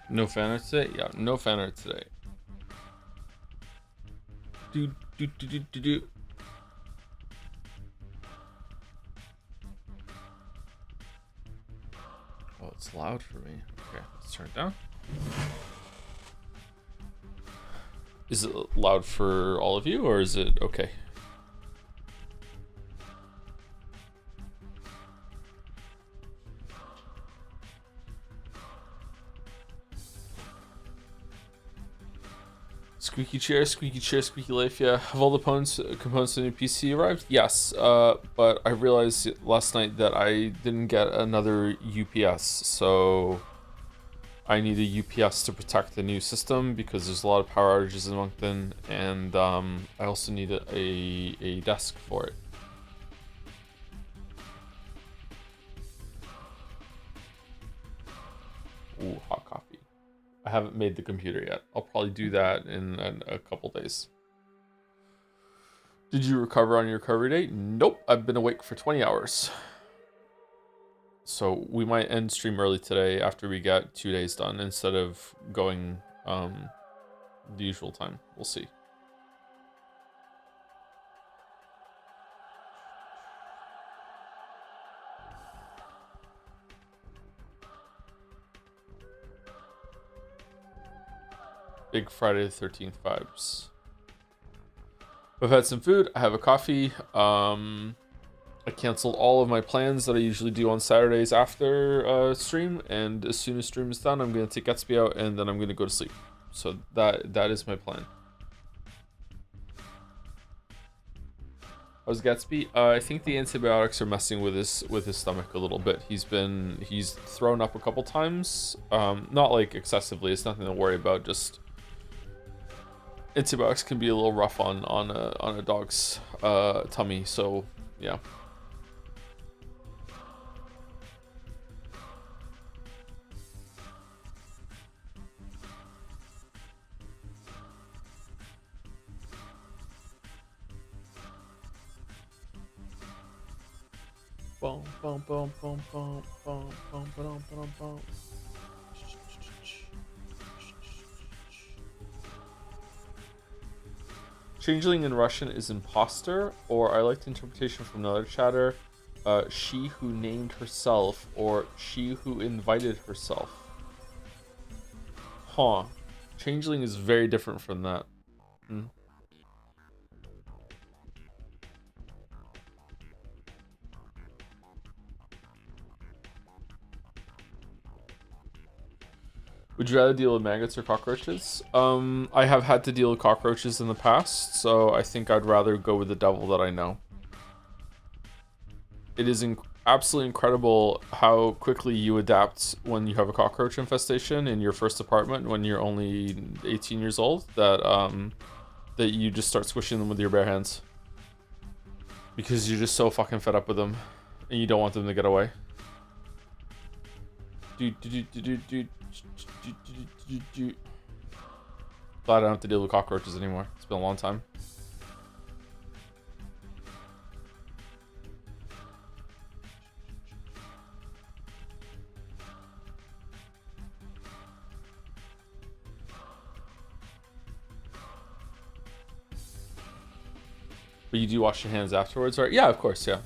No fan art today? Yeah, no fan art today. Do, do, do, do, do, do. Oh, it's loud for me. Okay, let's turn it down. Is it loud for all of you, or is it okay? Squeaky chair, squeaky life. Yeah, have all the components in your PC arrived? Yes, but I realized last night that I didn't get another UPS, so I need a UPS to protect the new system because there's a lot of power outages in Moncton, and I also need a desk for it. Ooh, hot coffee. I haven't made the computer yet. I'll probably do that in a couple days. Did you recover on your recovery date? Nope, I've been awake for 20 hours. So we might end stream early today after we get 2 days done instead of going the usual time. We'll see. Big Friday the 13th vibes. I've had some food. I have a coffee. I canceled all of my plans that I usually do on Saturdays after stream, and as soon as stream is done, I'm gonna take Gatsby out, and then I'm gonna go to sleep. So that is my plan. How's Gatsby? I think the antibiotics are messing with his stomach a little bit. He's thrown up a couple times. Not like excessively. It's nothing to worry about. Just antibiotics can be a little rough on a dog's tummy. So yeah. Boom, boom, boom, boom, boom, boom, boom, boom, boom, boom. Changling in Russian is imposter, or I like the interpretation from another chatter, she who named herself, or she who invited herself. Huh. Changeling is very different from that. Hmm. Would you rather deal with maggots or cockroaches? I have had to deal with cockroaches in the past, so I think I'd rather go with the devil that I know. It is absolutely incredible how quickly you adapt when you have a cockroach infestation in your first apartment when you're only 18 years old. That you just start squishing them with your bare hands because you're just so fucking fed up with them, and you don't want them to get away. Glad I don't have to deal with cockroaches anymore. It's been a long time. But you do wash your hands afterwards, right? Yeah, of course, yeah.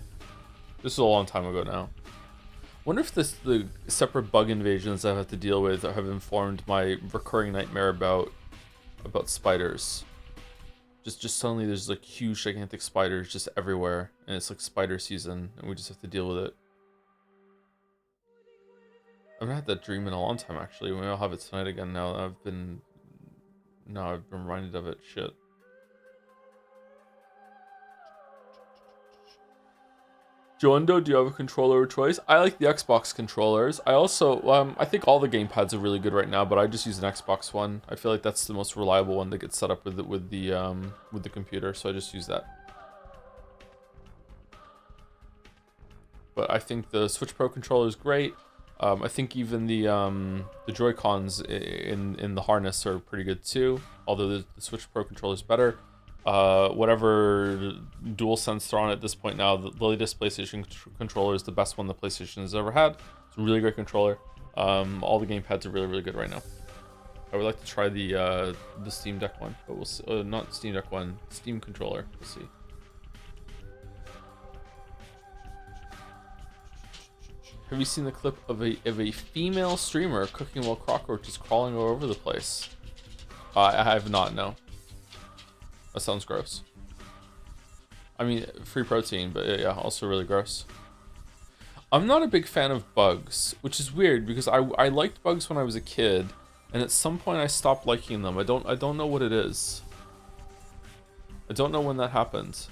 This is a long time ago now. Wonder if the separate bug invasions I've had to deal with have informed my recurring nightmare about spiders. Just suddenly there's like huge gigantic spiders just everywhere, and it's like spider season, and we just have to deal with it. I've not had that dream in a long time actually. Maybe I'll have it tonight again now that I've been reminded of it. Shit. Joando, do you have a controller of choice? I like the Xbox controllers. I also, I think all the gamepads are really good right now, but I just use an Xbox one. I feel like that's the most reliable one that gets set up with the computer, so I just use that. But I think the Switch Pro controller is great. I think even the Joy-Cons in the harness are pretty good too. Although the Switch Pro controller is better. Whatever DualSense they're on at this point now, the latest PlayStation controller is the best one the PlayStation has ever had. It's a really great controller. All the gamepads are really, really good right now. I would like to try the Steam Deck one, but we'll see. Not Steam Deck one, Steam controller. We'll see. Have you seen the clip of a female streamer cooking while cockroaches crawling all over the place? I have not. No. That sounds gross. I mean, free protein, but yeah, also really gross. I'm not a big fan of bugs, which is weird because I liked bugs when I was a kid, and at some point I stopped liking them. I don't know what it is. I don't know when that happened.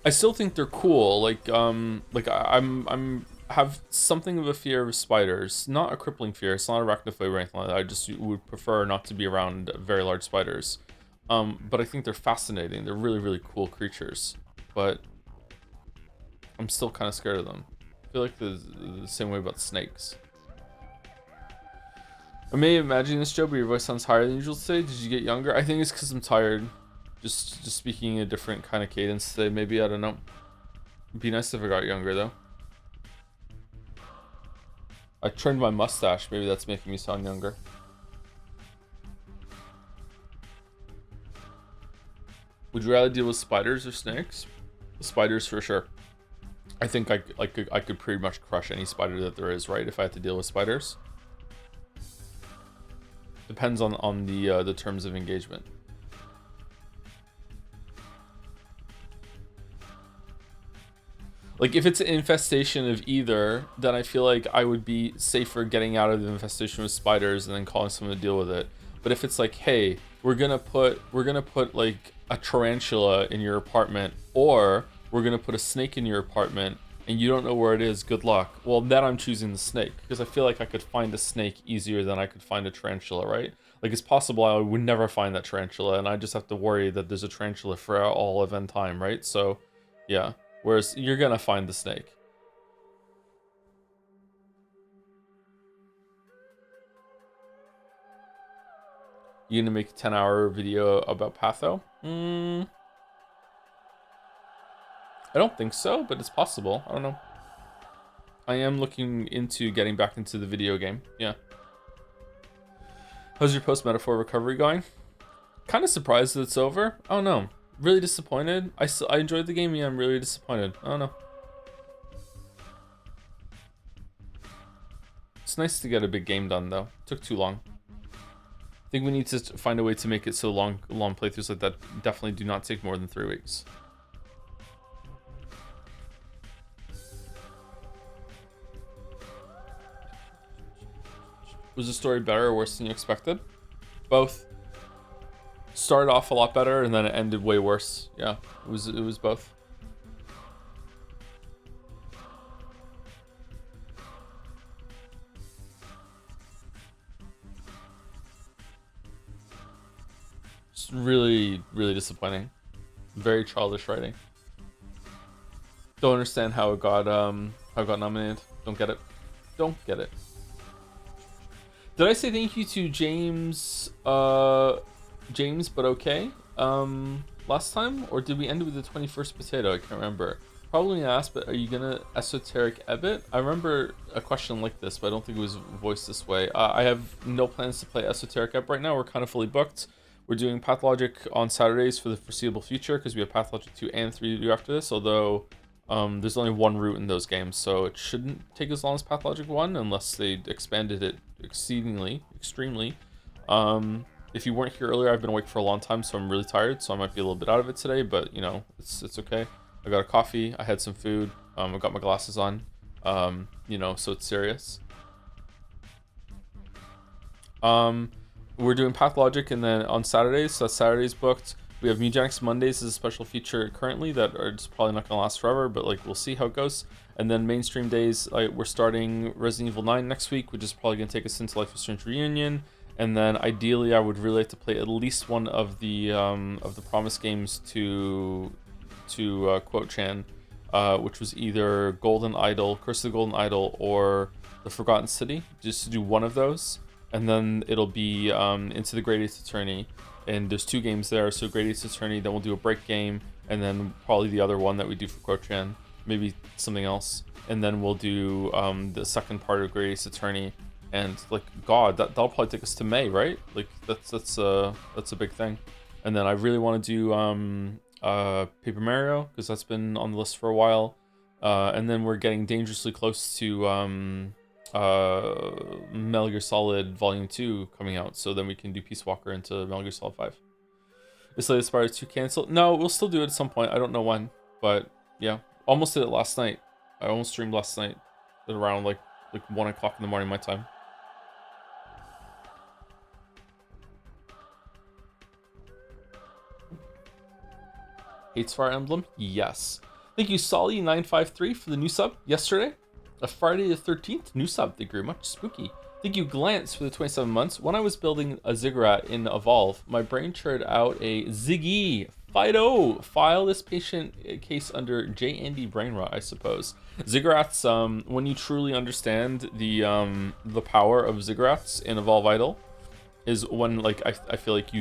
I still think they're cool. Like I'm have something of a fear of spiders. Not a crippling fear. It's not arachnophobia or anything like that. I just would prefer not to be around very large spiders. But I think they're fascinating. They're really, really cool creatures. But I'm still kind of scared of them. I feel like the same way about snakes. I may imagine this, Joe, but your voice sounds higher than usual today. Did you get younger? I think it's because I'm tired. Just speaking a different kind of cadence today. Maybe, I don't know. It'd be nice if I got younger, though. I trimmed my mustache. Maybe that's making me sound younger. Would you rather deal with spiders or snakes? Spiders for sure. I think I could pretty much crush any spider that there is, right? If I had to deal with spiders. Depends on the terms of engagement. Like, if it's an infestation of either, then I feel like I would be safer getting out of the infestation with spiders and then calling someone to deal with it. But if it's like, hey, we're gonna put like a tarantula in your apartment, or we're gonna put a snake in your apartment and you don't know where it is, good luck. Well, then I'm choosing the snake because I feel like I could find a snake easier than I could find a tarantula, right? Like, it's possible I would never find that tarantula and I just have to worry that there's a tarantula for all event time, right? So, yeah. Whereas you're gonna find the snake. You gonna make a 10-hour video about Patho? I don't think so, but it's possible. I don't know. I am looking into getting back into the video game. Yeah. How's your post-metaphor recovery going? Kind of surprised that it's over. Oh no. Really disappointed. I enjoyed the game. Yeah, I'm really disappointed. I don't know. It's nice to get a big game done though. Took too long. I think we need to find a way to make it so long playthroughs like that definitely do not take more than 3 weeks. Was the story better or worse than you expected? Both. Started off a lot better and then it ended way worse. Yeah, it was both. It's really, really disappointing. Very childish writing. Don't understand how it got nominated. Don't get it. Don't get it. Did I say thank you to James James, but okay, last time? Or did we end with the 21st potato? I can't remember. Probably asked, but are you gonna esoteric Ebbit? I remember a question like this, but I don't think it was voiced this way. I have no plans to play esoteric Ebbit right now. We're kind of fully booked. We're doing Pathologic on Saturdays for the foreseeable future because we have Pathologic 2 and 3 to do after this, although there's only one route in those games, so it shouldn't take as long as Pathologic 1 unless they expanded it extremely. If you weren't here earlier, I've been awake for a long time, so I'm really tired, so I might be a little bit out of it today, but, you know, it's okay. I got a coffee, I had some food, I got my glasses on, you know, so it's serious. We're doing Pathologic, and then on Saturdays, so Saturday's booked. We have Mugenics Mondays as a special feature currently that are just probably not going to last forever, but, like, we'll see how it goes. And then mainstream days, like, we're starting Resident Evil 9 next week, which is probably going to take us into Life is Strange Reunion. And then ideally, I would really like to play at least one of the promised games to quote Chan, which was either Golden Idol, Curse of the Golden Idol, or The Forgotten City. Just to do one of those, and then it'll be Into the Great Ace Attorney. and there's 2 games there. So Great Ace Attorney, then we'll do a break game, and then probably the other one that we do for Quochan, maybe something else, and then we'll do the second part of Great Ace Attorney. And like, God, that'll probably take us to May, right? Like that's a big thing. And then I really want to do Paper Mario, because that's been on the list for a while. And then we're getting dangerously close to Metal Gear Solid Volume 2 coming out, so then we can do Peace Walker into Metal Gear Solid 5. Is Slay the Spire 2 canceled? No, we'll still do it at some point. I don't know when, but yeah, almost did it last night. I almost streamed last night at around like 1 o'clock in the morning my time. Hates Fire Emblem? Yes. Thank you, Solly953, for the new sub yesterday. A Friday the 13th new sub. Thank you very much. Spooky. Thank you, Glance, for the 27 months. When I was building a Ziggurat in Evolve, my brain churned out a Ziggy Fido. File this patient case under J. Andy Brainrot, I suppose. Ziggurats, when you truly understand the power of Ziggurats in Evolve Idol, is when, like, I feel like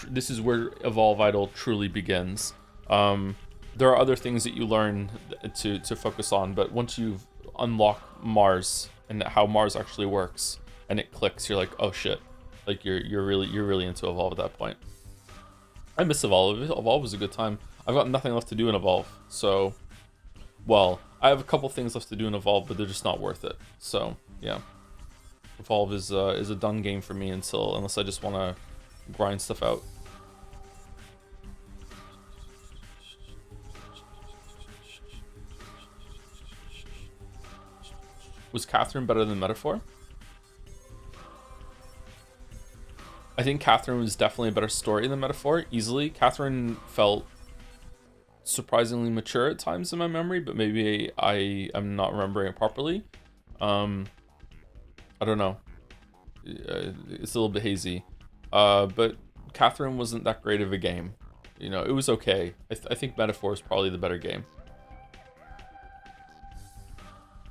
this is where Evolve Idol truly begins. There are other things that you learn to focus on, but once you've unlocked Mars and how Mars actually works and it clicks, you're like, oh shit, like you're really into Evolve at that point. I miss Evolve. Evolve was a good time. I've got nothing left to do in Evolve, so, well, I have a couple things left to do in Evolve, but they're just not worth it. So yeah, Evolve is a done game for me unless I just want to grind stuff out. Was Catherine better than Metaphor? I think Catherine was definitely a better story than Metaphor, easily. Catherine felt surprisingly mature at times in my memory, but maybe I am not remembering it properly. I don't know. It's a little bit hazy. But Catherine wasn't that great of a game. You know, it was okay. I think Metaphor is probably the better game.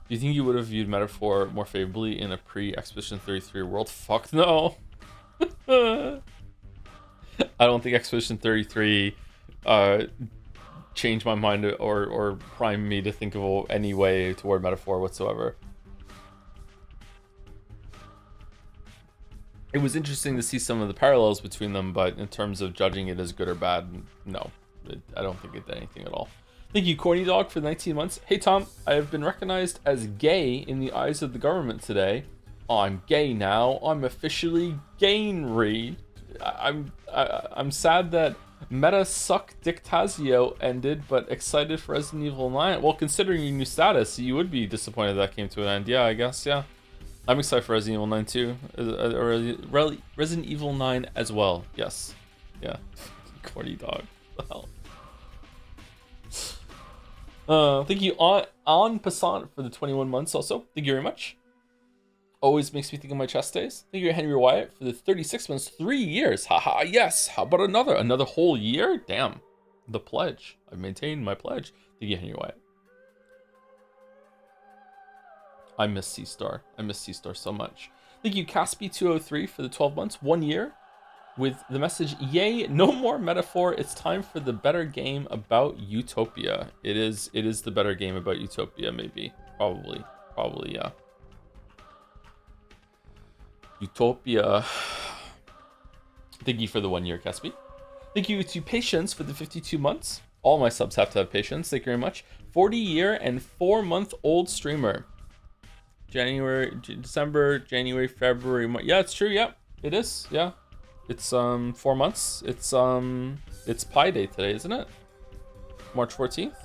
Do you think you would have viewed Metaphor more favorably in a pre-Expedition 33 world? Fuck no. I don't think Expedition 33 changed my mind or primed me to think of any way toward Metaphor whatsoever. It was interesting to see some of the parallels between them, but in terms of judging it as good or bad, no. I don't think it did anything at all. Thank you, Corny Dog, for the 19 months. Hey, Tom, I have been recognized as gay in the eyes of the government today. I'm gay now. I'm officially gaynery. I'm sad that Meta Suck Dictazio ended, but excited for Resident Evil 9. Well, considering your new status, you would be disappointed that came to an end. Yeah, I guess, yeah. I'm excited for Resident Evil 9 too. Or Resident Evil 9 as well. Yes. Yeah. Corny Dog. What the hell? Thank you, on Passant, for the 21 months also. Thank you very much. Always makes me think of my chest days. Thank you, Henry Wyatt, for the 36 months, 3 years. Haha, yes. How about another whole year? Damn. The pledge. I've maintained my pledge. Thank you, Henry Wyatt. I miss C-Star. I miss C-Star so much. Thank you, Caspi203, for the 12 months, 1 year. With the message, yay, no more Metaphor. It's time for the better game about Utopia. It is the better game about Utopia, maybe. Probably, yeah. Utopia. Thank you for the 1 year, Caspi. Thank you to Patience for the 52 months. All my subs have to have patience. Thank you very much. 40-year and 4-month-old streamer. January, December, January, February. Yeah, it's true. Yeah, it is. Yeah. It's 4 months. It's Pi Day today, isn't it? March 14th.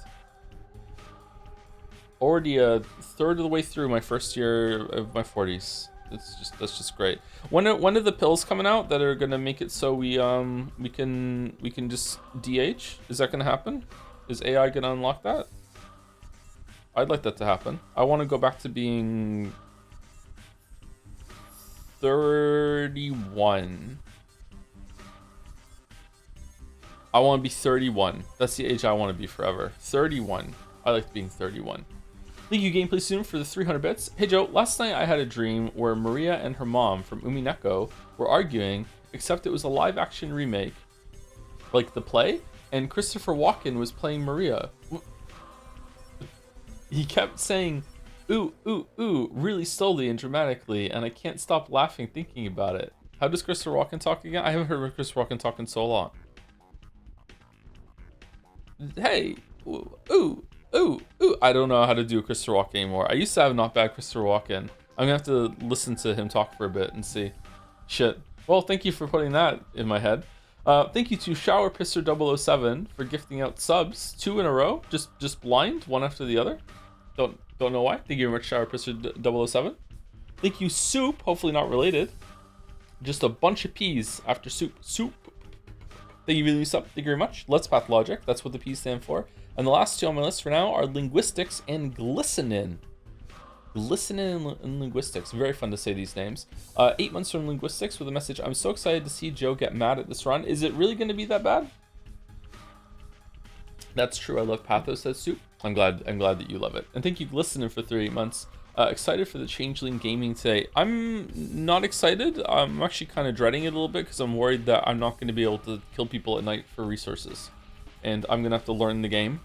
Already a third of the way through my first year of my 40s. That's just great. When are the pills coming out that are gonna make it so we can just DH? Is that gonna happen? Is AI gonna unlock that? I'd like that to happen. I want to go back to being 31. I want to be 31. That's the age I want to be forever. 31. I like being 31. Thank you, Gameplay Soon, for the 300 bits. Hey, Joe, last night I had a dream where Maria and her mom from Umineko were arguing, except it was a live-action remake, like the play, and Christopher Walken was playing Maria. He kept saying, ooh, ooh, ooh, really slowly and dramatically, and I can't stop laughing thinking about it. How does Christopher Walken talk again? I haven't heard Christopher Walken talk in so long. Hey, ooh, ooh, ooh, ooh. I don't know how to do Christopher Walken anymore. I used to have not bad Christopher Walken. I'm gonna have to listen to him talk for a bit and see. Shit. Well, thank you for putting that in my head. Thank you to Shower Pisser 007 for gifting out subs 2 in a row, just blind, one after the other. Don't know why. Thank you very much, Shower Pisser 007. Thank you, Soup. Hopefully not related. Just a bunch of P's after soup. Soup. Thank you, really sub. Thank you very much. Let's Pathologic. That's what the P's stand for. And the last two on my list for now are linguistics and glistenin. Glistenin and linguistics. Very fun to say these names. 8 months from linguistics with a message. I'm so excited to see Joe get mad at this run. Is it really going to be that bad? That's true. I love Pathos, says Soup. I'm glad that you love it. And thank you, Glistenin, for 3 months. Excited for the Changling gaming today. I'm not excited. I'm actually kind of dreading it a little bit because I'm worried that I'm not going to be able to kill people at night for resources. And I'm going to have to learn the game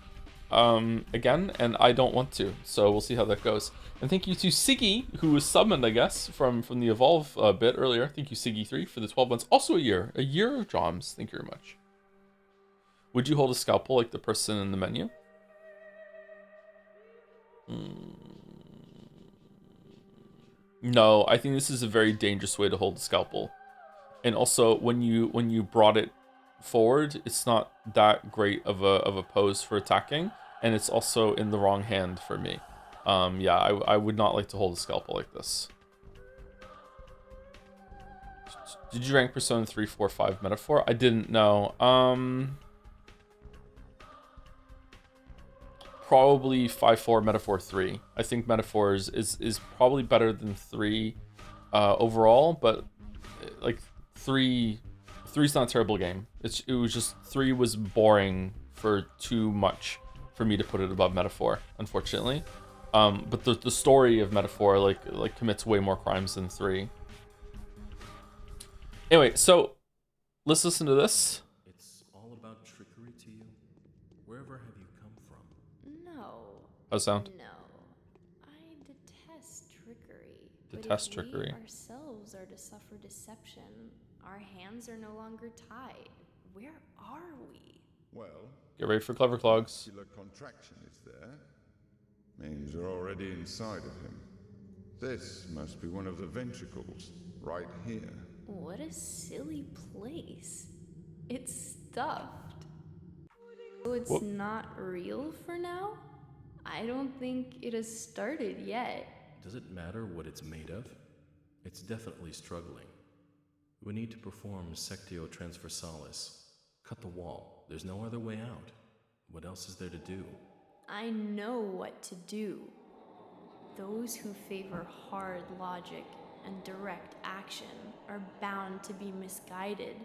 again, and I don't want to. So we'll see how that goes. And thank you to Siggy, who was summoned, I guess, from the Evolve bit earlier. Thank you, Siggy3, for the 12 months. Also a year of Joms. Thank you very much. Would you hold a scalpel like the person in the menu? No, I think this is a very dangerous way to hold a scalpel. And also, when you brought it forward, it's not that great of a pose for attacking, and it's also in the wrong hand for me. Yeah, I would not like to hold a scalpel like this. Did you rank Persona 3, 4, 5 Metaphor? I didn't know. Probably 5-4 Metaphor 3. I think Metaphors is probably better than 3 overall, but like 3's not a terrible game. It was just 3 was boring for too much for me to put it above Metaphor, unfortunately. But the story of Metaphor like commits way more crimes than 3. Anyway, so let's listen to this. It's all about trickery to you. Wherever have you come from? No. How's it sound? No. I detest trickery. Detest trickery. We ourselves are to suffer deception. Our hands are no longer tied. Where are we? Well, Get ready for Clever Clogs. muscular contraction is there. Means you're already inside of him. This must be one of the ventricles, right here. What a silly place. It's stuffed. So it's Whoop. not real for now? I don't think it has started yet. Does it matter what it's made of? It's definitely struggling. We need to perform Sectio Transversalis. Cut the wall. There's no other way out. What else is there to do? I know what to do. Those who favor hard logic and direct action are bound to be misguided.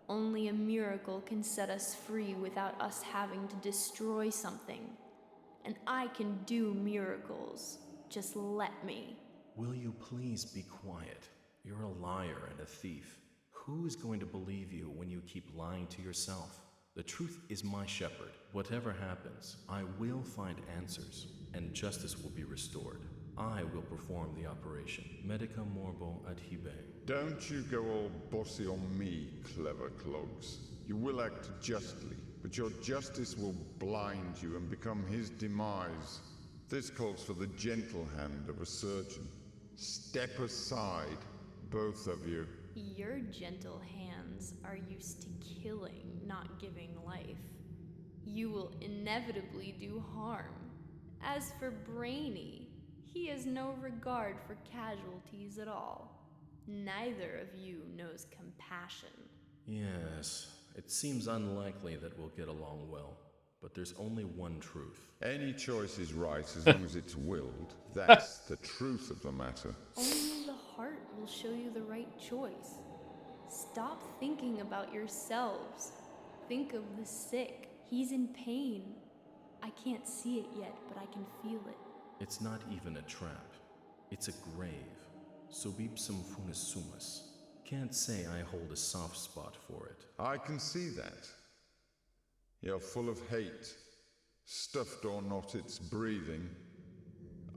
Only a miracle can set us free without us having to destroy something. And I can do miracles. Just let me. Will you please be quiet? You're a liar and a thief. Who is going to believe you when you keep lying to yourself? The truth is my shepherd. Whatever happens, I will find answers, and justice will be restored. I will perform the operation. Medica morbo adhibe. Don't you go all bossy on me, Clever Clogs. You will act justly, but your justice will blind you and become his demise. This calls for the gentle hand of a surgeon. Step aside, both of you. Your gentle hands are used to killing, not giving life. You will inevitably do harm. As for Brainy, he has no regard for casualties at all. Neither of you knows compassion. Yes, it seems unlikely that we'll get along well, but there's only one truth. Any choice is right as long as it's willed. That's the truth of the matter. Only the heart will show you the right choice. Stop thinking about yourselves. Think of the sick. He's in pain. I can't see it yet, but I can feel it. It's not even a trap. It's a grave. Subipsum funis sumus. Can't say I hold a soft spot for it. I can see that. You're full of hate. Stuffed or not, it's breathing.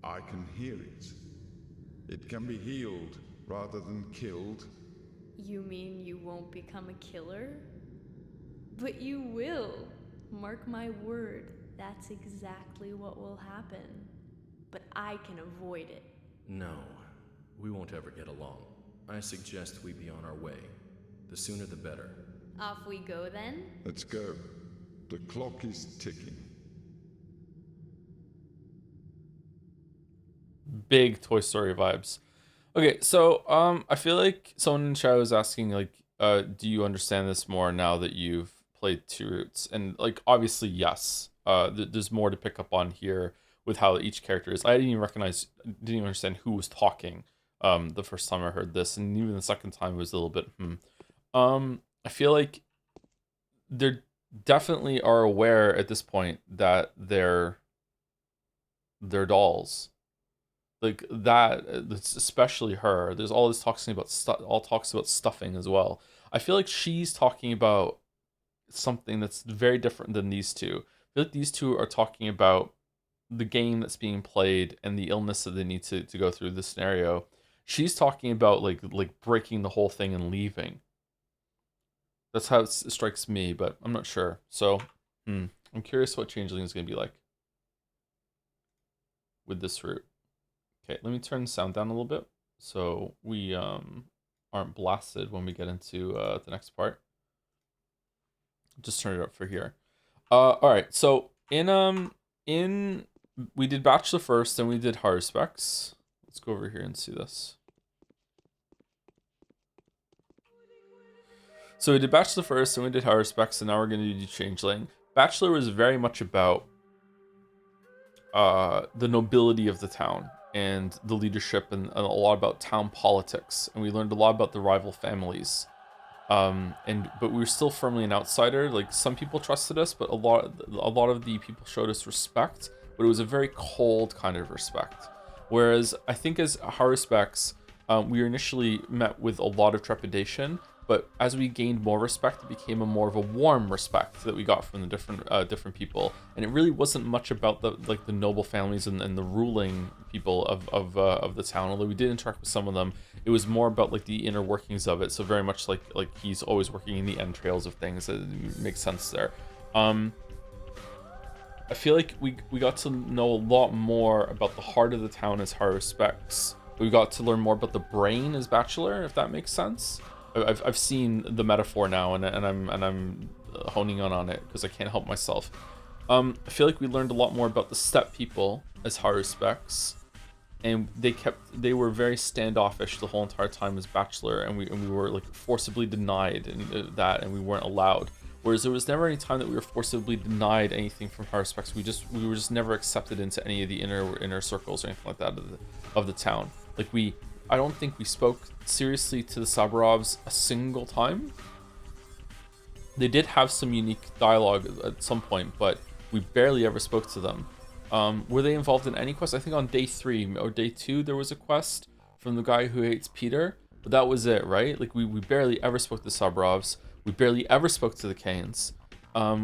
I can hear it. It can be healed rather than killed. You mean you won't become a killer? But you will. Mark my word, that's exactly what will happen. But I can avoid it. No, we won't ever get along. I suggest we be on our way. The sooner the better. Off we go then? Let's go. The clock is ticking. Big Toy Story vibes. Okay, so I feel like someone in chat was asking like, do you understand this more now that you've played Two Roots? And like, obviously yes. There's more to pick up on here with how each character is. I didn't even understand who was talking the first time I heard this, and even the second time was a little bit I feel like they definitely are aware at this point that they're dolls. Like that, it's especially her. There's all this talking about talks about stuffing as well. I feel like she's talking about something that's very different than these two. I feel like these two are talking about the game that's being played and the illness that they need to go through the scenario. She's talking about like breaking the whole thing and leaving. That's how it strikes me, but I'm not sure. So, I'm curious what Changeling is going to be like with this route. Okay, let me turn the sound down a little bit so we aren't blasted when we get into the next part. Just turn it up for here. All right, so in we did Bachelor first, then we did Horror Specs. Let's go over here and see this. So we did Bachelor first, then we did Horror Specs, and now we're going to do Changeling. Bachelor was very much about the nobility of the town and the leadership, and a lot about town politics, and we learned a lot about the rival families. But we were still firmly an outsider. Like, some people trusted us, but a lot of the people showed us respect, but it was a very cold kind of respect. Whereas I think as Horror Specs, we were initially met with a lot of trepidation, but as we gained more respect, it became more of a warm respect that we got from the different people. And it really wasn't much about the noble families and the ruling people of the town. Although we did interact with some of them, it was more about like the inner workings of it. So very much like he's always working in the entrails of things. It makes sense there. I feel like we got to know a lot more about the heart of the town as Horror Specs. We got to learn more about the brain as Bachelor, if that makes sense. I've seen the metaphor now, and I'm honing on it because I can't help myself. I feel like we learned a lot more about the step people as Horror Specs, and they were very standoffish the whole entire time as Bachelor, and we were like forcibly denied and we weren't allowed. Whereas there was never any time that we were forcibly denied anything from Horror Specs. We were just never accepted into any of the inner circles or anything like that of the town. Like I don't think we spoke seriously to the Saburovs a single time. They did have some unique dialogue at some point, but we barely ever spoke to them. Were they involved in any quest? I think on day 3 or day 2 there was a quest from the guy who hates Peter, but that was it, right? Like we barely ever spoke to the Saburovs. We barely ever spoke to the Kanes.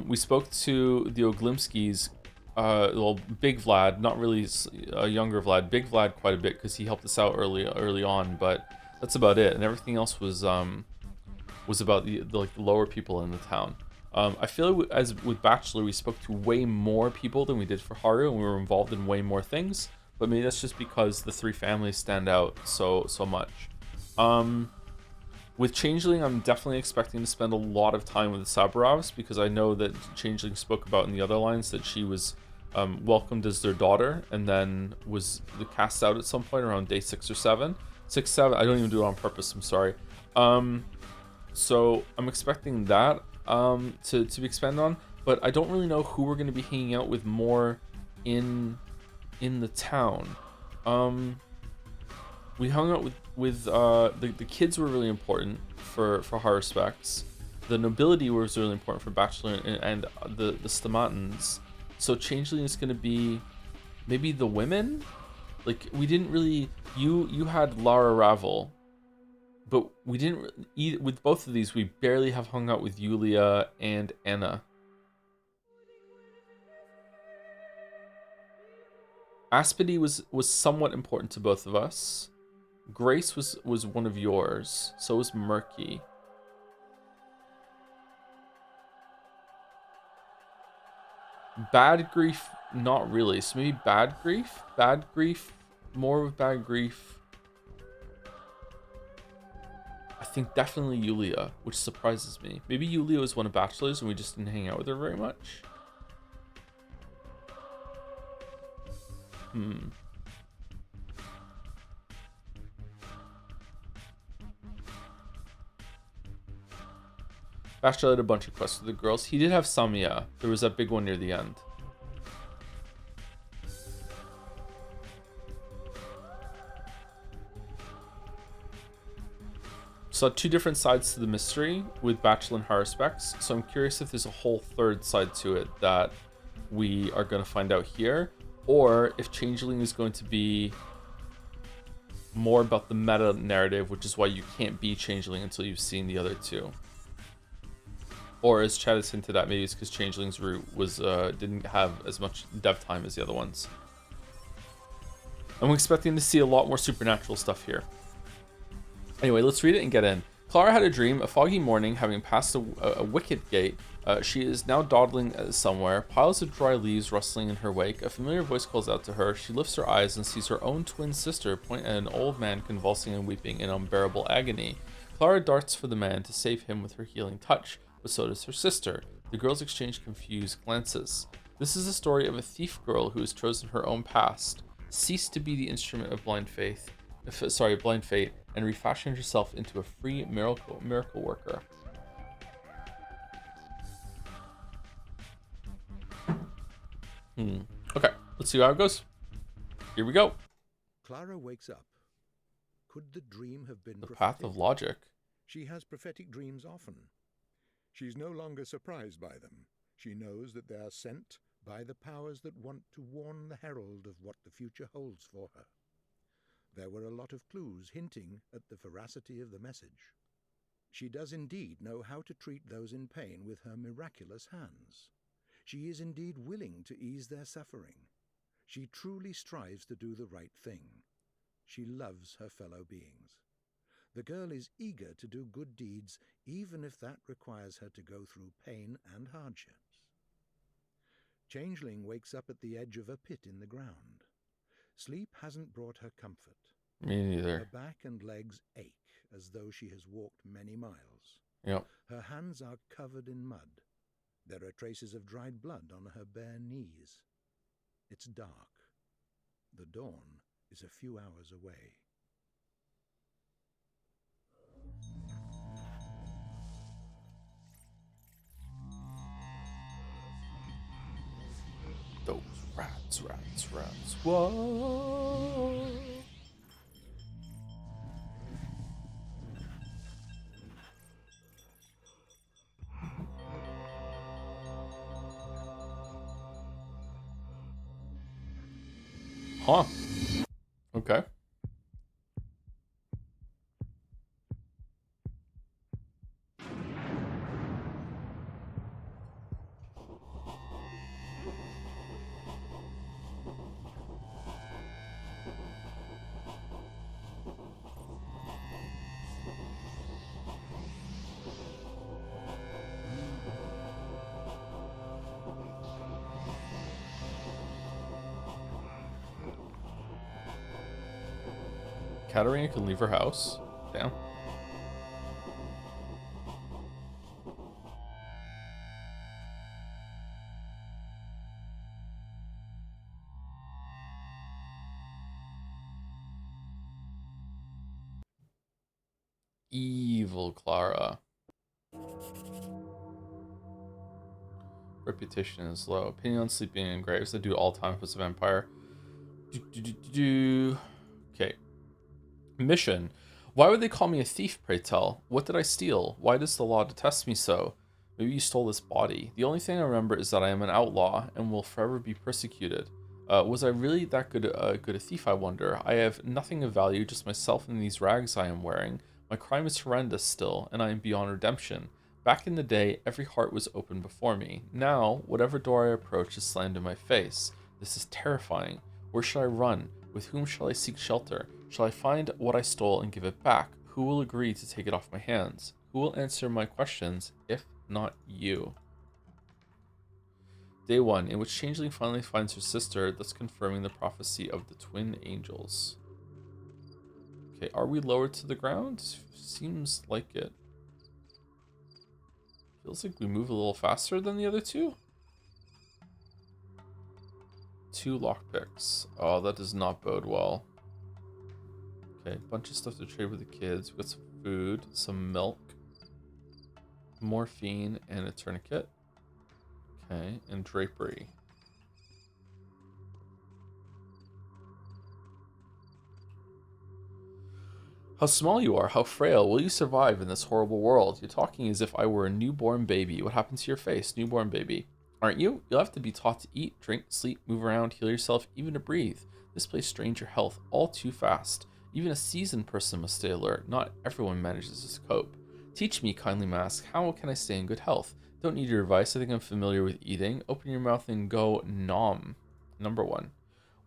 We spoke to the Oglimskis. Well, Big Vlad, not really a younger Vlad. Big Vlad quite a bit because he helped us out early on, but that's about it. And everything else was about the lower people in the town. I feel like as with Bachelor, we spoke to way more people than we did for Haru, and we were involved in way more things. But maybe that's just because the 3 families stand out so much. With Changeling, I'm definitely expecting to spend a lot of time with the Saburovs because I know that Changeling spoke about in the other lines that she was welcomed as their daughter and then was cast out at some point around day 6 or 7. 6, 7, I don't even do it on purpose, I'm sorry. So I'm expecting that to be expanded on, but I don't really know who we're going to be hanging out with more in the town. We hung out with the kids were really important for Horror Specs. The nobility was really important for Bachelor and the Stamatans. So Changeling is going to be maybe the women. Like we didn't really. You had Lara Ravel, But we didn't eat with both of these. We barely have hung out with Yulia and Anna. Aspity was somewhat important to both of us. Grace was one of yours. So was Murky. Bad Grief, not really. So maybe Bad Grief? Bad Grief, more of Bad Grief. I think definitely Yulia, which surprises me. Maybe Yulia was one of Bachelor's and we just didn't hang out with her very much. Bachelor had a bunch of quests with the girls. He did have some, yeah. There was that big one near the end. Saw two different sides to the mystery with Bachelor and Haruspex, so I'm curious if there's a whole third side to it that we are going to find out here, or if Changling is going to be more about the meta narrative, which is why you can't be Changeling until you've seen the other two. Or as Chad has hinted at, maybe it's because Changeling's route was didn't have as much dev time as the other ones. I'm expecting to see a lot more supernatural stuff here. Anyway, let's read it and get in. Clara had a dream, a foggy morning, having passed a wicket gate. She is now dawdling somewhere, piles of dry leaves rustling in her wake. A familiar voice calls out to her. She lifts her eyes and sees her own twin sister point at an old man convulsing and weeping in unbearable agony. Clara darts for the man to save him with her healing touch, but so does her sister. The girls exchange confused glances. This is the story of a thief girl who has chosen her own past, ceased to be the instrument of blind fate, and refashioned herself into a free miracle worker. Okay, let's see how it goes. Here we go. Clara wakes up. Could the dream have been The prophetic? Path of Logic. She has prophetic dreams often. She's no longer surprised by them. She knows that they are sent by the powers that want to warn the herald of what the future holds for her. There were a lot of clues hinting at the veracity of the message. She does indeed know how to treat those in pain with her miraculous hands. She is indeed willing to ease their suffering. She truly strives to do the right thing. She loves her fellow beings. The girl is eager to do good deeds, even if that requires her to go through pain and hardships. Changeling wakes up at the edge of a pit in the ground. Sleep hasn't brought her comfort. Me neither. Her back and legs ache as though she has walked many miles. Yep. Her hands are covered in mud. There are traces of dried blood on her bare knees. It's dark. The dawn is a few hours away. Those rats. Whoa. Huh. Okay. Katarina can leave her house. Damn. Evil Clara. Reputation is low. Opinion on sleeping in graves. I do all time if it's a vampire. Okay. Mission. Why would they call me a thief, pray tell? What did I steal? Why does the law detest me so? Maybe you stole this body. The only thing I remember is that I am an outlaw and will forever be persecuted. Was I really that good a thief, I wonder? I have nothing of value, just myself and these rags I am wearing. My crime is horrendous still, and I am beyond redemption. Back in the day, every heart was open before me. Now, whatever door I approach is slammed in my face. This is terrifying. Where shall I run? With whom shall I seek shelter? Shall I find what I stole and give it back? Who will agree to take it off my hands? Who will answer my questions, if not you? Day 1, in which Changling finally finds her sister, thus confirming the prophecy of the twin angels. Okay, are we lowered to the ground? Seems like it. Feels like we move a little faster than the other two. 2 lockpicks. Oh, that does not bode well. Okay, bunch of stuff to trade with the kids. We got some food, some milk, morphine, and a tourniquet. Okay, and drapery. How small you are, how frail. Will you survive in this horrible world? You're talking as if I were a newborn baby. What happened to your face, newborn baby? Aren't you? You'll have to be taught to eat, drink, sleep, move around, heal yourself, even to breathe. This place strains your health all too fast. Even a seasoned person must stay alert. Not everyone manages to cope. Teach me, kindly mask, how can I stay in good health? Don't need your advice. I think I'm familiar with eating. Open your mouth and go nom. Number 1.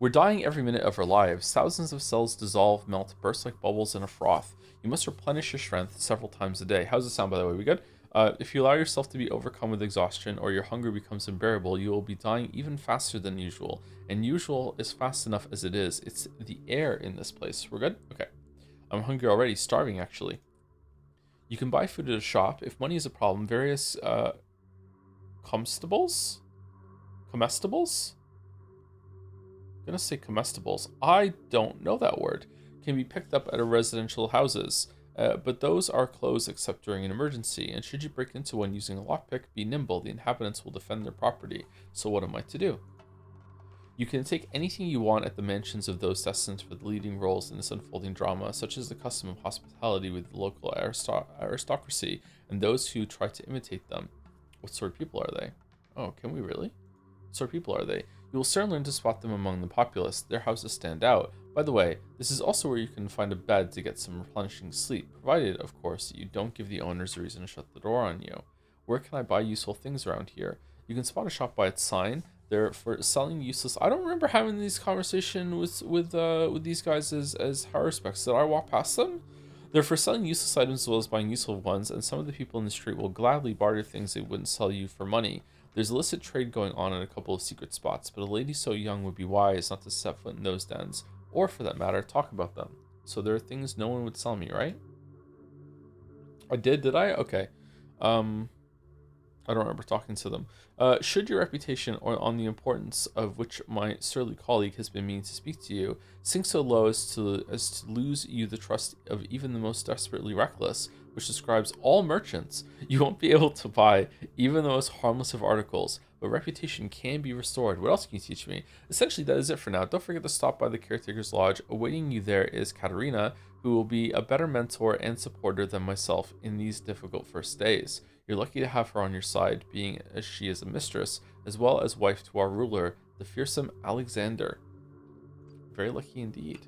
We're dying every minute of our lives. Thousands of cells dissolve, melt, burst like bubbles in a froth. You must replenish your strength several times a day. How's it sound, by the way? We good? If you allow yourself to be overcome with exhaustion or your hunger becomes unbearable, you will be dying even faster than usual. And usual is fast enough as it is. It's the air in this place. We're good? Okay. I'm hungry already. Starving, actually. You can buy food at a shop. If money is a problem, various comestibles? Comestibles? I'm gonna say comestibles. I don't know that word. Can be picked up at a residential houses, but those are closed except during an emergency. And should you break into one using a lockpick, be nimble. The inhabitants will defend their property. So what am I to do? You can take anything you want at the mansions of those destined for the leading roles in this unfolding drama, such as the custom of hospitality with the local aristocracy and those who try to imitate them. What sort of people are they? Oh, can we really? What sort of people are they? You will soon learn to spot them among the populace. Their houses stand out. By the way, this is also where you can find a bed to get some replenishing sleep, provided, of course, that you don't give the owners a reason to shut the door on you. Where can I buy useful things around here? You can spot a shop by its sign. They're for selling useless. I don't remember having these conversations with these guys as high specs. Did I walk past them? They're for selling useless items as well as buying useful ones, and some of the people in the street will gladly barter things they wouldn't sell you for money. There's illicit trade going on in a couple of secret spots, but a lady so young would be wise not to set foot in those dens, or for that matter, talk about them. So there are things no one would sell me, right? I did I? Okay. I don't remember talking to them. Should your reputation or on the importance of which my surly colleague has been meaning to speak to you sink so low as to lose you the trust of even the most desperately reckless, which describes all merchants, you won't be able to buy even the most harmless of articles, but reputation can be restored. What else can you teach me? Essentially, that is it for now. Don't forget to stop by the Caretaker's Lodge. Awaiting you there is Katerina, who will be a better mentor and supporter than myself in these difficult first days. You're lucky to have her on your side, being as she is a mistress, as well as wife to our ruler, the fearsome Alexander. Very lucky indeed.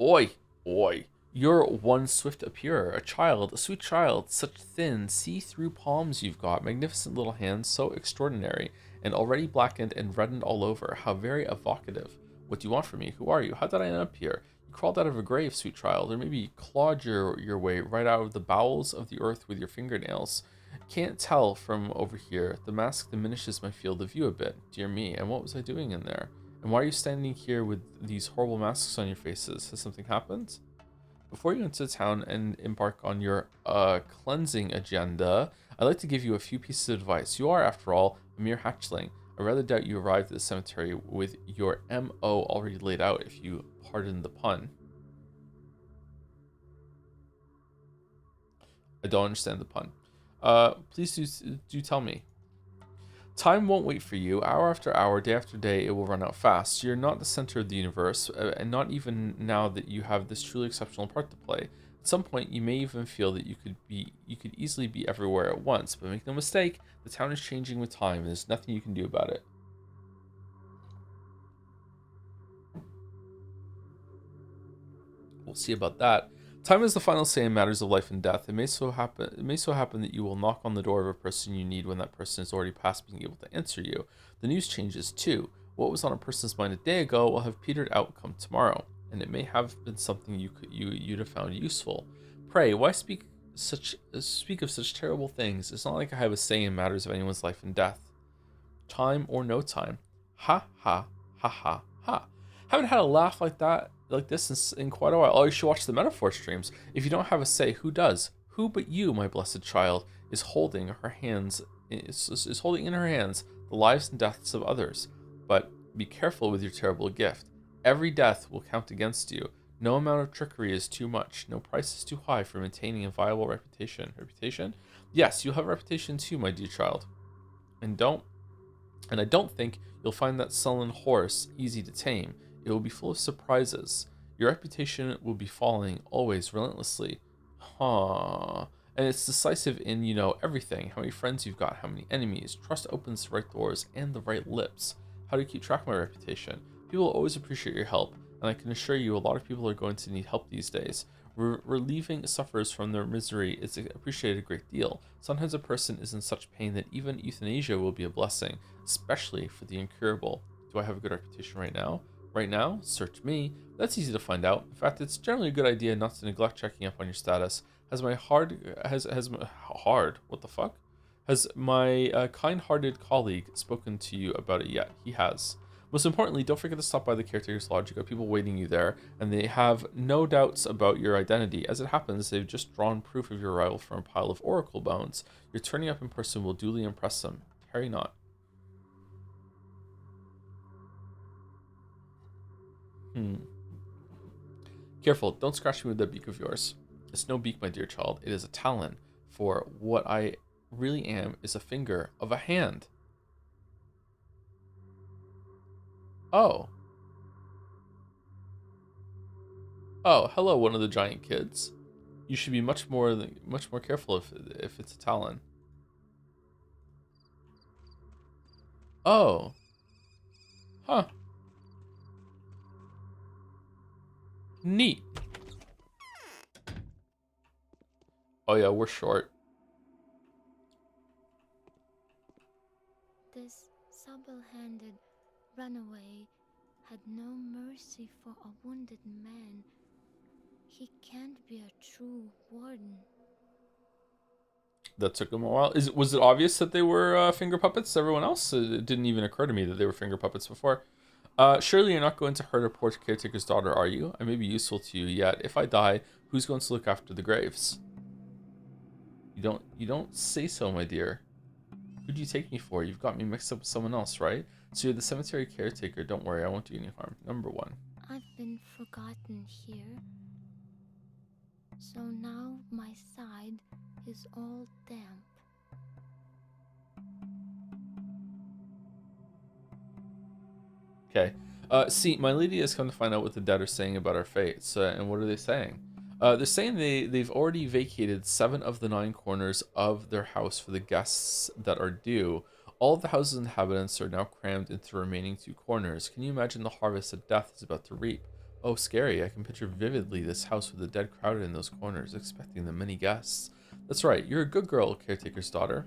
Oi, oi. You're one swift appearer, a child, a sweet child, such thin, see-through palms you've got, magnificent little hands, so extraordinary, and already blackened and reddened all over. How very evocative. What do you want from me? Who are you? How did I end up here? You crawled out of a grave, sweet child, or maybe you clawed your way right out of the bowels of the earth with your fingernails. Can't tell from over here. The mask diminishes my field of view a bit. Dear me, and what was I doing in there? And why are you standing here with these horrible masks on your faces? Has something happened? Before you enter town and embark on your cleansing agenda, I'd like to give you a few pieces of advice. You are, after all, a mere hatchling. I rather doubt you arrived at the cemetery with your M.O. already laid out, if you pardon the pun. I don't understand the pun. Please do tell me. Time won't wait for you. Hour after hour, day after day, it will run out fast. You're not the center of the universe, and not even now that you have this truly exceptional part to play. At some point, you may even feel that you could easily be everywhere at once. But make no mistake, the town is changing with time, and there's nothing you can do about it. We'll see about that. Time is the final say in matters of life and death. It may so happen that you will knock on the door of a person you need when that person is already past being able to answer you. The news changes too. What was on a person's mind a day ago will have petered out come tomorrow, and it may have been something you'd have found useful. Pray, why speak of such terrible things? It's not like I have a say in matters of anyone's life and death. Time or no time. Ha ha ha ha ha. Haven't had a laugh like this in quite a while. Oh, you should watch the metaphor streams. If you don't have a say, who does? Who but you, my blessed child, is holding holding in her hands the lives and deaths of others. But be careful with your terrible gift. Every death will count against you. No amount of trickery is too much. No price is too high for maintaining a viable reputation. Reputation? Yes, you'll have a reputation too, my dear child. And I don't think you'll find that sullen horse easy to tame. It will be full of surprises. Your reputation will be falling always relentlessly. Huh. And it's decisive in, everything. How many friends you've got, how many enemies. Trust opens the right doors and the right lips. How do you keep track of my reputation? People will always appreciate your help, and I can assure you a lot of people are going to need help these days. Relieving sufferers from their misery is appreciated a great deal. Sometimes a person is in such pain that even euthanasia will be a blessing, especially for the incurable. Do I have a good reputation right now? Right now? Search me. That's easy to find out. In fact, it's generally a good idea not to neglect checking up on your status. Has my what the fuck? Has my kind-hearted colleague spoken to you about it yet? He has. Most importantly, don't forget to stop by the Caretaker's Lodge. You've got people waiting you there, and they have no doubts about your identity. As it happens, they've just drawn proof of your arrival from a pile of oracle bones. Your turning up in person will duly impress them. Tarry not. Careful, don't scratch me with that beak of yours. It's no beak, my dear child. It is a talon, for what I really am is a finger of a hand. Oh. Oh, hello, one of the giant kids. You should be much more careful if it's a talon. Oh. Huh. Neat. Oh yeah, we're short. This supple-handed runaway had no mercy for a wounded man. He can't be a true warden. That took them a while. Was it obvious that they were finger puppets to everyone else? It didn't even occur to me that they were finger puppets before. Surely you're not going to hurt a poor caretaker's daughter, are you? I may be useful to you, yet if I die, who's going to look after the graves? You don't say so, my dear. Who do you take me for? You've got me mixed up with someone else, right? So you're the cemetery caretaker. Don't worry, I won't do any harm. Number 1. I've been forgotten here. So now my side is all damp. Okay. See, my lady has come to find out what the dead are saying about our fates. And what are they saying? They're saying they've already vacated 7 of the 9 corners of their house for the guests that are due. All of the house's inhabitants are now crammed into the remaining 2 corners. Can you imagine the harvest that death is about to reap? Oh, scary. I can picture vividly this house with the dead crowded in those corners, expecting the many guests. That's right. You're a good girl, caretaker's daughter.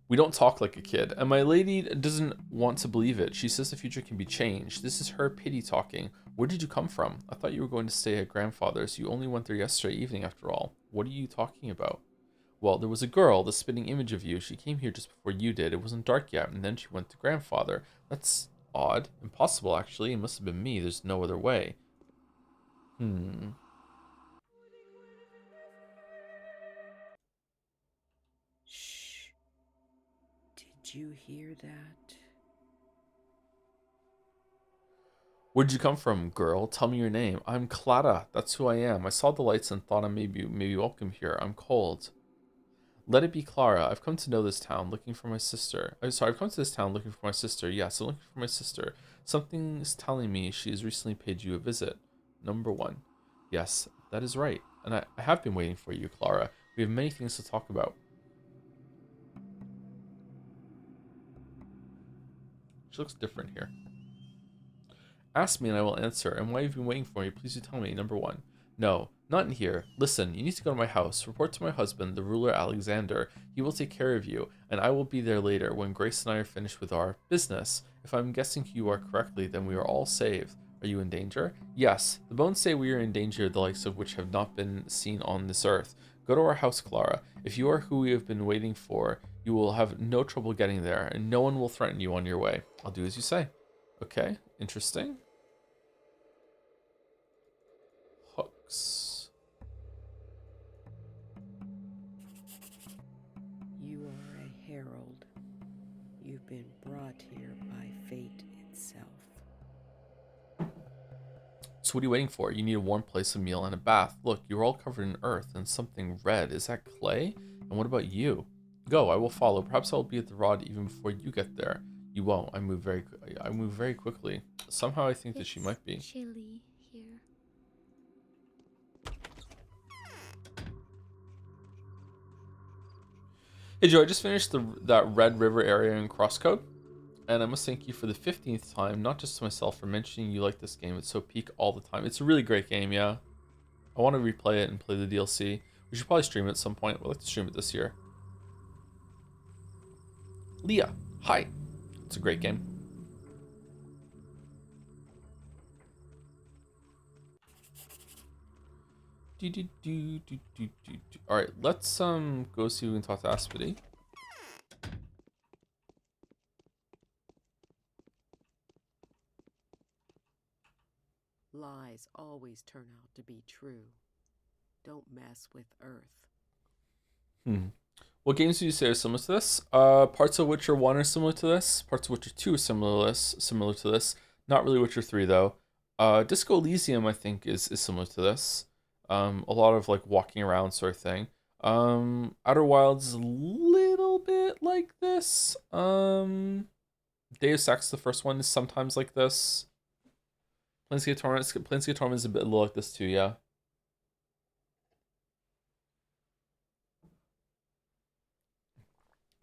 We don't talk like a kid, and my lady doesn't want to believe it. She says the future can be changed. This is her pity talking. Where did you come from? I thought you were going to stay at grandfather's. You only went there yesterday evening after all. What are you talking about? Well, there was a girl, the spitting image of you. She came here just before you did. It wasn't dark yet, and then she went to grandfather. That's odd. Impossible, actually. It must have been me. There's no other way. Shh. Did you hear that? Where'd you come from, girl? Tell me your name. I'm Clara. That's who I am. I saw the lights and thought I maybe welcome here. I'm cold. Let it be Clara. I've come to know this town, looking for my sister. I've come to this town looking for my sister. Yes, I'm looking for my sister. Something's telling me she has recently paid you a visit. Number 1. Yes, that is right. And I have been waiting for you, Clara. We have many things to talk about. She looks different here. Ask me and I will answer. And why have you been waiting for me? Please do tell me. Number 1. No, not in here. Listen, you need to go to my house. Report to my husband, the ruler Alexander. He will take care of you, and I will be there later when Grace and I are finished with our business. If I'm guessing who you are correctly, then we are all saved. Are you in danger? Yes. The bones say we are in danger, the likes of which have not been seen on this earth. Go to our house, Clara. If you are who we have been waiting for, you will have no trouble getting there, and no one will threaten you on your way. I'll do as you say. Okay, interesting. Hooks. You are a herald. You've been brought here by fate itself. So what are you waiting for? You need a warm place, a meal, and a bath. Look, you're all covered in earth and something red. Is that clay? And what about you? Go, I will follow. Perhaps I will be at the rod even before you get there. You won't. I move very quickly. Somehow I think that she might be. It's chilly here. Hey Joe, I just finished that Red River area in Crosscode, and I must thank you for the 15th time, not just to myself, for mentioning you like this game. It's so peak all the time. It's a really great game, yeah. I want to replay it and play the DLC. We should probably stream it at some point. We'd like to stream it this year. Leah, hi. It's a great game. All right, let's go see if we can talk to Aspity. Lies always turn out to be true. Don't mess with Earth. What games do you say are similar to this? Parts of Witcher 1 are similar to this. Parts of Witcher 2 are similar to this. Not really Witcher 3 though. Disco Elysium I think is similar to this. A lot of like walking around sort of thing. Outer Wilds is a little bit like this. Deus Ex, the first one, is sometimes like this. Planescape Torment is a bit like this too, yeah.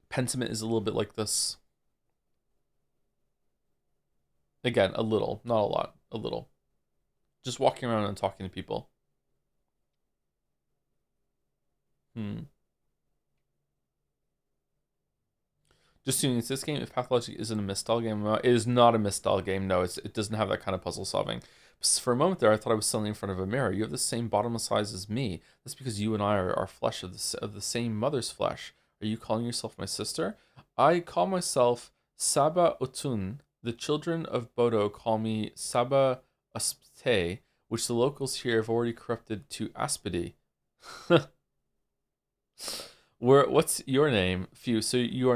Pentiment is a little bit like this. Again, a little, not a lot, a little. Just walking around and talking to people. Just assuming it's this game, if Pathologic isn't a misstyle game, it is not a misstyle game. No, it doesn't have that kind of puzzle solving. For a moment there, I thought I was standing in front of a mirror. You have the same bottomless eyes as me. That's because you and I are flesh of the same mother's flesh. Are you calling yourself my sister? I call myself Saba Otun. The children of Bodo call me Saba Aspte, which the locals here have already corrupted to Aspidi. What's your name? Phew, so you're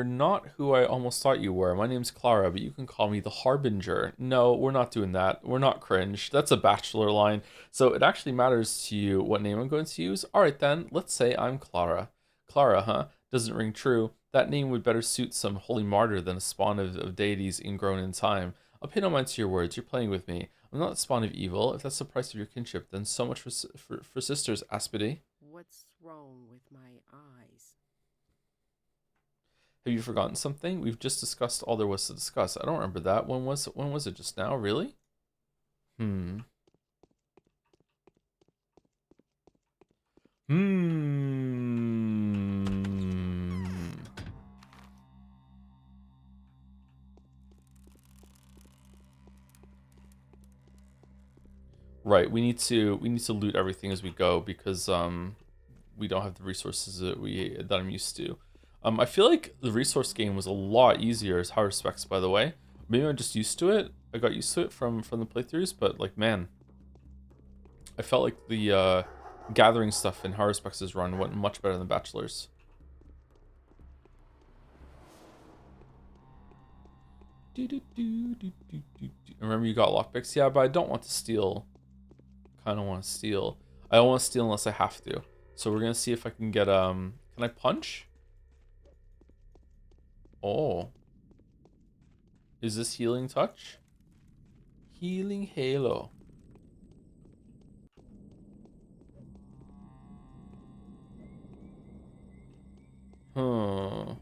not who I almost thought you were. My name's Clara, but you can call me the Harbinger. No, we're not doing that. We're not cringe. That's a bachelor line. So it actually matters to you what name I'm going to use? Alright then, let's say I'm Clara. Clara, huh? Doesn't ring true. That name would better suit some holy martyr than a spawn of deities ingrown in time. I'll pay no mind to your words. You're playing with me. I'm not the spawn of evil. If that's the price of your kinship, then so much for sisters, Aspidi. What's wrong with my eyes? Have you forgotten something? We've just discussed all there was to discuss. I don't remember that. When was it? Just now? Really? Hmm. Right, we need to loot everything as we go because we don't have the resources that I'm used to. I feel like the resource game was a lot easier as high respects, by the way. Maybe I'm just used to it. I got used to it from the playthroughs, but like man, I felt like the gathering stuff in high respects' run went much better than Bachelor's. Remember you got lockpicks? Yeah, but I don't want to steal. Kind of want to steal. I don't want to steal unless I have to. So we're gonna see if I can get Can I punch? Oh. Is this healing touch? Healing halo. Huh.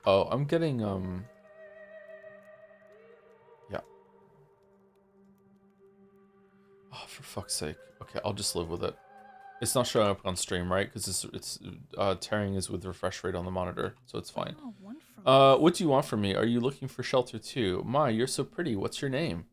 Oh, I'm getting yeah. Oh, for fuck's sake. Okay, I'll just live with it. It's not showing up on stream, right? Because it's tearing is with refresh rate on the monitor, so it's fine. Oh, one from What do you want from me? Are you looking for shelter too? My, you're so pretty. What's your name?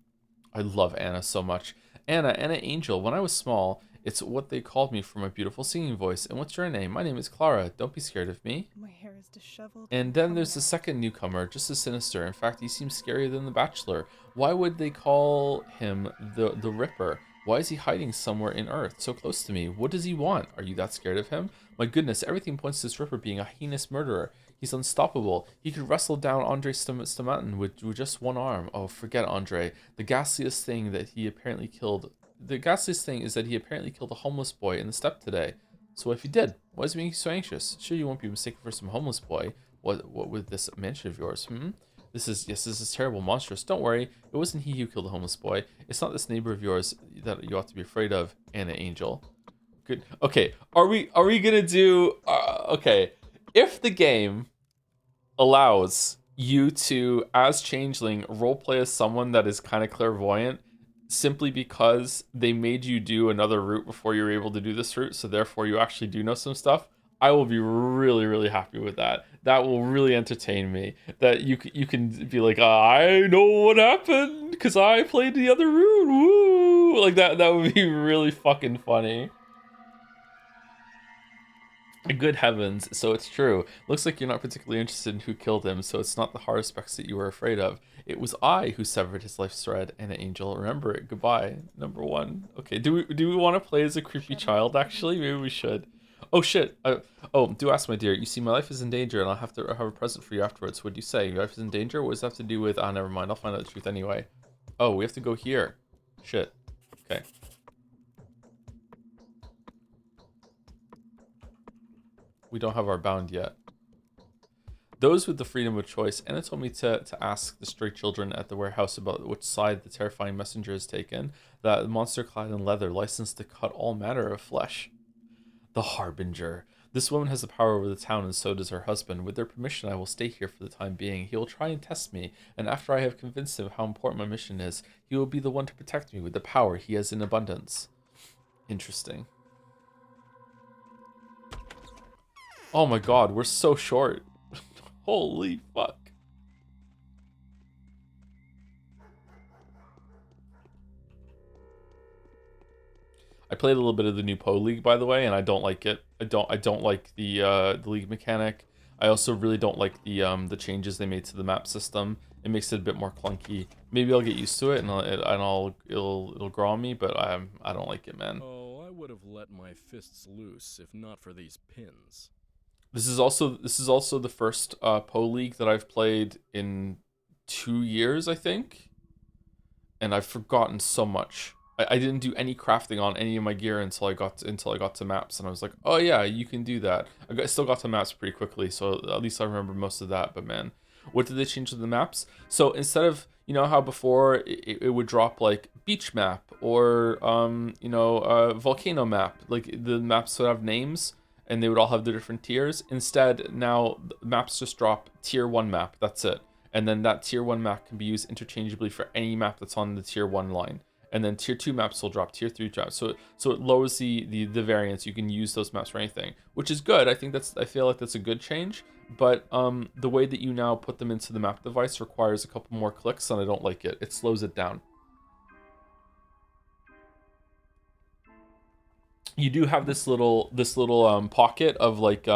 I love Anna so much. Anna Angel. When I was small, it's what they called me for my beautiful singing voice. And what's your name? My name is Clara. Don't be scared of me. my hair is disheveled. And then there's the second newcomer, just as sinister. In fact, he seems scarier than the Bachelor. Why would they call him the Ripper? Why is he hiding somewhere in Earth, so close to me? What does he want? Are you that scared of him? My goodness, everything points to this Ripper being a heinous murderer. He's unstoppable. He could wrestle down Andre Stomatin with just one arm. Oh, forget Andre. The ghastliest thing is that he apparently killed a homeless boy in the steppe today. So if he did, why is he making you so anxious? Sure, you won't be mistaken for some homeless boy. What with this mansion of yours? This is terrible, monstrous. Don't worry, it wasn't he who killed the homeless boy. It's not this neighbor of yours that you ought to be afraid of, Anna Angel. Good. Okay, are we gonna do? Okay, if the game allows you to, as Changeling, roleplay as someone that is kind of clairvoyant, simply because they made you do another route before you were able to do this route, so therefore you actually do know some stuff, I will be really, really happy with that. That will really entertain me. That you can be like, I know what happened because I played the other route. Woo! Like that would be really fucking funny. Good heavens, so it's true. Looks like you're not particularly interested in who killed him, so it's not the Haruspecs that you were afraid of. It was I who severed his life's thread, Anna Angel. Remember it. Goodbye. Number one. Okay, do we want to play as a creepy child, actually? Maybe we should. Oh, shit. Do ask, my dear. You see, my life is in danger, and I'll have to have a present for you afterwards. What do you say? Your life is in danger? What does that have to do with... Ah, never mind. I'll find out the truth anyway. Oh, we have to go here. Shit. Okay. We don't have our bound yet. Those with the freedom of choice. Anna told me to ask the stray children at the warehouse about which side the terrifying messenger has taken. That monster clad in leather, licensed to cut all manner of flesh. The Harbinger. This woman has the power over the town, and so does her husband. With their permission, I will stay here for the time being. He will try and test me, and after I have convinced him of how important my mission is, he will be the one to protect me with the power he has in abundance. Interesting. Oh my god, we're so short. Holy fuck. I played a little bit of the new Poe League, by the way, and I don't like it. I don't like the league mechanic. I also really don't like the changes they made to the map system. It makes it a bit more clunky. Maybe I'll get used to it and it'll grow on me, but I don't like it, man. Oh, I would have let my fists loose if not for these pins. This is also the first Poe League that I've played in 2 years, I think, and I've forgotten so much. I didn't do any crafting on any of my gear until I got to maps, and I was like, oh yeah, you can do that. I still got to maps pretty quickly, so at least I remember most of that. But man, what did they change to the maps? So instead of, you know how before it would drop like beach map or volcano map, like the maps would have names and they would all have the different tiers. Instead, now maps just drop tier 1 map. That's it. And then that tier 1 map can be used interchangeably for any map that's on the tier 1 line. And then tier 2 maps will drop, tier 3 drops. So it lowers the variance. You can use those maps for anything, which is good. I feel like that's a good change. But the way that you now put them into the map device requires a couple more clicks, and I don't like it. It slows it down. You do have this little pocket of like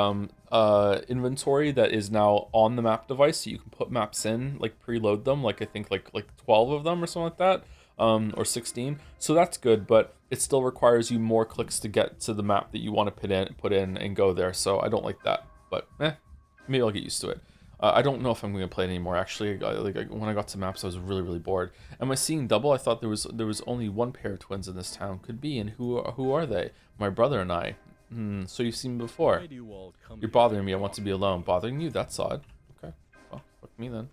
inventory that is now on the map device, so you can put maps in, like preload them, like I think like 12 of them or something like that, or 16. So that's good, but it still requires you more clicks to get to the map that you want to put in and go there. So I don't like that, but maybe I'll get used to it. I don't know if I'm going to play it anymore. Actually, when I got to maps, I was really, really bored. Am I seeing double? I thought there was only one pair of twins in this town. Could be, and who are they? My brother and I. So you've seen me before. You're bothering me. I want to be alone. Bothering you? That's odd. Okay. Well, fuck me then.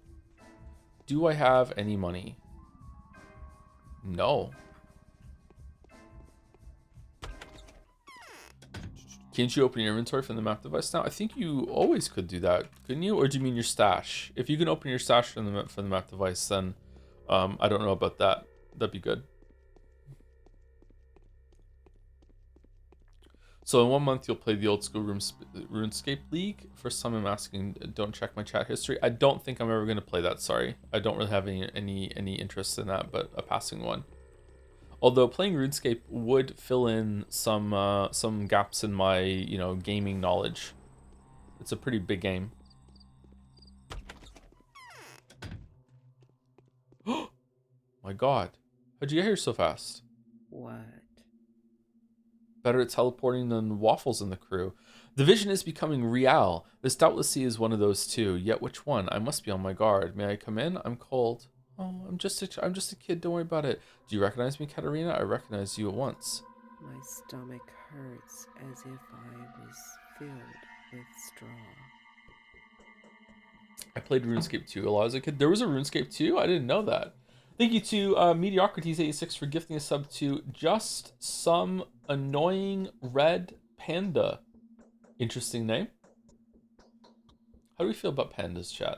Do I have any money? No. Can't you open your inventory from the map device now? I think you always could do that, couldn't you? Or do you mean your stash? If you can open your stash from the map device, then I don't know about that. That'd be good. So in 1 month, you'll play the old school RuneScape League. First time I'm asking, don't check my chat history. I don't think I'm ever going to play that, sorry. I don't really have any interest in that, but a passing one. Although playing RuneScape would fill in some gaps in my, gaming knowledge. It's a pretty big game. My god. How'd you get here so fast? What? Better at teleporting than Waffles and the crew. The vision is becoming real. This doubtlessly is one of those two. Yet which one? I must be on my guard. May I come in? I'm cold. Oh, I'm just a kid. Don't worry about it. Do you recognize me, Katarina? I recognize you at once. My stomach hurts as if I was filled with straw. I played RuneScape 2 a lot as a kid. There was a RuneScape 2? I didn't know that. Thank you to Mediocrities86 for gifting a sub to Just Some Annoying Red Panda. Interesting name. How do we feel about pandas, chat?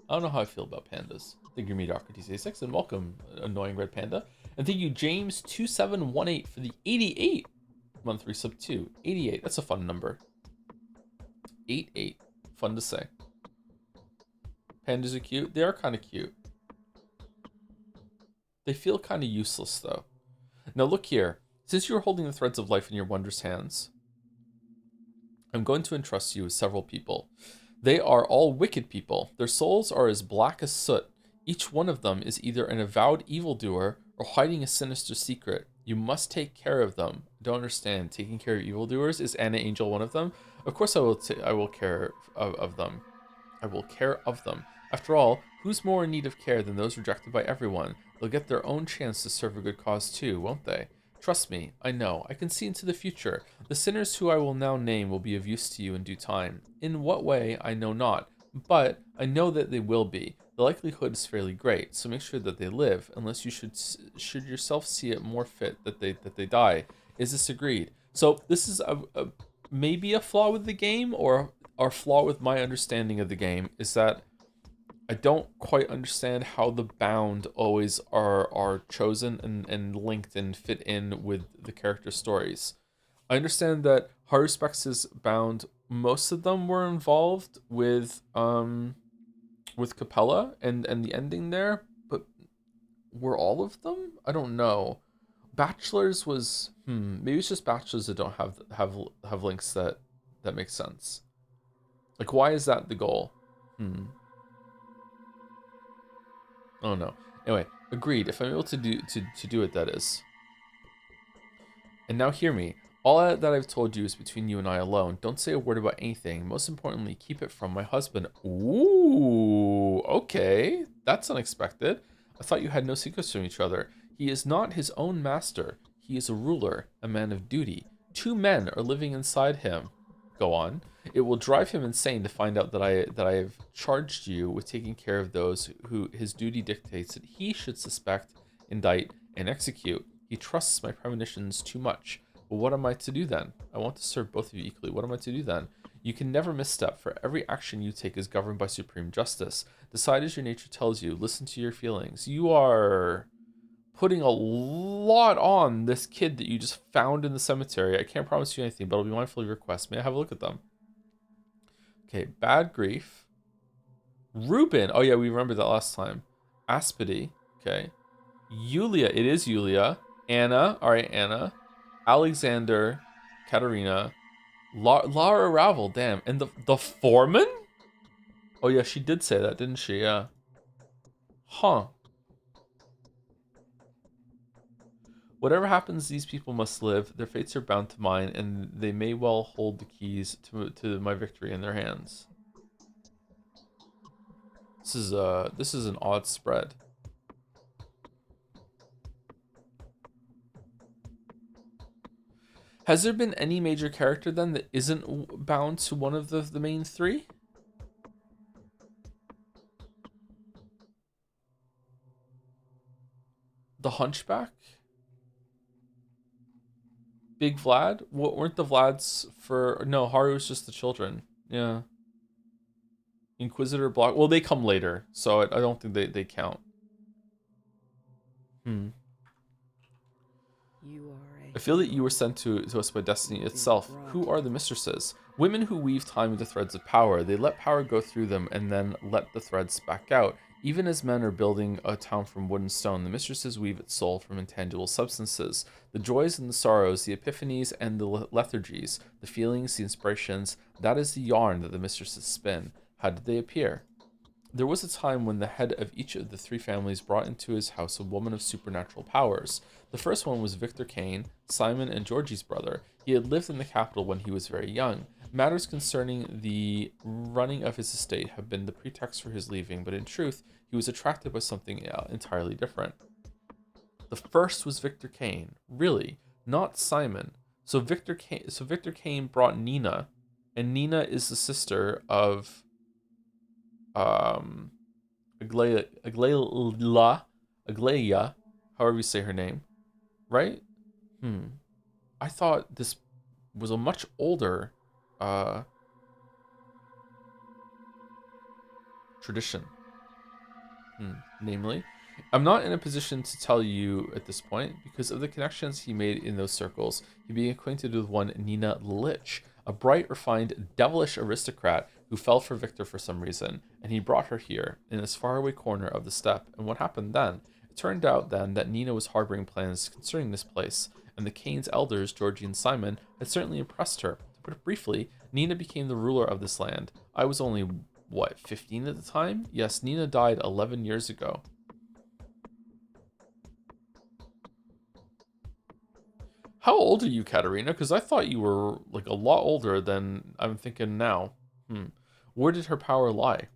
I don't know how I feel about pandas. Thank you, Mediocrities86, and welcome, Annoying Red Panda. And thank you, James2718, for the 88 month resub too. 88, that's a fun number. 88, fun to say. Pandas are cute. They are kind of cute. They feel kind of useless, though. Now look here. Since you are holding the threads of life in your wondrous hands, I'm going to entrust you with several people. They are all wicked people. Their souls are as black as soot. Each one of them is either an avowed evildoer or hiding a sinister secret. You must take care of them. I don't understand. Taking care of evildoers? Is Anna Angel one of them? Of course I will care of them. I will care of them. After all, who's more in need of care than those rejected by everyone? They'll get their own chance to serve a good cause too, won't they? Trust me, I know. I can see into the future. The sinners who I will now name will be of use to you in due time. In what way, I know not. But I know that they will be. The likelihood is fairly great, so make sure that they live, unless you should yourself see it more fit that they die. Is this agreed? So this is maybe a flaw with the game, or our flaw with my understanding of the game is that I don't quite understand how the bound always are chosen and linked and fit in with the character stories. I understand that Haruspex's bound, most of them were involved with Capella and the ending there, but were all of them? I don't know. Bachelors was maybe it's just Bachelors that don't have links that make sense. Like, why is that the goal? Oh no. Anyway, agreed. If I'm able to do it, that is. And now hear me. All that I've told you is between you and I alone. Don't say a word about anything. Most importantly, keep it from my husband. Ooh, okay. That's unexpected. I thought you had no secrets from each other. He is not his own master. He is a ruler, a man of duty. 2 men are living inside him. Go on. It will drive him insane to find out that I have charged you with taking care of those who his duty dictates that he should suspect, indict, and execute. He trusts my premonitions too much. Well, what am I to do then? I want to serve both of you equally. What am I to do then? You can never misstep, for every action you take is governed by supreme justice. Decide as your nature tells you. Listen to your feelings. You are putting a lot on this kid that you just found in the cemetery. I can't promise you anything, but I'll be mindful of your requests. May I have a look at them? Okay, Bad Grief. Ruben. Oh yeah, we remember that last time. Aspity. Okay. Yulia. It is Yulia. Anna. All right, Anna. Alexander. Katarina. Lara Ravel. Damn. And the foreman? Oh yeah, she did say that, didn't she? Yeah. Huh. Whatever happens, these people must live. Their fates are bound to mine, and they may well hold the keys to my victory in their hands. This is an odd spread. Has there been any major character then that isn't bound to one of the main 3? The Hunchback? Big Vlad? What weren't the Vlads for? No, Haru's just the children. Yeah. Inquisitor block. Well, they come later, so I don't think they count. Hmm. You are a I feel that you were herald. sent to us by destiny You've been itself. brought Who are the mistresses? Women who weave time into threads of power. They let power go through them and then let the threads back out. Even as men are building a town from wood and stone, the mistresses weave its soul from intangible substances. The joys and the sorrows, the epiphanies and the lethargies, the feelings, the inspirations, that is the yarn that the mistresses spin. How did they appear? There was a time when the head of each of the three families brought into his house a woman of supernatural powers. The first one was Victor Kane, Simon and Georgie's brother. He had lived in the capital when he was very young. Matters concerning the running of his estate have been the pretext for his leaving, but in truth, he was attracted by something entirely different. The first was Victor Kane, really, not Simon. So Victor Kane brought Nina, and Nina is the sister of um Aglaia, however you say her name, right? I thought this was a much older uh, tradition. Namely, I'm not in a position to tell you at this point because of the connections he made in those circles. He became acquainted with one Nina Lich, a bright, refined, devilish aristocrat who fell for Victor for some reason, and he brought her here, in this faraway corner of the steppe. And what happened then? It turned out then that Nina was harboring plans concerning this place, and the Kane's elders, Georgie and Simon, had certainly impressed her. To put it briefly, Nina became the ruler of this land. I was only, what, 15 at the time? Yes, Nina died 11 years ago. How old are you, Katerina? Because I thought you were like a lot older than I'm thinking now. Where did her power lie?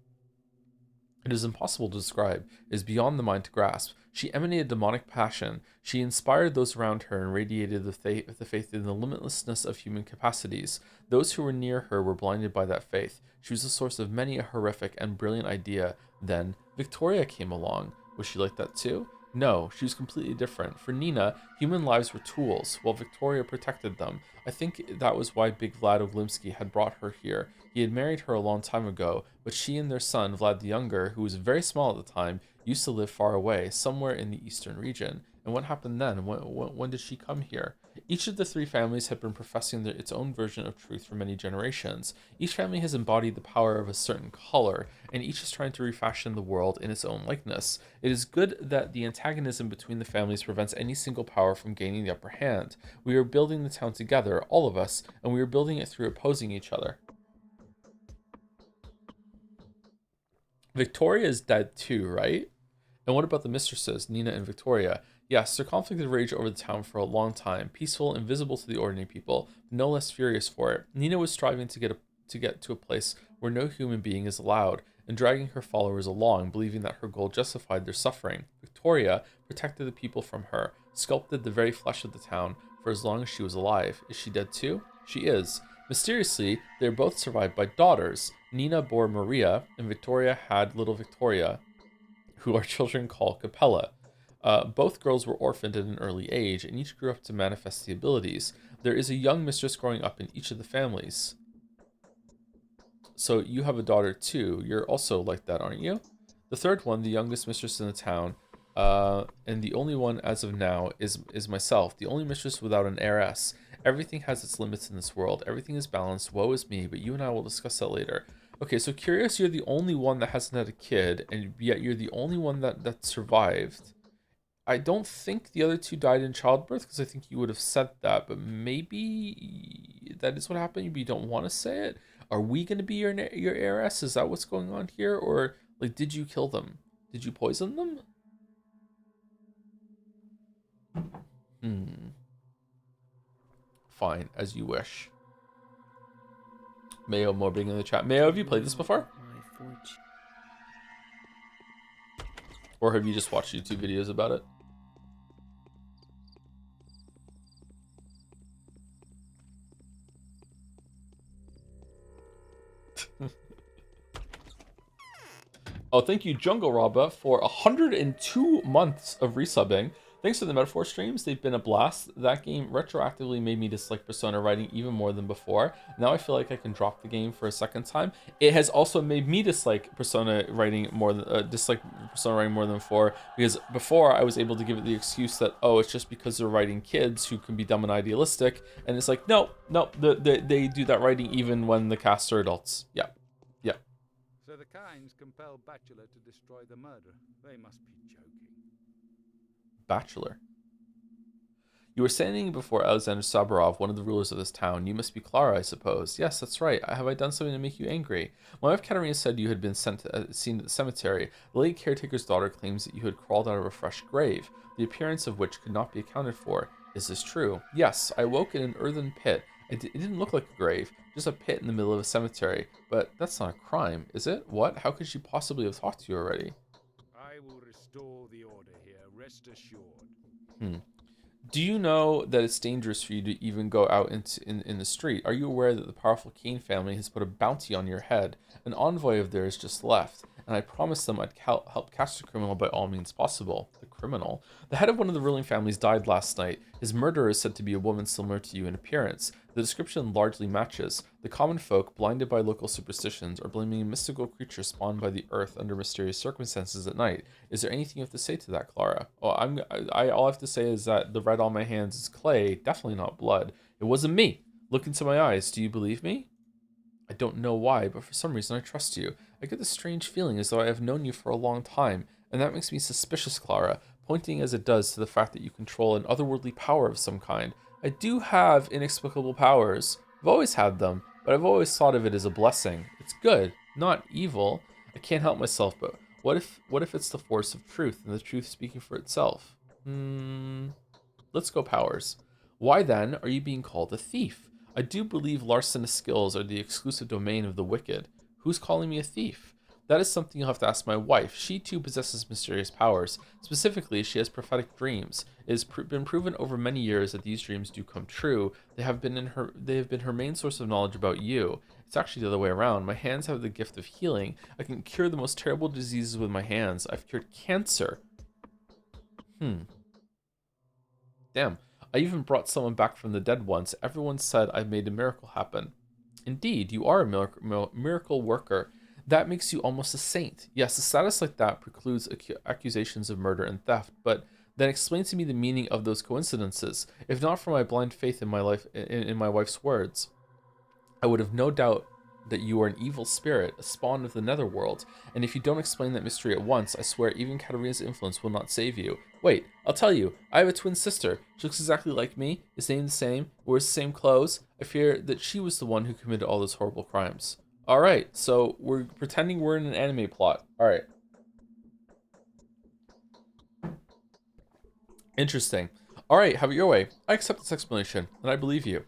It is impossible to describe. It is beyond the mind to grasp. She emanated demonic passion. She inspired those around her and radiated the faith in the limitlessness of human capacities. Those who were near her were blinded by that faith. She was the source of many a horrific and brilliant idea. Then Victoria came along. Was she like that too? No, she was completely different. For Nina, human lives were tools, while Victoria protected them. I think that was why Big Vlad Oglimsky had brought her here. He had married her a long time ago, but she and their son, Vlad the Younger, who was very small at the time, used to live far away, somewhere in the eastern region. And what happened then? When did she come here? Each of the three families had been professing its own version of truth for many generations. Each family has embodied the power of a certain color, and each is trying to refashion the world in its own likeness. It is good that the antagonism between the families prevents any single power from gaining the upper hand. We are building the town together, all of us, and we are building it through opposing each other. Victoria is dead too, right? And what about the mistresses, Nina and Victoria? Yes, their conflict had raged over the town for a long time, peaceful, invisible to the ordinary people, but no less furious for it. Nina was striving to get to a place where no human being is allowed, and dragging her followers along, believing that her goal justified their suffering. Victoria protected the people from her, sculpted the very flesh of the town for as long as she was alive. Is she dead too? She is. Mysteriously, they are both survived by daughters. Nina bore Maria, and Victoria had little Victoria, who our children call Capella. Both girls were orphaned at an early age, and each grew up to manifest the abilities. There is a young mistress growing up in each of the families. So you have a daughter too. You're also like that, aren't you? The third one, the youngest mistress in the town, and the only one as of now is myself, the only mistress without an heiress. Everything has its limits in this world. Everything is balanced. Woe is me, but you and I will discuss that later. Okay, so curious, you're the only one that hasn't had a kid, and yet you're the only one that survived. I don't think the other two died in childbirth because I think you would have said that, but maybe that is what happened. But you don't want to say it. Are we going to be your heiress? Is that what's going on here, or like did you kill them? Did you poison them? Fine, as you wish. Mayo mobbing in the chat. Mayo, have you played this before, My fortune. or have you just watched YouTube videos about it? Oh, thank you, Jungle Robba, for 102 months of resubbing. Thanks to the metaphor streams, they've been a blast. That game retroactively made me dislike Persona writing even more than before. Now I feel like I can drop the game for a second time. It has also made me dislike Persona writing more than before, because before I was able to give it the excuse that, oh, it's just because they're writing kids who can be dumb and idealistic, and it's like, no, they do that writing even when the cast are adults. Yeah. So the Kynes compelled Bachelor to destroy the murder. They must be joking. Bachelor. You were standing before Alexander Saburov, one of the rulers of this town. You must be Clara, I suppose. Yes, that's right. Have I done something to make you angry? My wife Katerina said you had been seen at the cemetery. The late caretaker's daughter claims that you had crawled out of a fresh grave, the appearance of which could not be accounted for. Is this true? Yes, I woke in an earthen pit. It didn't look like a grave, just a pit in the middle of a cemetery. But that's not a crime, is it? What? How could she possibly have talked to you already? I will restore the order here, rest assured. Do you know that it's dangerous for you to even go out in the street? Are you aware that the powerful Kane family has put a bounty on your head? An envoy of theirs just left, and I promised them I'd help catch the criminal by all means possible. The criminal? The head of one of the ruling families died last night. His murderer is said to be a woman similar to you in appearance. The description largely matches. The common folk, blinded by local superstitions, are blaming a mystical creature spawned by the earth under mysterious circumstances at night. Is there anything you have to say to that, Clara? Oh, all I have to say is that the red on my hands is clay, definitely not blood. It wasn't me. Look into my eyes. Do you believe me? I don't know why, but for some reason I trust you. I get this strange feeling as though I have known you for a long time, and that makes me suspicious, Clara, pointing as it does to the fact that you control an otherworldly power of some kind. I do have inexplicable powers. I've always had them, but I've always thought of it as a blessing. It's good, not evil. I can't help myself, but what if it's the force of truth, and the truth speaking for itself? Let's go powers. Why then are you being called a thief? I do believe larcenous skills are the exclusive domain of the wicked. Who's calling me a thief? That is something you'll have to ask my wife. She too possesses mysterious powers. Specifically, she has prophetic dreams. It has been proven over many years that these dreams do come true. They have been her main source of knowledge about you. It's actually the other way around. My hands have the gift of healing. I can cure the most terrible diseases with my hands. I've cured cancer. Damn. I even brought someone back from the dead once. Everyone said I made a miracle happen. Indeed, you are a miracle worker. That makes you almost a saint. Yes, a status like that precludes accusations of murder and theft, but then explain to me the meaning of those coincidences. If not for my blind faith in my life, in my wife's words, I would have no doubt that you are an evil spirit, a spawn of the netherworld, and if you don't explain that mystery at once, I swear even Katerina's influence will not save you. Wait, I'll tell you, I have a twin sister. She looks exactly like me, is named the same, wears the same clothes. I fear that she was the one who committed all those horrible crimes. Alright, so we're pretending we're in an anime plot. Alright. Interesting. Alright, have it your way. I accept this explanation, and I believe you.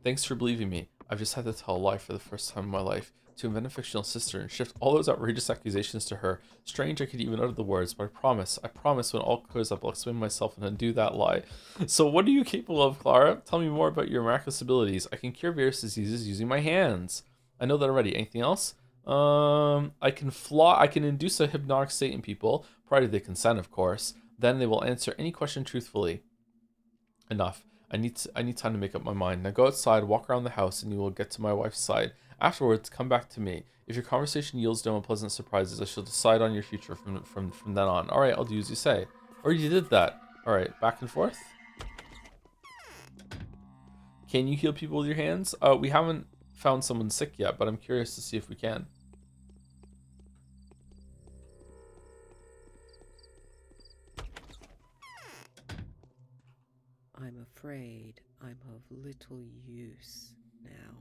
Thanks for believing me. I've just had to tell a lie for the first time in my life, to invent a fictional sister and shift all those outrageous accusations to her. Strange I could even utter the words, but I promise when all clears up, I'll explain myself and undo that lie. So what are you capable of, Clara? Tell me more about your miraculous abilities. I can cure various diseases using my hands. I know that already. Anything else? I can induce a hypnotic state in people, provided they consent, of course. Then they will answer any question truthfully. Enough. I need time to make up my mind. Now go outside, walk around the house, and you will get to my wife's side. Afterwards, come back to me. If your conversation yields no unpleasant surprises, I shall decide on your future from then on. Alright, I'll do as you say. Or you did that. Alright, back and forth. Can you heal people with your hands? We haven't found someone sick yet, but I'm curious to see if we can. I'm afraid I'm of little use now.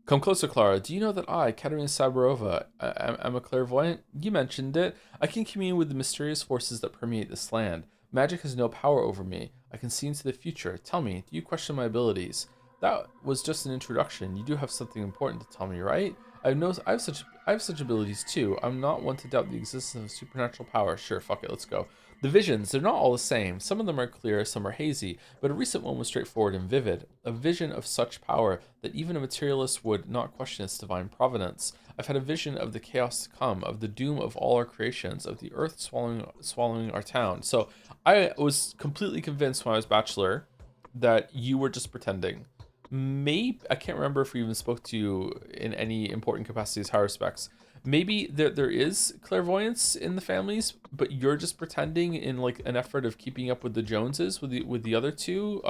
Come closer, Clara. Do you know that I, Katerina Saburova, am a clairvoyant? You mentioned it. I can commune with the mysterious forces that permeate this land. Magic has no power over me. I can see into the future. Tell me, do you question my abilities? That was just an introduction. You do have something important to tell me, right? I have such abilities too. I'm not one to doubt the existence of supernatural power. Sure, fuck it, let's go. The visions, they're not all the same. Some of them are clear, some are hazy, but a recent one was straightforward and vivid. A vision of such power that even a materialist would not question its divine providence. I've had a vision of the chaos to come, of the doom of all our creations, of the earth swallowing our town. So I was completely convinced when I was Bachelor that you were just pretending. Maybe, I can't remember if we even spoke to you in any important capacities, high respects. Maybe there is clairvoyance in the families, but you're just pretending in like an effort of keeping up with the Joneses, with the other two,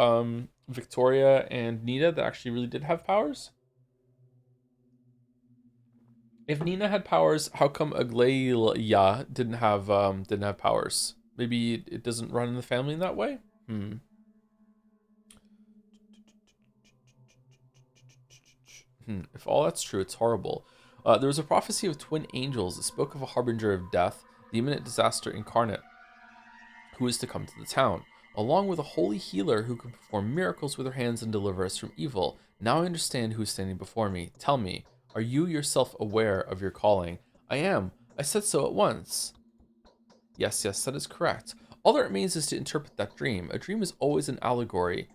Victoria and Nina, that actually really did have powers. If Nina had powers, how come Aglaia didn't have powers? Maybe it doesn't run in the family in that way. If all that's true, it's horrible. There was a prophecy of twin angels that spoke of a harbinger of death, the imminent disaster incarnate, who is to come to the town, along with a holy healer who can perform miracles with her hands and deliver us from evil. Now I understand who is standing before me. Tell me, are you yourself aware of your calling? I am. I said so at once. Yes, that is correct. All that remains is to interpret that dream. A dream is always an allegory.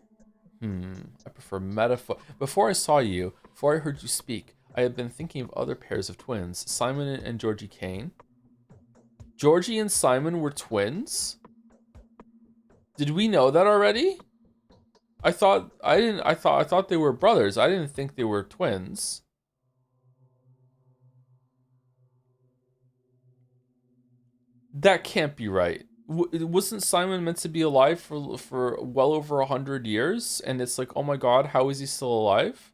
I prefer metaphor. Before I saw you, before I heard you speak, I had been thinking of other pairs of twins, Simon and Georgie Kane. Georgie and Simon were twins? Did we know that already? I thought they were brothers. I didn't think they were twins. That can't be right. Wasn't Simon meant to be alive for well over 100 years? And it's like, oh my god, how is he still alive?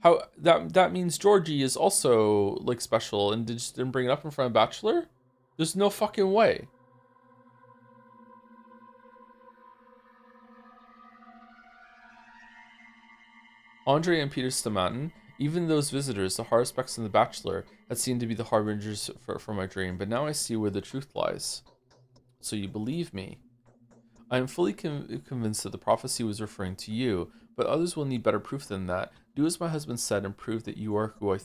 How that means Georgie is also like special and just didn't bring it up in front of Bachelor? There's no fucking way. Andre and Peter Stamatin, even those visitors, the Haruspecs and the Bachelor, had seemed to be the harbingers for my dream, but now I see where the truth lies. So you believe me? I am fully convinced that the prophecy was referring to you, but others will need better proof than that. Do as my husband said and prove that you are who I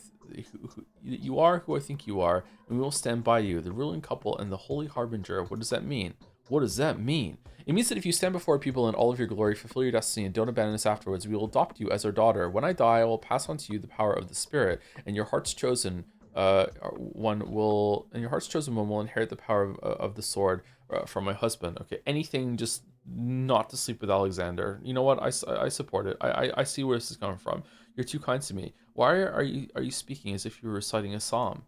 think you are, and we will stand by you, the ruling couple and the holy harbinger. What does that mean? What does that mean? It means that if you stand before people in all of your glory, fulfill your destiny, and don't abandon us afterwards, we will adopt you as our daughter. When I die, I will pass on to you the power of the Spirit, and your heart's chosen one will inherit the power of the sword from my husband. Okay, anything just not to sleep with Alexander. You know what? I support it. I see where this is coming from. You're too kind to me. Why are you speaking as if you were reciting a psalm?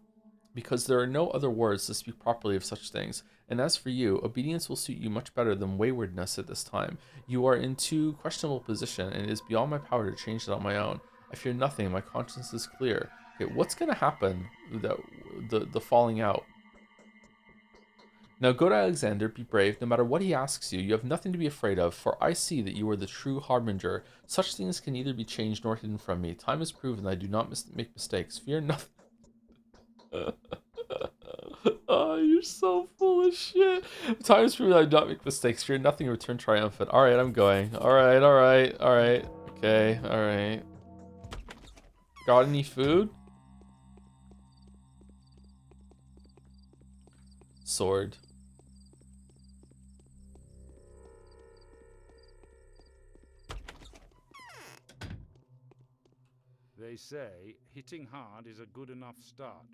Because there are no other words to speak properly of such things. And as for you, obedience will suit you much better than waywardness at this time. You are in too questionable position, and it is beyond my power to change it on my own. I fear nothing. My conscience is clear. Okay, what's gonna happen? The falling out. Now go to Alexander, be brave, no matter what he asks you. You have nothing to be afraid of, for I see that you are the true harbinger. Such things can neither be changed nor hidden from me. Time has proven that I do not make mistakes. Fear nothing. Oh, you're so full of shit. Time has proven that I do not make mistakes. Fear nothing, return triumphant. Alright, I'm going. Alright. Okay, alright. Got any food? Sword. They say hitting hard is a good enough start.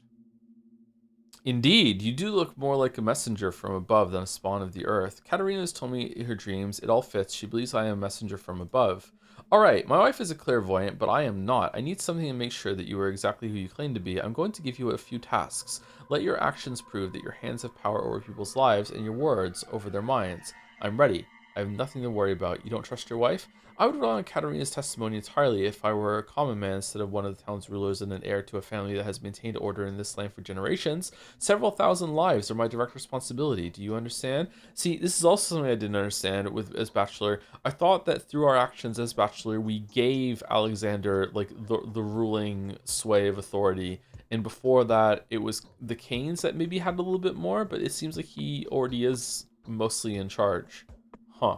Indeed, you do look more like a messenger from above than a spawn of the earth. Katerina has told me her dreams. It all fits. She believes I am a messenger from above. Alright, my wife is a clairvoyant, but I am not. I need something to make sure that you are exactly who you claim to be. I'm going to give you a few tasks. Let your actions prove that your hands have power over people's lives and your words over their minds. I'm ready. I have nothing to worry about. You don't trust your wife? I would rely on Katerina's testimony entirely if I were a common man instead of one of the town's rulers and an heir to a family that has maintained order in this land for generations. Several thousand lives are my direct responsibility. Do you understand? See, this is also something I didn't understand as Bachelor. I thought that through our actions as Bachelor, we gave Alexander like the ruling sway of authority. And before that, it was the Canes that maybe had a little bit more, but it seems like he already is mostly in charge. Huh.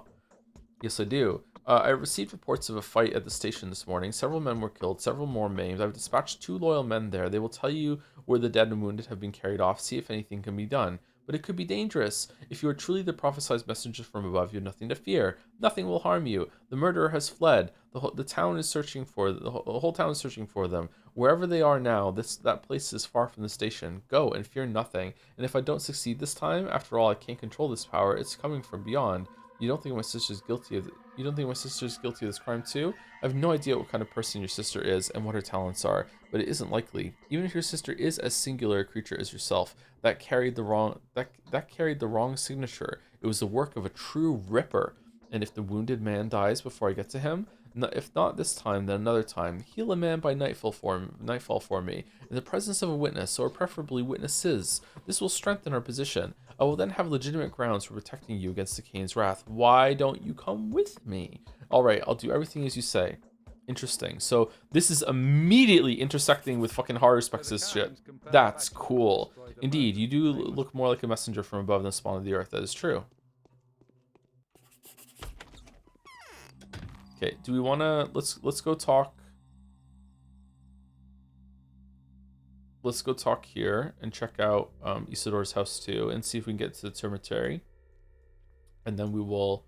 Yes, I do. I received reports of a fight at the station this morning. Several men were killed, several more maimed. I've dispatched 2 loyal men there. They will tell you where the dead and wounded have been carried off, see if anything can be done. but it could be dangerous. If you are truly the prophesied messenger from above, you have nothing to fear. Nothing will harm you. The murderer has fled. The town is searching for the whole town is searching for them. Wherever they are now, that place is far from the station. Go and fear nothing. And if I don't succeed this time, after all, I can't control this power. It's coming from beyond. You don't think my sister's guilty of this crime too? I have no idea what kind of person your sister is and what her talents are, but it isn't likely. Even if your sister is as singular a creature as yourself, that carried the wrong signature. It was the work of a true ripper. And if the wounded man dies before I get to him, if not this time, then another time, heal a man by nightfall for me, in the presence of a witness, or preferably witnesses. This will strengthen our position. I will then have legitimate grounds for protecting you against the Kane's wrath. Why don't you come with me? All right, I'll do everything as you say. Interesting. So this is immediately intersecting with fucking horror spexes shit. That's cool. Indeed, you do look more like a messenger from above than the spawn of the earth. That is true. Okay, do we want to let's go talk. Let's go talk here and check out Isidore's house too, and see if we can get to the cemetery. And then we will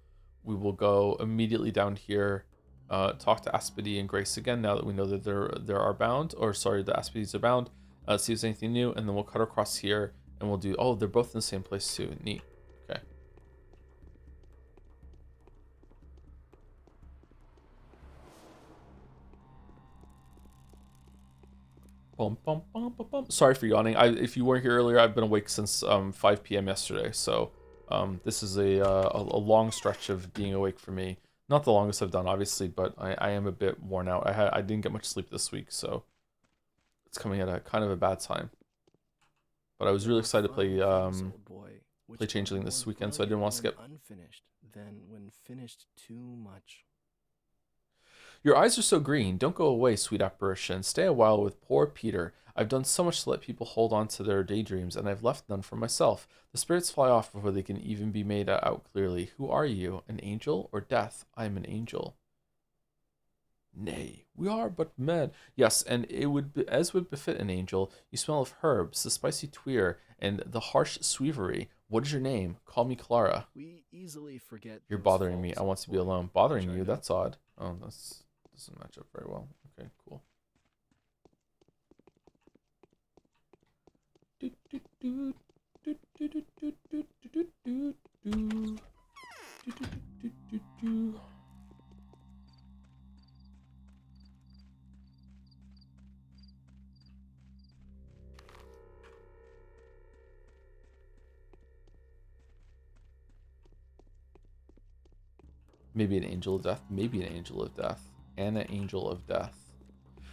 go immediately down here, talk to Aspedy and Grace again. Now that we know that they are bound, or sorry, the Aspedys are bound. See if there's anything new, and then we'll cut across here and we'll do. Oh, they're both in the same place too. Neat. Okay. Bum, bum, bum, bum, bum. Sorry for yawning. If you weren't here earlier, I've been awake since 5 p.m. yesterday. So this is a long stretch of being awake for me. Not the longest I've done, obviously, but I am a bit worn out. I didn't get much sleep this week, so it's coming at a kind of a bad time. But I was really excited to play Changling this weekend, so I didn't want to skip. Unfinished than when finished too much. Your eyes are so green. Don't go away, sweet apparition. Stay a while with poor Peter. I've done so much to let people hold on to their daydreams, and I've left none for myself. The spirits fly off before they can even be made out clearly. Who are you? An angel or death? I am an angel. Nay, we are but men. Yes, and it would be, as would befit an angel. You smell of herbs, the spicy tweer, and the harsh sweevery. What is your name? Call me Clara. We easily forget. You're bothering me. I want to be alone. Bothering you? That's odd. Oh, that's doesn't match up very well. Okay, cool. Maybe an angel of death. Maybe an angel of death. Anna, angel of death.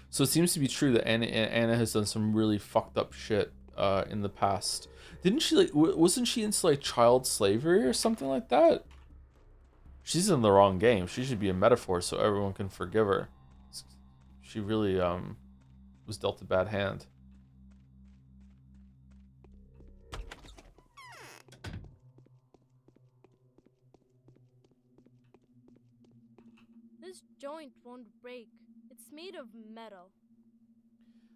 So it seems to be true that Anna has done some really fucked up shit in the past. Didn't she, like, wasn't she into like child slavery or something like that? She's in the wrong game. She should be a metaphor so everyone can forgive her. She really was dealt a bad hand. This joint won't break. It's made of metal.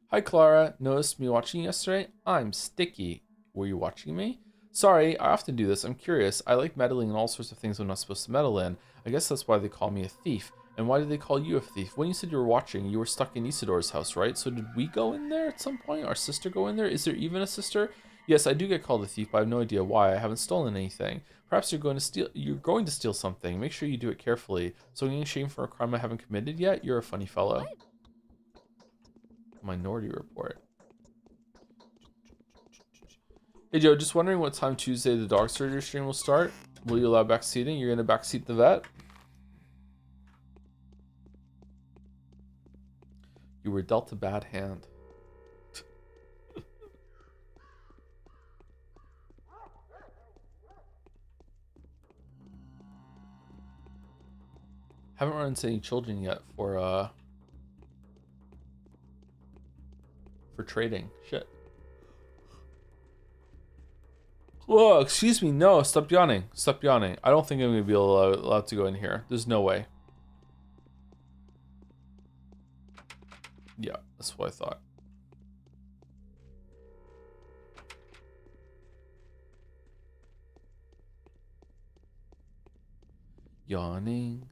Hi, Clara. Noticed me watching yesterday? I'm Sticky. Were you watching me? Sorry, I often do this. I'm curious. I like meddling in all sorts of things I'm not supposed to meddle in. I guess that's why they call me a thief. And why did they call you a thief? When you said you were watching, you were stuck in Isidore's house, right? So did we go in there at some point? Our sister go in there? Is there even a sister? Yes, I do get called a thief, but I have no idea why. I haven't stolen anything. Perhaps you're going to steal something. Make sure you do it carefully. So getting shamed for a crime I haven't committed yet? You're a funny fellow. What? Minority Report. Hey Joe, just wondering what time Tuesday the dog surgery stream will start. Will you allow backseating? You're gonna backseat the vet? You were dealt a bad hand. Haven't run into any children yet for trading. Shit. Whoa, excuse me. No, stop yawning. Stop yawning. I don't think I'm going to be allowed to go in here. There's no way. Yeah, that's what I thought. Yawning.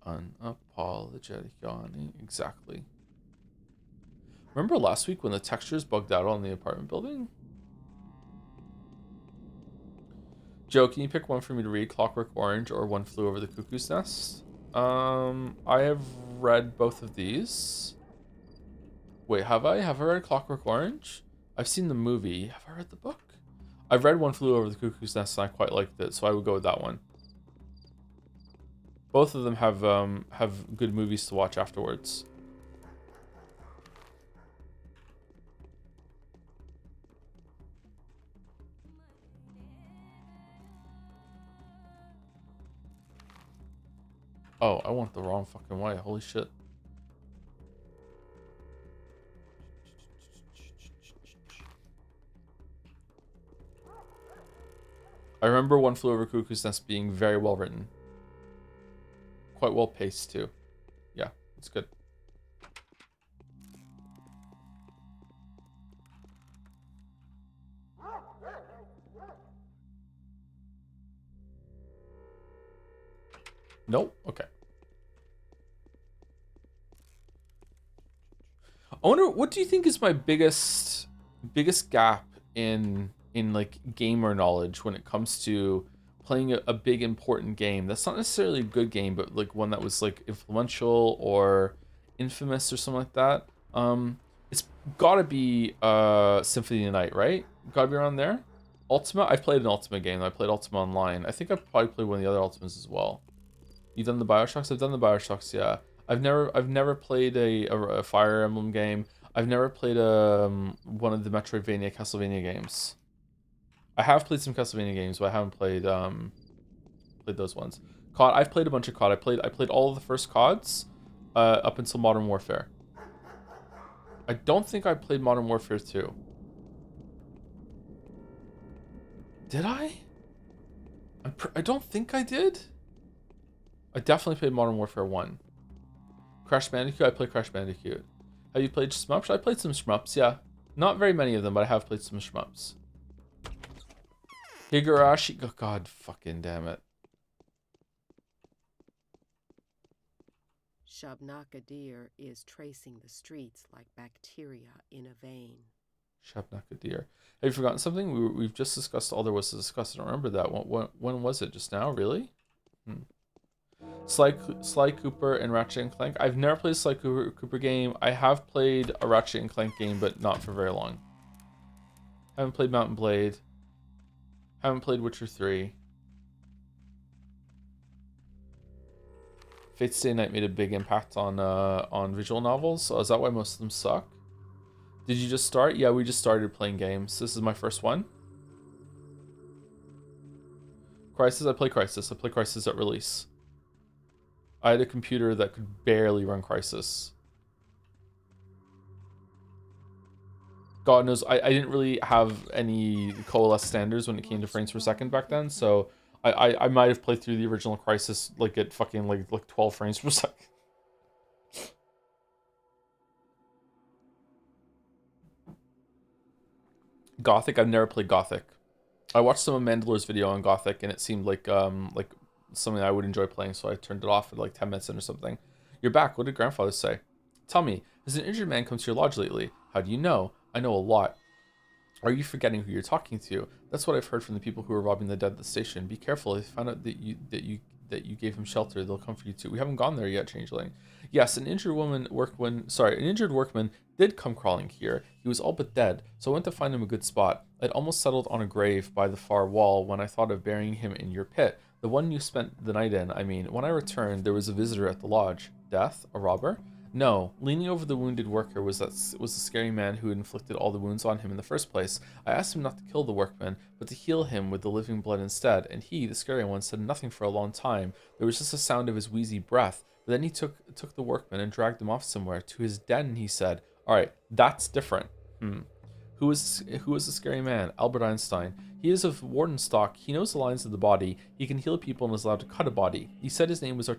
Unapologetic yawning. Exactly. Remember last week when the textures bugged out on the apartment building? Joe, can you pick one for me to read? Clockwork Orange or One Flew Over the Cuckoo's Nest? I have read both of these. Wait, have I? Have I read Clockwork Orange? I've seen the movie. Have I read the book? I've read One Flew Over the Cuckoo's Nest and I quite liked it, so I would go with that one. Both of them have good movies to watch afterwards. Oh, I went the wrong fucking way. Holy shit. I remember One Flew Over Cuckoo's Nest being very well written. Quite well paced too. Yeah, it's good. Nope. Okay. I wonder, what do you think is my biggest gap in like gamer knowledge when it comes to playing a big important game that's not necessarily a good game, but like one that was like influential or infamous or something like that? It's gotta be Symphony of the Night, right? Gotta be around there. Ultima, I've played an Ultima game. I played Ultima Online. I think I've probably played one of the other Ultimas as well. You've done the Bioshocks? I've done the Bioshocks, yeah. I've never played a Fire Emblem game. I've never played one of the Metroidvania Castlevania games. I have played some Castlevania games, but I haven't played those ones. COD, I've played a bunch of COD. I played all of the first CODs up until Modern Warfare. I don't think I played Modern Warfare 2. Did I? I don't think I did. I definitely played Modern Warfare 1. Crash Bandicoot, I played Crash Bandicoot. Have you played shmups? I played some shmups, yeah. Not very many of them, but I have played some shmups. Higurashi, oh god, fucking damn it. Shabnaka is tracing the streets like bacteria in a vein. Shabnaka. Have you forgotten something? We've just discussed all there was to discuss. I don't remember that. When was it? Just now? Really? Sly Cooper and Ratchet and Clank. I've never played a Sly Cooper game. I have played a Ratchet and Clank game, but not for very long. Haven't played Mountain Blade. Haven't played Witcher 3. Fate Stay Night made a big impact on visual novels. So is that why most of them suck? Did you just start? Yeah, we just started playing games. This is my first one. Crysis, I played Crysis. I played Crysis at release. I had a computer that could barely run Crysis. God knows, I didn't really have any coalesced standards when it came to frames per second back then, so I might have played through the original Crysis like at fucking like 12 frames per second. Gothic, I've never played Gothic. I watched some of Mandalor's video on Gothic and it seemed like something I would enjoy playing, so I turned it off at like 10 minutes in or something. You're back. What did grandfather say? Tell me, has an injured man come to your lodge lately? How do you know? I know a lot. Are you forgetting who you're talking to? That's what I've heard from the people who are robbing the dead at the station. Be careful. If they find out that you gave him shelter, they'll come for you too. We haven't gone there yet, Changeling. Yes, an injured workman did come crawling here. He was all but dead, so I went to find him a good spot. I'd almost settled on a grave by the far wall when I thought of burying him in your pit. The one you spent the night in, I mean. When I returned, there was a visitor at the lodge. Death? A robber? No, leaning over the wounded worker was the scary man who had inflicted all the wounds on him in the first place. I asked him not to kill the workman, but to heal him with the living blood instead, and he, the scary one, said nothing for a long time. There was just the sound of his wheezy breath. But then he took the workman and dragged him off somewhere, to his den, he said. Alright, that's different. Who is the scary man? Albert Einstein. He is of Warden stock. He knows the lines of the body. He can heal people and is allowed to cut a body. He said his name was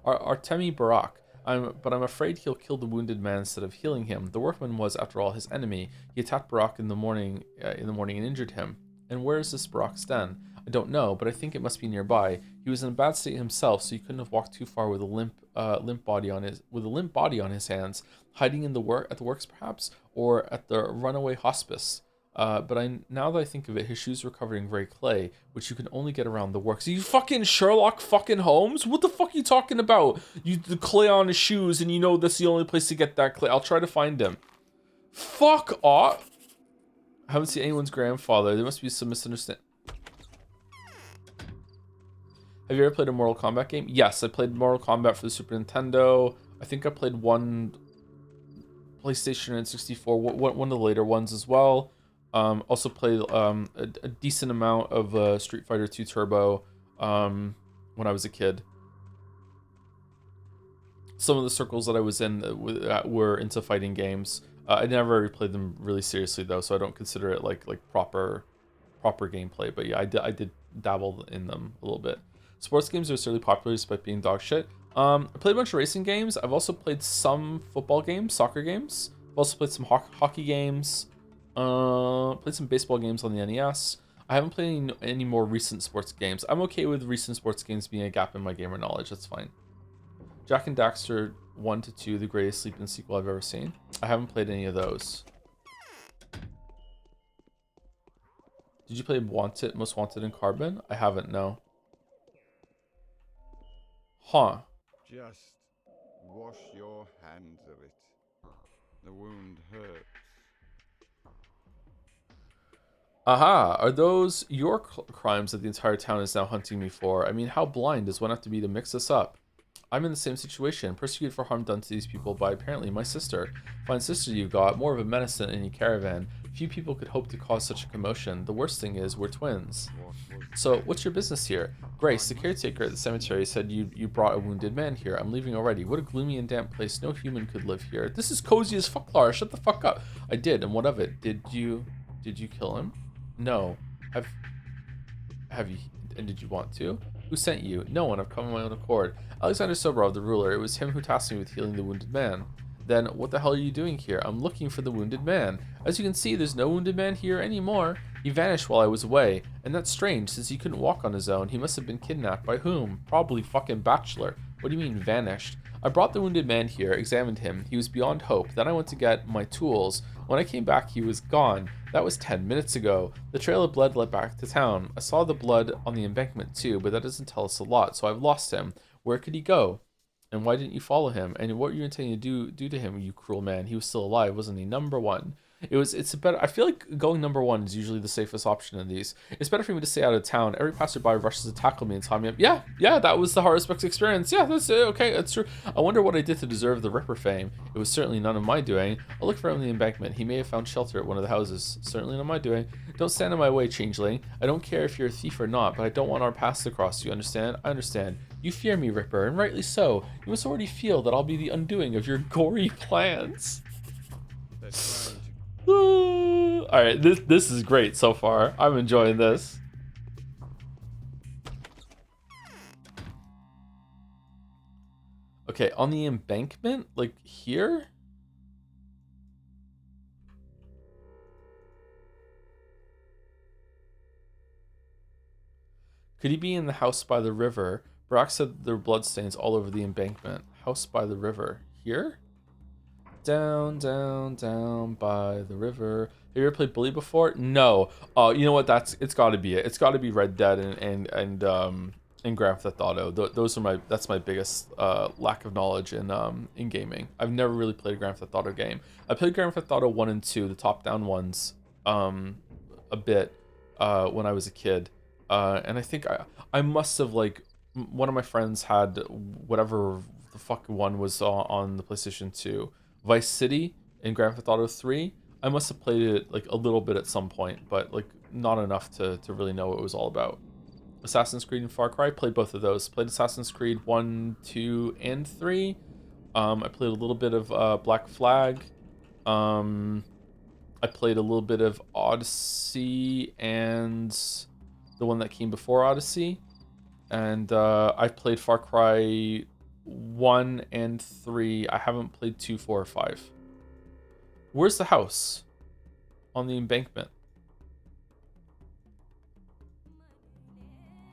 Artemi Barak. But I'm afraid he'll kill the wounded man instead of healing him. The workman was, after all, his enemy. He attacked Barak in the morning and injured him. And where is this Barak's den? I don't know, but I think it must be nearby. He was in a bad state himself, so he couldn't have walked too far with a limp body on his hands, hiding in the at the works perhaps, or at the runaway hospice. Now that I think of it, his shoes were covered in gray clay, which you can only get around the works. Are you fucking Sherlock fucking Holmes? What the fuck are you talking about? The clay on his shoes, and you know that's the only place to get that clay. I'll try to find him. Fuck off. I haven't seen anyone's grandfather. There must be some misunderstanding. Have you ever played a Mortal Kombat game? Yes, I played Mortal Kombat for the Super Nintendo. I think I played one PlayStation and 64, one of the later ones as well. Also played a decent amount of Street Fighter 2 Turbo when I was a kid. Some of the circles that I was in were into fighting games. I never played them really seriously though, so I don't consider it like proper gameplay. But yeah, I did dabble in them a little bit. Sports games are certainly popular despite being dog shit. I played a bunch of racing games. I've also played some football games, soccer games. I've also played some hockey games. Played some baseball games on the NES. I haven't played any more recent sports games. I'm okay with recent sports games being a gap in my gamer knowledge. That's fine. Jack and Daxter 1 to 2, the greatest sleep-in sequel I've ever seen. I haven't played any of those. Did you play Most Wanted and Carbon? I haven't, no. Huh. Just wash your hands of it. The wound hurts. Aha, are those your crimes that the entire town is now hunting me for? I mean, how blind does one have to be to mix this up? I'm in the same situation, persecuted for harm done to these people by apparently my sister. Fine sister you got, more of a menace than any caravan. Few people could hope to cause such a commotion. The worst thing is, we're twins. So, what's your business here? Grace, the caretaker at the cemetery, said you brought a wounded man here. I'm leaving already. What a gloomy and damp place. No human could live here. This is cozy as fuck, Lara. Shut the fuck up. I did, and what of it? Did you kill him? No. Have you, and did you want to? Who sent you? No one. I've come on my own accord. Alexander Soborov, the ruler. It was him who tasked me with healing the wounded man. Then, what the hell are you doing here? I'm looking for the wounded man. As you can see, there's no wounded man here anymore. He vanished while I was away. And that's strange, since he couldn't walk on his own. He must have been kidnapped. By whom? Probably fucking Bachelor. What do you mean, vanished? I brought the wounded man here, examined him. He was beyond hope. Then I went to get my tools. When I came back, he was gone. That was 10 minutes ago. The trail of blood led back to town. I saw the blood on the embankment too, but that doesn't tell us a lot, so I've lost him. Where could he go? And why didn't you follow him? And what were you intending to do to him, you cruel man? He was still alive, wasn't he? Number one. It's a better. I feel like going number one is usually the safest option in these. It's better for me to stay out of town. Every passerby rushes to tackle me and tie me up. Yeah, that was the Horospex experience. Yeah, that's it. Okay, that's true. I wonder what I did to deserve the Ripper fame. It was certainly none of my doing. I'll look for him in the embankment. He may have found shelter at one of the houses. Certainly none of my doing. Don't stand in my way, Changeling. I don't care if you're a thief or not, but I don't want our paths to cross. You understand? I understand. You fear me, Ripper, and rightly so. You must already feel that I'll be the undoing of your gory plans. That's right. Alright, this is great so far. I'm enjoying this. Okay, on the embankment? Like here? Could he be in the house by the river? Brock said there were bloodstains all over the embankment. House by the river. Here? Down, down, down by the river. Have you ever played Bully before? No. You know what? It's got to be it. It's got to be Red Dead and Grand Theft Auto. That's my biggest lack of knowledge in gaming. I've never really played a Grand Theft Auto game. I played Grand Theft Auto 1 and 2, the top-down ones, a bit when I was a kid, and I think I must have like one of my friends had whatever the fuck one was on the PlayStation 2. Vice City and Grand Theft Auto 3. I must have played it like a little bit at some point, but like not enough to really know what it was all about. Assassin's Creed and Far Cry, played both of those. Played Assassin's Creed 1, 2, and 3. I played a little bit of Black Flag. I played a little bit of Odyssey and the one that came before Odyssey. And I played Far Cry 1 and 3. I haven't played 2, 4, or 5. Where's the house? On the embankment.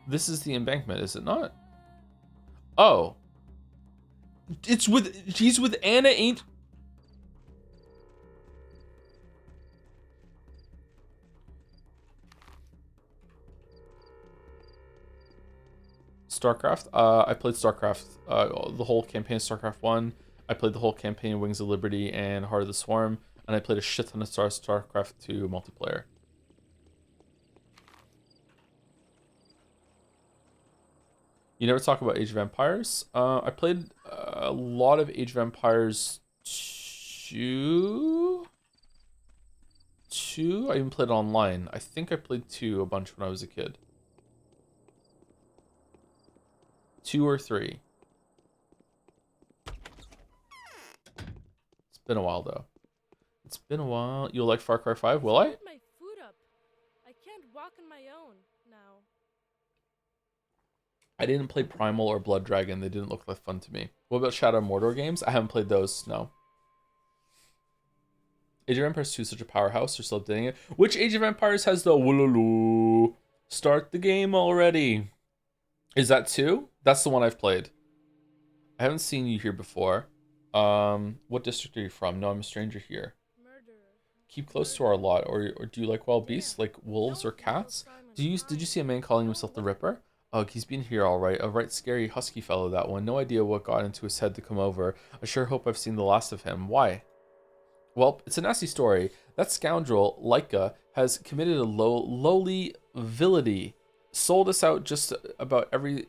This is the embankment, is it not? Oh. He's with Anna, ain't... StarCraft. I played StarCraft, the whole campaign of StarCraft 1. I played the whole campaign of Wings of Liberty and Heart of the Swarm. And I played a shit ton of StarCraft 2 multiplayer. You never talk about Age of Empires? I played a lot of Age of Empires 2. I even played online. I think I played 2 a bunch when I was a kid. 2 or 3. It's been a while though. It's been a while. You'll like Far Cry 5, will I? Put my foot up. I can't walk on my own now. I didn't play Primal or Blood Dragon. They didn't look like fun to me. What about Shadow of Mordor games? I haven't played those, no. Age of Empires 2 is such a powerhouse. They're still updating it. Which Age of Empires has the Wooloo? Start the game already. Is that 2? That's the one I've played. I haven't seen you here before. What district are you from? No, I'm a stranger here. Keep close to our lot, or do you like wild beasts, like wolves or cats? Did you see a man calling himself the Ripper? Ugh, he's been here all right. A right scary husky fellow, that one. No idea what got into his head to come over. I sure hope I've seen the last of him. Why? Well, it's a nasty story. That scoundrel, Leica, has committed a lowly villainy. Sold us out to just about everyone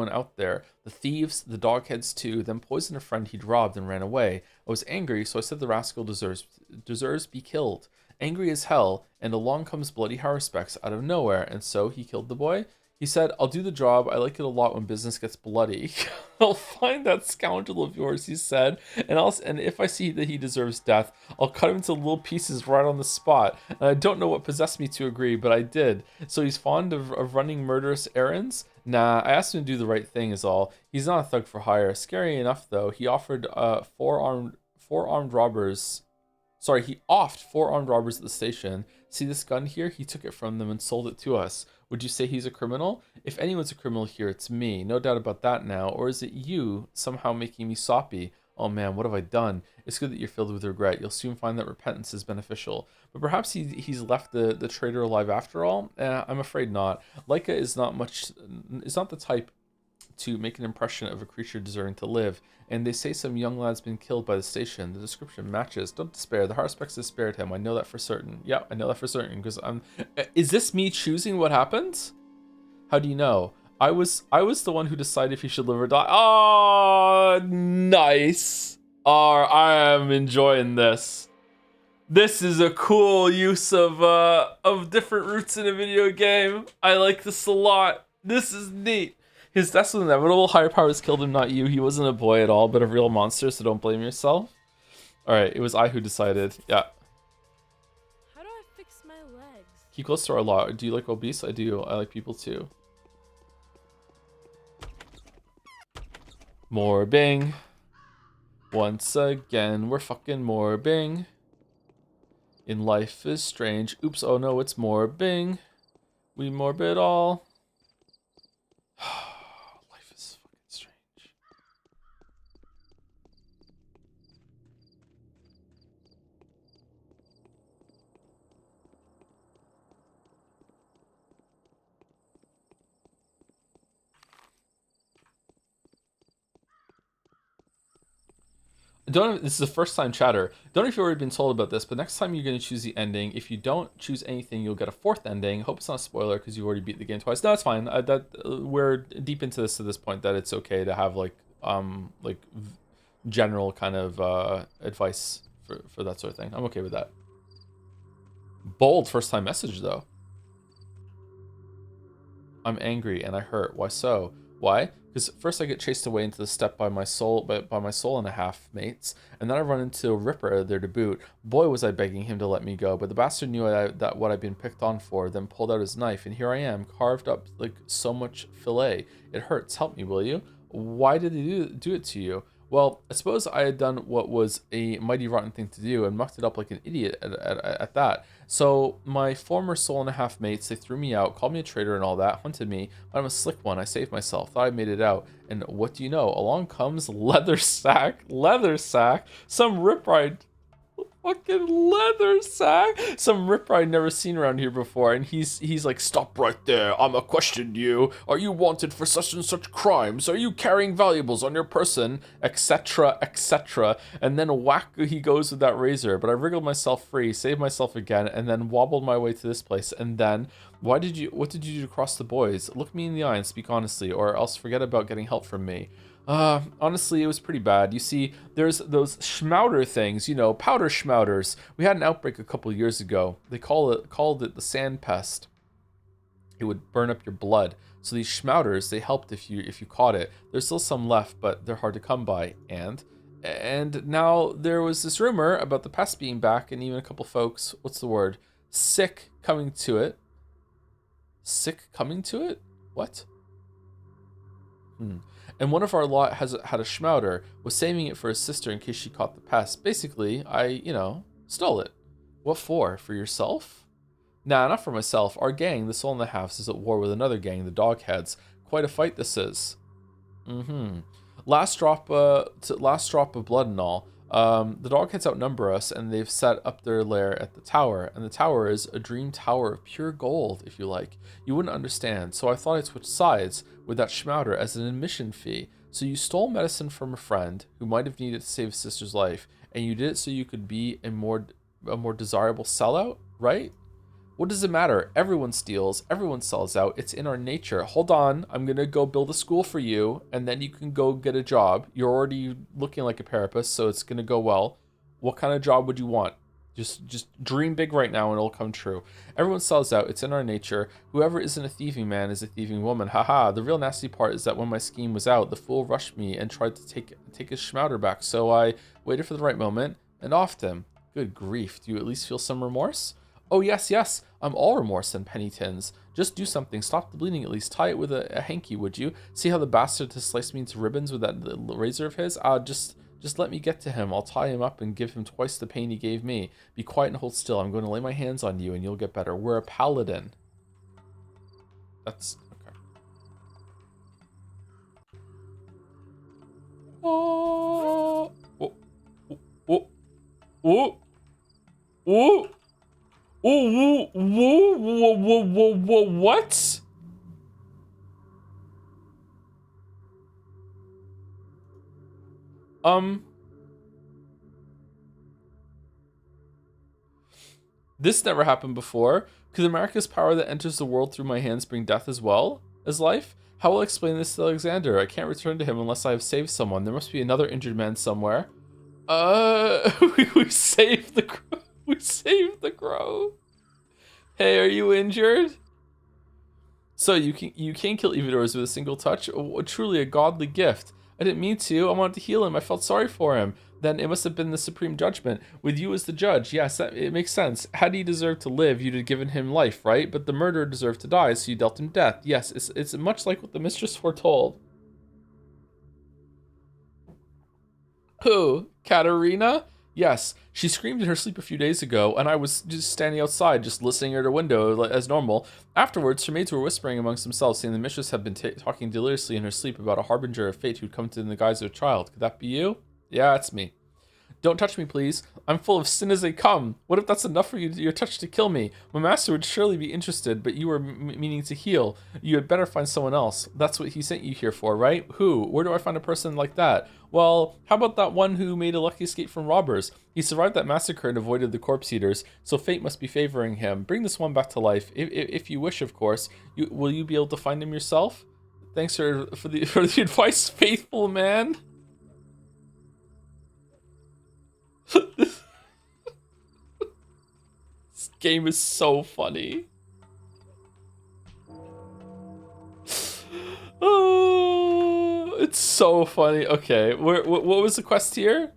out there. The thieves, the dogheads too, then poisoned a friend he'd robbed and ran away. I was angry, so I said the rascal deserves be killed. Angry as hell, and along comes Bloody Haruspex out of nowhere, and so he killed the boy. He said, I'll do the job. I like it a lot when business gets bloody. I'll find that scoundrel of yours, he said, and if I see that he deserves death, I'll cut him into little pieces right on the spot. And I don't know what possessed me to agree, but I did. So he's fond of running murderous errands? Nah, I asked him to do the right thing is all. He's not a thug for hire. Scary enough, though. He offered four-armed robbers at the station. See this gun here? He took it from them and sold it to us. Would you say he's a criminal? If anyone's a criminal here, it's me. No doubt about that now. Or is it you somehow making me soppy? Oh man, what have I done? It's good that you're filled with regret. You'll soon find that repentance is beneficial. But perhaps he's left the traitor alive after all? I'm afraid not. Leica is not the type to make an impression of a creature deserving to live. And they say some young lad's been killed by the station. The description matches. Don't despair. The Haruspex has spared him. I know that for certain. Yeah, I know that for certain because I'm... Is this me choosing what happens? How do you know? I was the one who decided if he should live or die. Oh, nice. Oh, I am enjoying this. This is a cool use of different routes in a video game. I like this a lot. This is neat. His death was inevitable. Higher powers killed him, not you. He wasn't a boy at all, but a real monster, so don't blame yourself. Alright, it was I who decided. Yeah. How do I fix my legs? Keep close to our lot. Do you like obese? I do. I like people too. Morbing. Once again, we're fucking morbing. In life is strange. Oops, oh no, it's morbing. We morbid all. Life is fucking strange. This is the first time chatter. Don't know if you've already been told about this, but next time you're going to choose the ending. If you don't choose anything, you'll get a fourth ending. Hope it's not a spoiler because you've already beat the game twice. No, it's fine. We're deep into this to this point that it's okay to have general kind of advice for that sort of thing. I'm okay with that. Bold first time message though. I'm angry and I hurt. Why so? Why? Because first I get chased away into the steppe by my soul and a half mates, and then I run into a Ripper there to boot. Boy, was I begging him to let me go, but the bastard knew that what I'd been picked on for, then pulled out his knife, and here I am, carved up like so much fillet. It hurts. Help me, will you? Why did they do it to you? Well, I suppose I had done what was a mighty rotten thing to do and mucked it up like an idiot at that. So my former soul and a half mates, they threw me out, called me a traitor and all that, hunted me, but I'm a slick one. I saved myself, thought I made it out. And what do you know? Along comes Leather Sack, some rip ride fucking leather sack. Some ripper I'd never seen around here before, and he's like, stop right there. I'ma question you. Are you wanted for such and such crimes? Are you carrying valuables on your person? Etc. Etc. And then whack he goes with that razor. But I wriggled myself free, saved myself again, and then wobbled my way to this place. And then what did you do to cross the boys? Look me in the eye and speak honestly, or else forget about getting help from me. Honestly, it was pretty bad. You see, there's those schmouder things, powder schmouters. We had an outbreak a couple years ago. They called it the sand pest. It would burn up your blood. So these schmouters, they helped if you caught it. There's still some left, but they're hard to come by. And now there was this rumor about the pest being back, and even a couple folks, what's the word? Sick coming to it. Sick coming to it? What? And one of our lot had a schmouter, was saving it for his sister in case she caught the pest. Basically, I, stole it. What for? For yourself? Nah, not for myself. Our gang, the Soul and the Halves, is at war with another gang, the Dogheads. Quite a fight this is. Last drop of blood and all. The Dogheads outnumber us, and they've set up their lair at the tower. And the tower is a dream tower of pure gold, if you like. You wouldn't understand, so I thought I'd switch sides with that schmouter as an admission fee. So you stole medicine from a friend who might have needed to save his sister's life, and you did it so you could be a more desirable sellout, right? What does it matter? Everyone steals, everyone sells out. It's in our nature. Hold on, I'm gonna go build a school for you, and then you can go get a job. You're already looking like a parapus, so it's gonna go well. What kind of job would you want? Just dream big right now and it'll come true. Everyone sells out. It's in our nature. Whoever isn't a thieving man is a thieving woman. Haha. The real nasty part is that when my scheme was out, the fool rushed me and tried to take his schmouter back. So I waited for the right moment and offed him. Good grief. Do you at least feel some remorse? Oh, yes. I'm all remorse and penitence. Just do something. Stop the bleeding at least. Tie it with a hanky, would you? See how the bastard has sliced me into ribbons with that razor of his? Just let me get to him. I'll tie him up and give him twice the pain he gave me. Be quiet and hold still. I'm going to lay my hands on you and you'll get better. We're a paladin. That's... okay. Oh! Oh! Oh! Oh! Oh! Oh, whoa, what? This never happened before. Could America's power that enters the world through my hands bring death as well as life? How will I explain this to Alexander? I can't return to him unless I have saved someone. There must be another injured man somewhere. We saved the crow. We saved the crow. Hey, are you injured? So you can kill evildoers with a single touch? Truly a godly gift. I didn't mean to. I wanted to heal him. I felt sorry for him. Then it must have been the supreme judgment. With you as the judge. Yes, it makes sense. Had he deserved to live, you'd have given him life, right? But the murderer deserved to die, so you dealt him death. Yes, it's much like what the mistress foretold. Who? Katerina? Yes, she screamed in her sleep a few days ago, and I was just standing outside, just listening at her window as normal. Afterwards, her maids were whispering amongst themselves, saying the mistress had been talking deliriously in her sleep about a harbinger of fate who'd come to in the guise of a child. Could that be you? Yeah, it's me. Don't touch me, please. I'm full of sin as they come. What if that's enough for your touch to kill me? My master would surely be interested, but you were meaning to heal. You had better find someone else. That's what he sent you here for, right? Who? Where do I find a person like that? Well, how about that one who made a lucky escape from robbers? He survived that massacre and avoided the corpse eaters, so fate must be favoring him. Bring this one back to life, if you wish, of course. Will you be able to find him yourself? Thanks for the advice, faithful man. This game is so funny. Oh, it's so funny. Okay, what was the quest here?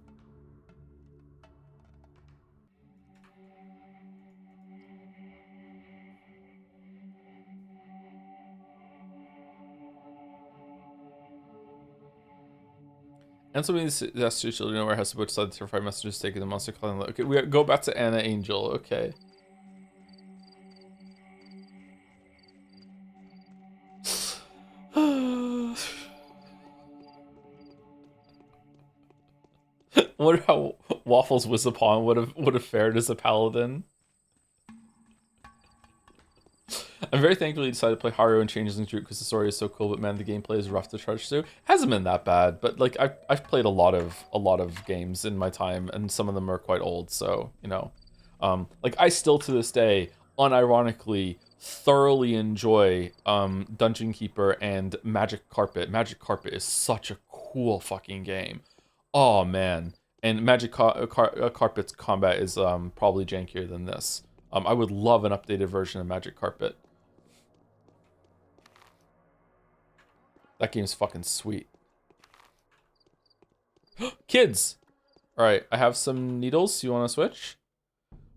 And some of these astute children know where has to put aside the terrified messages taking the monster calling. Okay, we go back to Anna Angel. Okay. I wonder how Waffles Wizapon would have fared as a paladin. I'm very thankful you decided to play Haru and Changeling's route because the story is so cool, but man, the gameplay is rough to trudge through. Hasn't been that bad, but like I've played a lot of games in my time, and some of them are quite old, so you know, like I still to this day, unironically, thoroughly enjoy Dungeon Keeper and Magic Carpet. Magic Carpet is such a cool fucking game. Oh man, and Carpet's combat is probably jankier than this. I would love an updated version of Magic Carpet. That game's fucking sweet. Kids! Alright, I have some needles. You want to switch?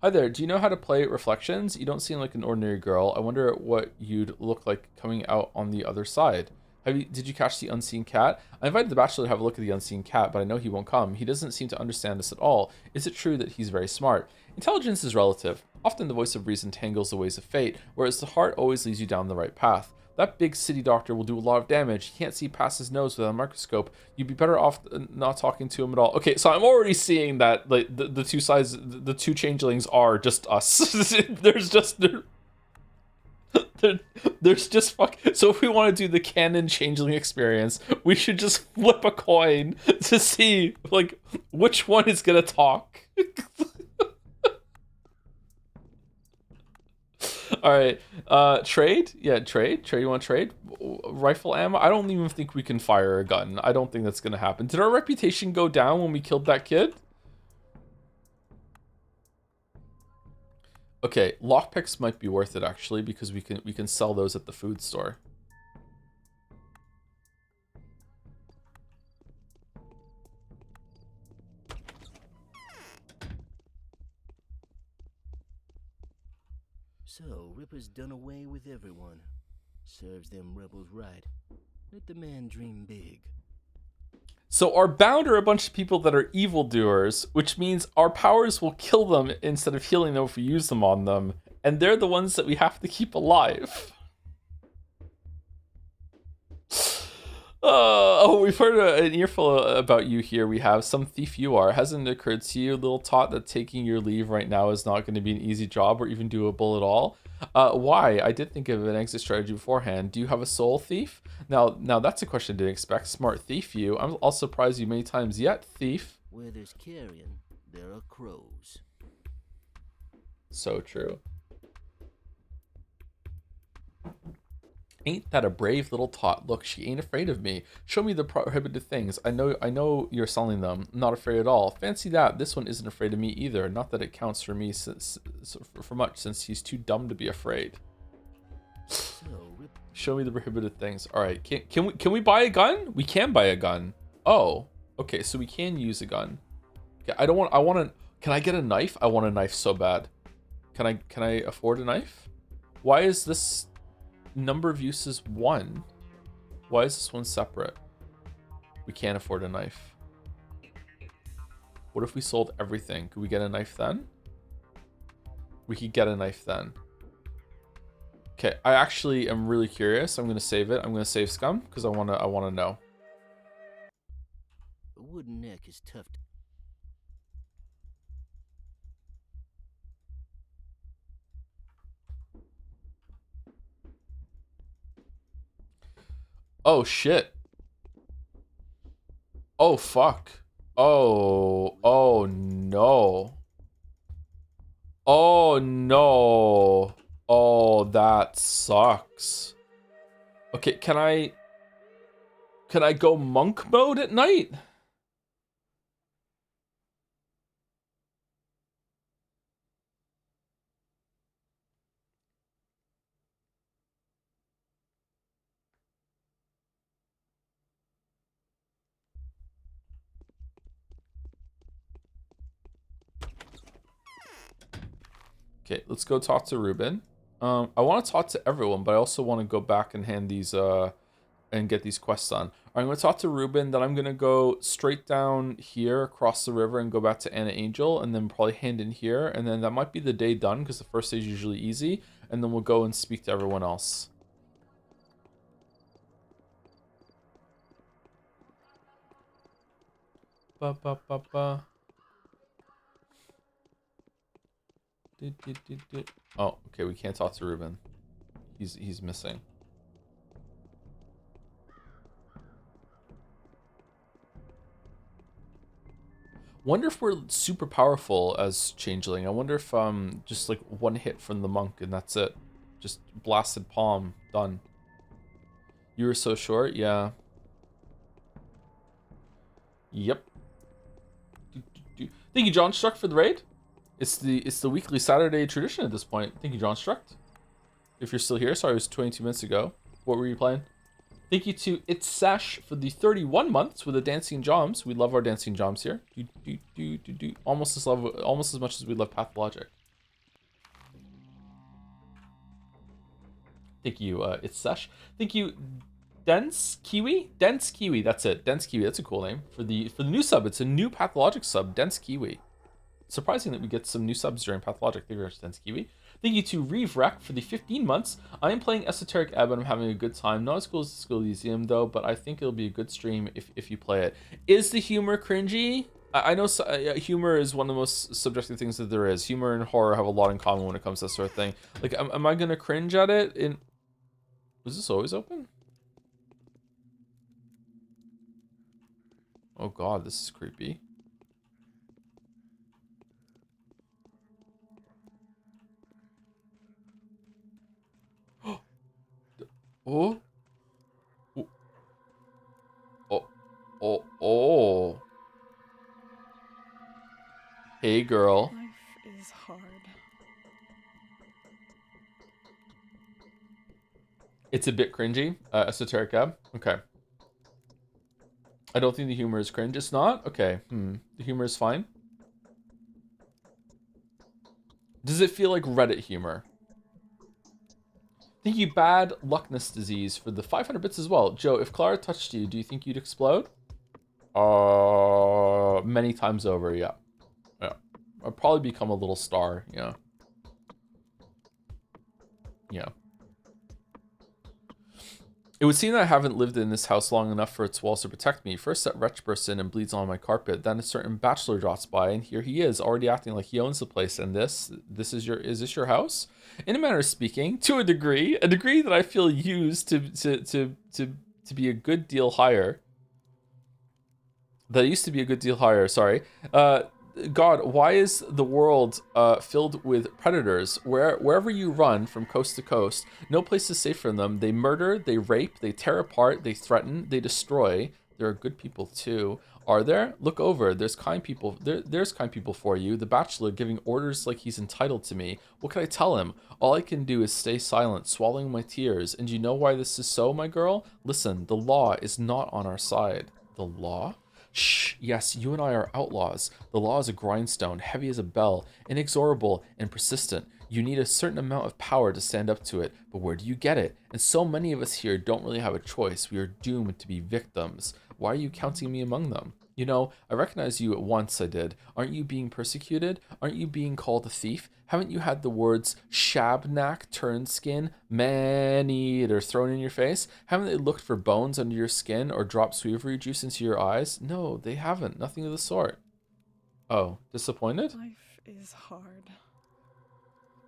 Hi there, do you know how to play Reflections? You don't seem like an ordinary girl. I wonder what you'd look like coming out on the other side. Did you catch the unseen cat? I invited the Bachelor to have a look at the unseen cat, but I know he won't come. He doesn't seem to understand us at all. Is it true that he's very smart? Intelligence is relative. Often the voice of reason tangles the ways of fate, whereas the heart always leads you down the right path. That big city doctor will do a lot of damage. He can't see past his nose without a microscope. You'd be better off not talking to him at all. Okay, so I'm already seeing that like the two sides, the two changelings are just us. There's just there's just fuck. So if we want to do the canon changeling experience, we should just flip a coin to see like which one is gonna talk. All right, trade? Yeah, trade. You want to trade? Rifle ammo? I don't even think we can fire a gun. I don't think that's gonna happen. Did our reputation go down when we killed that kid? Okay, lockpicks might be worth it actually because we can sell those at the food store. So, Ripper's done away with everyone. Serves them rebels right. Let the man dream big. So our bound are a bunch of people that are evildoers, which means our powers will kill them instead of healing them if we use them on them. And they're the ones that we have to keep alive. Oh, we've heard an earful about you here. We have some thief you are. Hasn't it occurred to you, little tot, that taking your leave right now is not going to be an easy job or even doable at all? Why? I did think of an exit strategy beforehand. Do you have a soul thief? Now that's a question I didn't expect. Smart thief you. I'll surprise you many times yet, thief. Where there's carrion, there are crows. So true. Ain't that a brave little tot? Look, she ain't afraid of me. Show me the prohibited things. I know you're selling them. Not afraid at all. Fancy that. This one isn't afraid of me either. Not that it counts for me for much, since he's too dumb to be afraid. Show me the prohibited things. All right. Can we buy a gun? We can buy a gun. Oh, okay. So we can use a gun. Okay, I want to. Can I get a knife? I want a knife so bad. Can I afford a knife? Why is this number of uses 1? Why is this one separate? We can't afford a knife. What if we sold everything? Could we get a knife then? We could get a knife then. Okay, I actually am really curious. I'm gonna save it. I'm gonna save scum because I wanna know. A wooden neck is tough to... Oh shit. Oh fuck. Oh no. Oh no. Oh, that sucks. Okay, can I go monk mode at night? Okay, let's go talk to Ruben. I want to talk to everyone, but I also want to go back and hand these and get these quests done. I'm going to talk to Ruben, then I'm going to go straight down here across the river and go back to Anna Angel, and then probably hand in here, and then that might be the day done because the first day is usually easy, and then we'll go and speak to everyone else. Ba, ba, ba, ba. Oh, okay, we can't talk to Ruben. He's missing. Wonder if we're super powerful as Changeling. I wonder if just like one hit from the monk and that's it. Just blasted palm, done. You were so short, yeah. Yep. Thank you, John Struck, for the raid. It's the weekly Saturday tradition at this point. Thank you, John Struck. If you're still here, sorry, it was 22 minutes ago. What were you playing? Thank you to It's Sash for the 31 months with the Dancing Joms. We love our Dancing Joms here. Almost as much as we love Pathologic. Thank you, It's Sash. Thank you, Dense Kiwi. Dense Kiwi. That's it. Dense Kiwi. That's a cool name for the new sub. It's a new Pathologic sub. Dense Kiwi. Surprising that we get some new subs during Pathologic. Thank you very much, Dense Kiwi. Thank you to Reeve Rec for the 15 months. I am playing Esoteric Ebb and I'm having a good time. Not as cool as the Skull Elysium though, but I think it'll be a good stream if you play it. Is the humor cringy? I know humor is one of the most subjective things that there is. Humor and horror have a lot in common when it comes to that sort of thing. Like, am I gonna cringe at it? Was this always open? Oh god, this is creepy. Oh. Oh. Hey, girl. Life is hard. It's a bit cringy. Esoteric Ab. Okay. I don't think the humor is cringe. It's not? Okay. The humor is fine. Does it feel like Reddit humor? Thank you, Bad Luckness Disease, for the 500 bits as well. Joe, if Clara touched you, do you think you'd explode? Many times over, yeah. Yeah. I'd probably become a little star, yeah. Yeah. It would seem that I haven't lived in this house long enough for its walls to protect me. First that wretch bursts in and bleeds on my carpet, then a certain bachelor drops by, and here he is, already acting like he owns the place. And is this your house? In a manner of speaking, to a degree that I feel used to be a good deal higher. That used to be a good deal higher, sorry. God, why is the world filled with predators? Wherever you run from coast to coast, no place is safe from them. They murder, they rape, they tear apart, they threaten, they destroy. There are good people too. Are there? Look over. There's kind people. There's kind people for you. The bachelor giving orders like he's entitled to me. What can I tell him? All I can do is stay silent, swallowing my tears. And you know why this is so, my girl? Listen, the law is not on our side. The law? Shh, yes, you and I are outlaws. The law is a grindstone, heavy as a bell, inexorable and persistent. You need a certain amount of power to stand up to it, but where do you get it? And so many of us here don't really have a choice. We are doomed to be victims. Why are you counting me among them? You know, I recognize you at once, I did. Aren't you being persecuted? Aren't you being called a thief? Haven't you had the words shabnak, turnskin, man-eater thrown in your face? Haven't they looked for bones under your skin or dropped sweevery juice into your eyes? No, they haven't. Nothing of the sort. Oh, disappointed? Life is hard.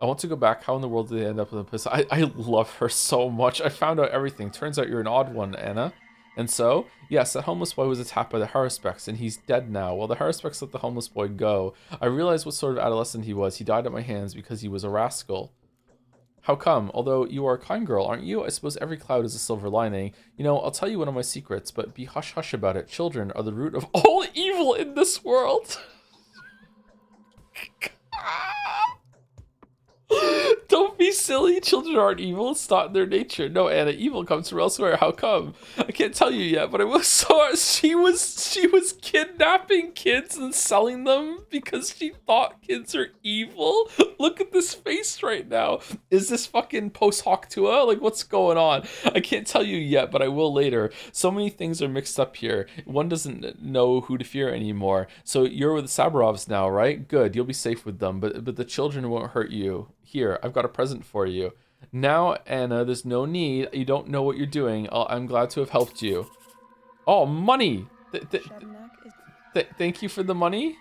I want to go back. How in the world did they end up with a piss? I love her so much. I found out everything. Turns out you're an odd one, Anna. And so, yes, that homeless boy was attacked by the Haruspecs, and he's dead now. While the Haruspecs let the homeless boy go, I realized what sort of adolescent he was. He died at my hands because he was a rascal. How come? Although you are a kind girl, aren't you? I suppose every cloud is a silver lining. You know, I'll tell you one of my secrets, but be hush-hush about it. Children are the root of all evil in this world. Don't be silly. Children aren't evil. It's not in their nature. No, Anna, evil comes from elsewhere. How come? I can't tell you yet, but I was so she was kidnapping kids and selling them because she thought kids are evil. Look at this face right now. Is this fucking post hoc tua? Like, what's going on? I can't tell you yet, but I will later. So many things are mixed up here. One doesn't know who to fear anymore. So you're with the Sabarovs now, right? Good. You'll be safe with them, but the children won't hurt you. Here, I've got a present for you. Now, Anna, there's no need. You don't know what you're doing. I'm glad to have helped you. Oh, money! Thank you for the money.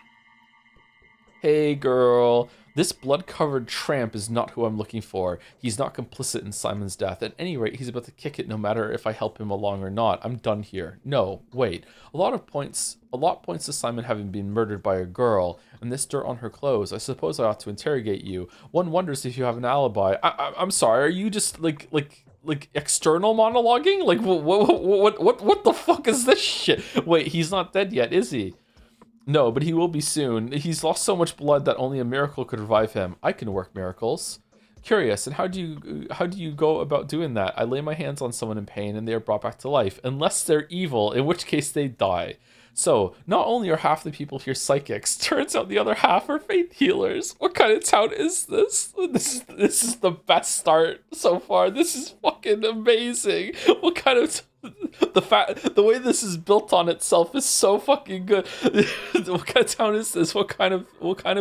Hey, girl. This blood-covered tramp is not who I'm looking for. He's not complicit in Simon's death. At any rate, he's about to kick it no matter if I help him along or not. I'm done here. No, wait. A lot points to Simon having been murdered by a girl, and this dirt on her clothes. I suppose I ought to interrogate you. One wonders if you have an alibi. I'm sorry, are you just, like external monologuing? Like, what the fuck is this shit? Wait, he's not dead yet, is he? No, but he will be soon. He's lost so much blood that only a miracle could revive him. I can work miracles. Curious, and how do you go about doing that? I lay my hands on someone in pain and they are brought back to life. Unless they're evil, in which case they die. So, not only are half the people here psychics, turns out the other half are faith healers. What kind of town is this? This is the best start so far. This is fucking amazing. What kind of... The way this is built on itself is so fucking good. What kind of town is this? What kind of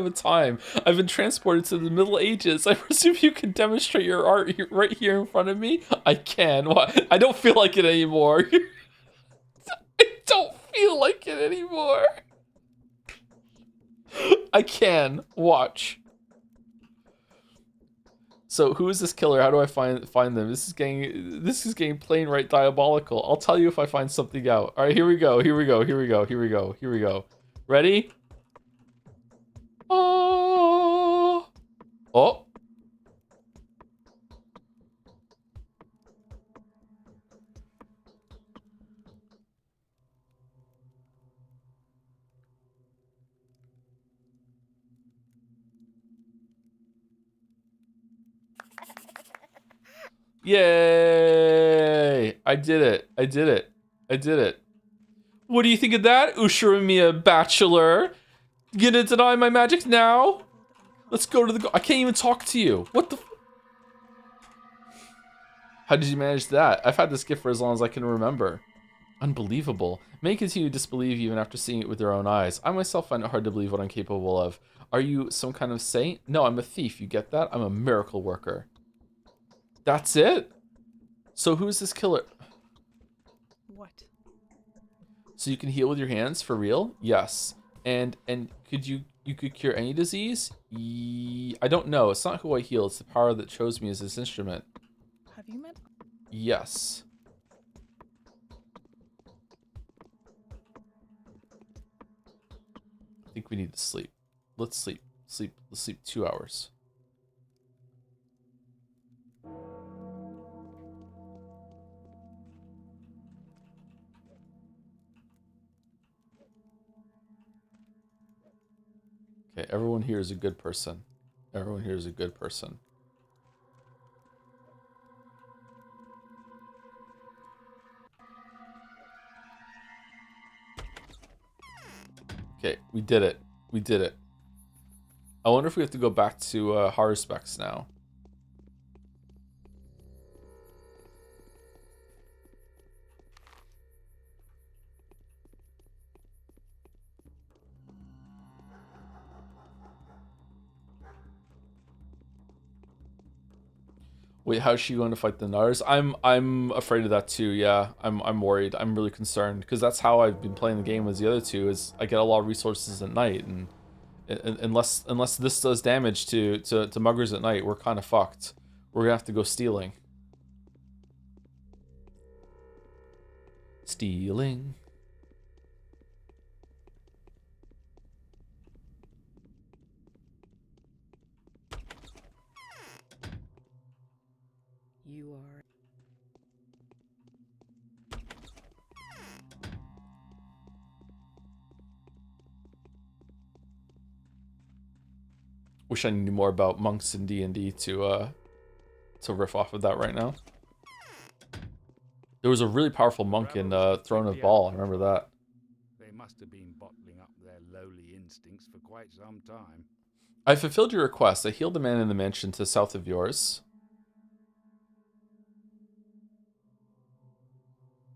a time? I've been transported to the Middle Ages. I presume you can demonstrate your art right here in front of me. I can. What? I don't feel like it anymore. I don't feel like it anymore. I can. Watch. So who is this killer? How do I find them? This is getting plain right diabolical. I'll tell you if I find something out. All right, here we go. Ready? Oh. Oh. Yay! I did it. What do you think of that, Ushiromiya Bachelor? You gonna deny my magic now? Let's go to the... I can't even talk to you. What the... How did you manage that? I've had this gift for as long as I can remember. Unbelievable. Many continue to disbelieve even after seeing it with their own eyes. I myself find it hard to believe what I'm capable of. Are you some kind of saint? No, I'm a thief. You get that? I'm a miracle worker. That's it? So who's this killer? What? So you can heal with your hands for real? Yes. And could you could cure any disease? I don't know. It's not who I heal. It's the power that chose me as this instrument. Have you met? Yes. I think we need to sleep. Let's sleep. Let's sleep 2 hours. Okay, everyone here is a good person. Everyone here is a good person. Okay, we did it. We did it. I wonder if we have to go back to Haruspex now. Wait, how's she going to fight the Nars? I'm afraid of that too. Yeah, I'm worried. I'm really concerned because that's how I've been playing the game as the other two. Is I get a lot of resources at night, and unless this does damage to muggers at night, we're kind of fucked. We're gonna have to go stealing. Stealing. You are... Wish I knew more about monks in D&D to riff off of that right now. There was a really powerful monk in Throne of Baal. I remember that. They must have been bottling up their lowly instincts for quite some time. I fulfilled your request. I healed the man in the mansion to the south of yours.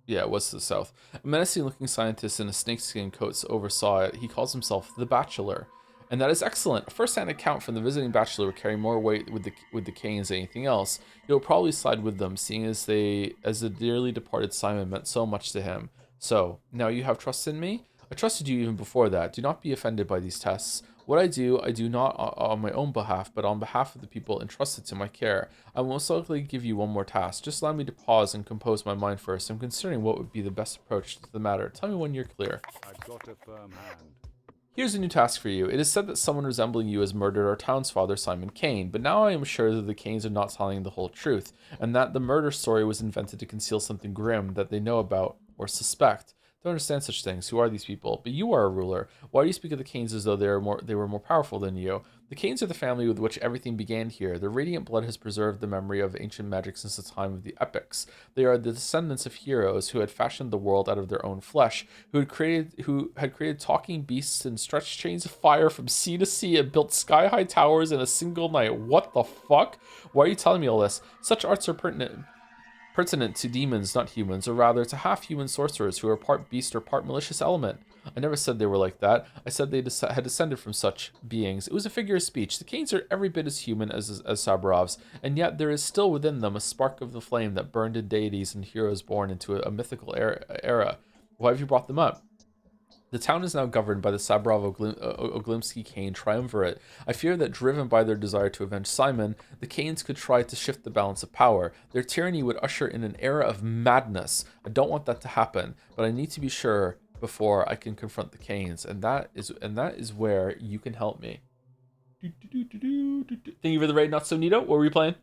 Yeah, it was to the south. A menacing-looking scientist in a snakeskin coat oversaw it. He calls himself the Bachelor. And that is excellent. A first-hand account from the visiting bachelor would carry more weight with the Canes than anything else. He will probably side with them, seeing as the dearly departed Simon meant so much to him. So, now you have trust in me? I trusted you even before that. Do not be offended by these tests. What I do not on my own behalf, but on behalf of the people entrusted to my care. I will most likely give you one more task. Just allow me to pause and compose my mind first. I'm considering what would be the best approach to the matter. Tell me when you're clear. I've got a firm hand. Here's a new task for you. It is said that someone resembling you has murdered our town's father, Simon Kane, but now I am sure that the Kanes are not telling the whole truth, and that the murder story was invented to conceal something grim that they know about or suspect. Don't understand such things. Who are these people? But you are a ruler. Why do you speak of the Kanes as though they were more powerful than you? The Kanes are the family with which everything began here. Their radiant blood has preserved the memory of ancient magic since the time of the epics. They are the descendants of heroes who had fashioned the world out of their own flesh, who had created talking beasts and stretched chains of fire from sea to sea and built sky-high towers in a single night. What the fuck? Why are you telling me all this? Such arts are pertinent to demons, not humans, or rather to half-human sorcerers who are part beast or part malicious element. I never said they were like that. I said they had descended from such beings. It was a figure of speech. The Kanes are every bit as human as Sabarovs, and yet there is still within them a spark of the flame that burned in deities and heroes born into a mythical era. Why have you brought them up? The town is now governed by the Sabrov-Oglimsky Kane triumvirate. I fear that, driven by their desire to avenge Simon, the Kanes could try to shift the balance of power. Their tyranny would usher in an era of madness. I don't want that to happen, but I need to be sure before I can confront the Kanes, and that is where you can help me. Thank you for the raid, not so neato. What were we playing?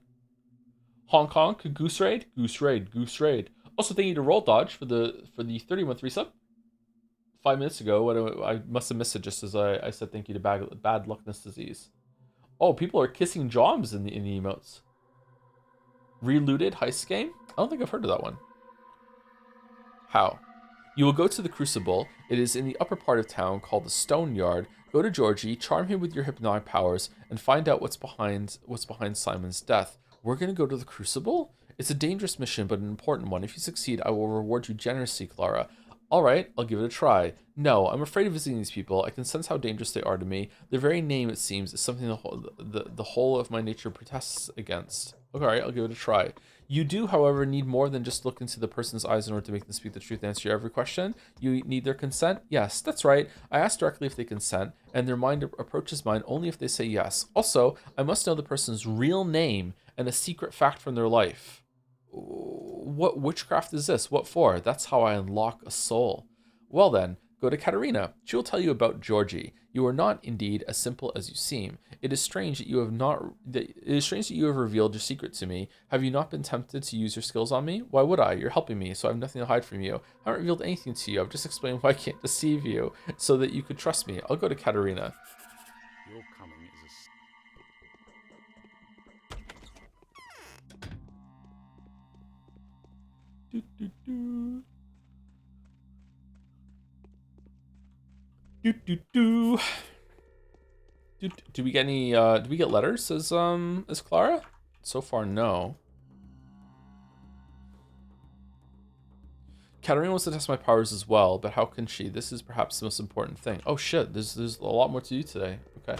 Hong Kong, Goose Raid, Goose Raid, Goose Raid. Also, thank you to Roll Dodge for the 30-month resub. 5 minutes ago, I must have missed it just as I said thank you to Bad Luckness Disease. Oh, people are kissing Joms in the emotes. Relooted heist game? I don't think I've heard of that one. How? You will go to the Crucible. It is in the upper part of town called the Stone Yard. Go to Georgie, charm him with your hypnotic powers, and find out what's behind Simon's death. We're gonna go to the Crucible? It's a dangerous mission, but an important one. If you succeed, I will reward you generously, Clara. Alright, I'll give it a try. No, I'm afraid of visiting these people. I can sense how dangerous they are to me. Their very name, it seems, is something the whole of my nature protests against. Alright, I'll give it a try. You do, however, need more than just look into the person's eyes in order to make them speak the truth and answer your every question. You need their consent? Yes, that's right. I ask directly if they consent, and their mind approaches mine only if they say yes. Also, I must know the person's real name and a secret fact from their life. What witchcraft is this? What for? That's how I unlock a soul. Well then, go to Katerina. She will tell you about Georgie. You are not, indeed, as simple as you seem. It is strange that you have revealed your secret to me. Have you not been tempted to use your skills on me? Why would I? You're helping me, so I have nothing to hide from you. I haven't revealed anything to you. I've just explained why I can't deceive you, so that you could trust me. I'll go to Katerina. Your coming is Do we get any do we get letters as Clara? So far, no. Katerina wants to test my powers as well, but how can she? This is perhaps the most important thing. Oh shit, there's a lot more to do today. Okay.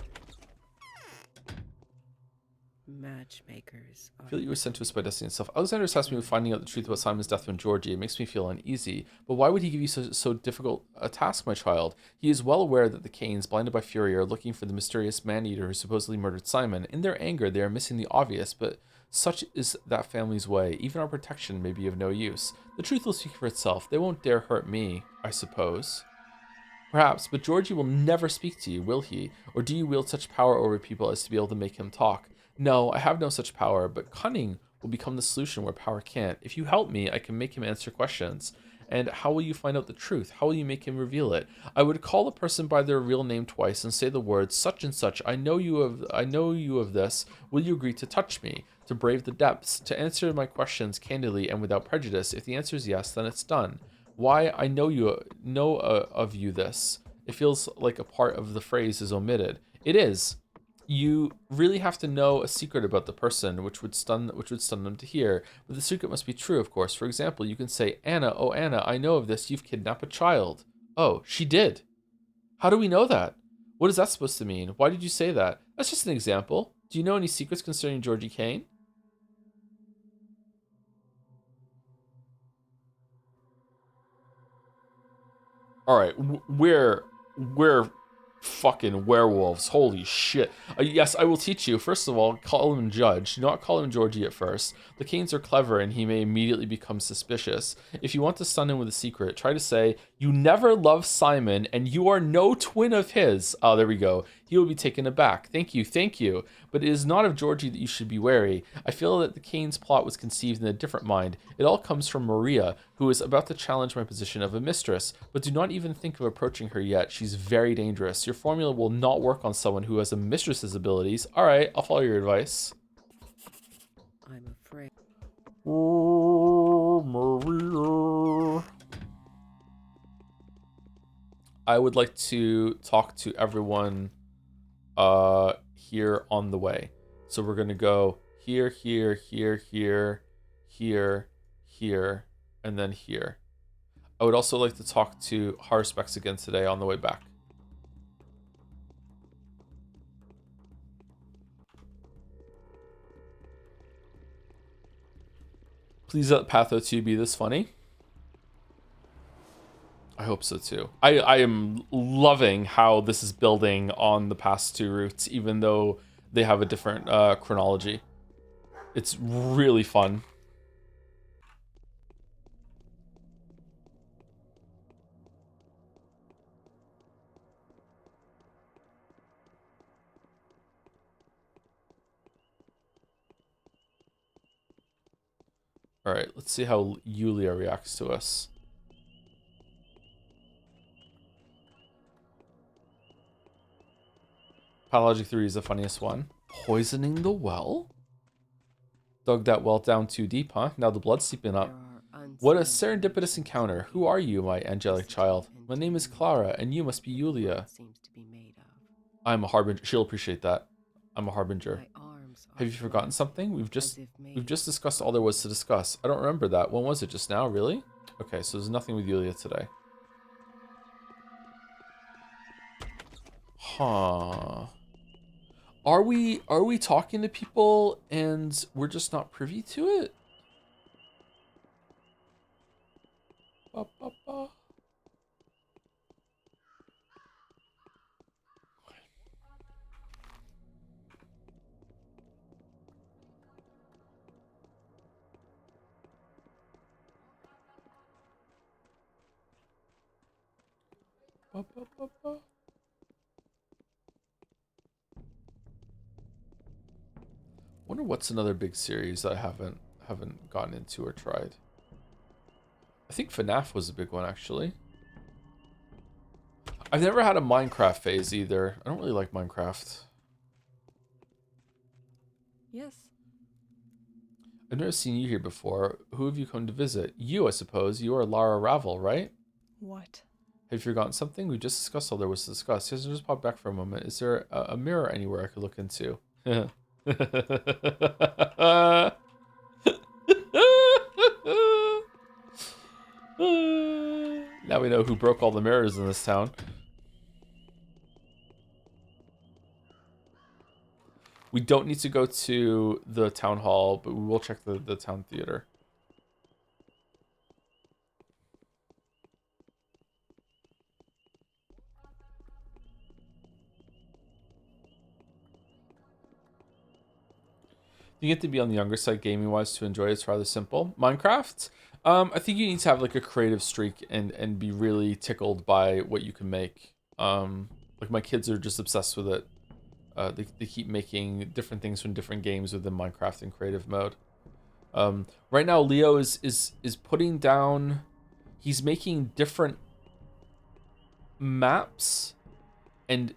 Matchmakers. I feel you were sent to us by destiny itself. Alexander tasked me with finding out the truth about Simon's death from Georgie. It makes me feel uneasy. But why would he give you so difficult a task, my child? He is well aware that the Kanes, blinded by fury, are looking for the mysterious man-eater who supposedly murdered Simon. In their anger, they are missing the obvious, but such is that family's way. Even our protection may be of no use. The truth will speak for itself. They won't dare hurt me, I suppose. Perhaps, but Georgie will never speak to you, will he? Or do you wield such power over people as to be able to make him talk? No, I have no such power, but cunning will become the solution where power can't. If you help me, I can make him answer questions. And how will you find out the truth? How will you make him reveal it? I would call the person by their real name twice and say the words, such and such, I know you of this. Will you agree to touch me? To brave the depths? To answer my questions candidly and without prejudice? If the answer is yes, then it's done. Why I know of you this. It feels like a part of the phrase is omitted. It is. You really have to know a secret about the person, which would stun them to hear. But the secret must be true, of course. For example, you can say, Anna, oh Anna, I know of this. You've kidnapped a child. Oh, she did. How do we know that? What is that supposed to mean? Why did you say that? That's just an example. Do you know any secrets concerning Georgie Kane? All right, we're fucking werewolves. Holy shit. Yes, I will teach you. First of all, call him Judge. Do not call him Georgie at first. The Canes are clever and he may immediately become suspicious. If you want to stun him with a secret, try to say, you never loved Simon and you are no twin of his. Oh, there we go. He will be taken aback. Thank you, thank you. But it is not of Georgie that you should be wary. I feel that the Canes plot was conceived in a different mind. It all comes from Maria, who is about to challenge my position of a mistress. But do not even think of approaching her yet. She's very dangerous. Your formula will not work on someone who has a mistress's abilities. All right, I'll follow your advice. I'm afraid. Oh, Maria. I would like to talk to everyone here on the way. So we're going to go here, here, here, here, here, here, and then here. I would also like to talk to Harspex again today on the way back. Please let Patho 2 be this funny. I hope so too. I am loving how this is building on the past two routes, even though they have a different chronology. It's really fun. All right, let's see how Yulia reacts to us. Pathologic 3 is the funniest one. Poisoning the well? Dug that well down too deep, huh? Now the blood's seeping up. What a serendipitous encounter. Who are you, my angelic child? My name is Clara, and you must be Yulia. I'm a harbinger. She'll appreciate that. I'm a harbinger. Have you forgotten something? We've just discussed all there was to discuss. I don't remember that. When was it? Just now? Really? Okay, so there's nothing with Yulia today. Huh. Are we talking to people and we're just not privy to it? Ba, ba, ba. Ba, ba, ba, ba. Wonder what's another big series I haven't gotten into or tried. I think FNAF was a big one actually. I've never had a Minecraft phase either. I don't really like Minecraft. Yes. I've never seen you here before. Who have you come to visit? You, I suppose. You are Lara Ravel, right? What? Have you forgotten something? We just discussed all there was to discuss. Just pop back for a moment. Is there a mirror anywhere I could look into? Now we know who broke all the mirrors in this town. We don't need to go to the town hall, but we will check the town theater. You get to be on the younger side gaming wise to enjoy it. It's rather simple. Minecraft, I think you need to have like a creative streak and be really tickled by what you can make. Like my kids are just obsessed with it. They keep making different things from different games within Minecraft in creative mode. Right now Leo is putting down. he's making different maps and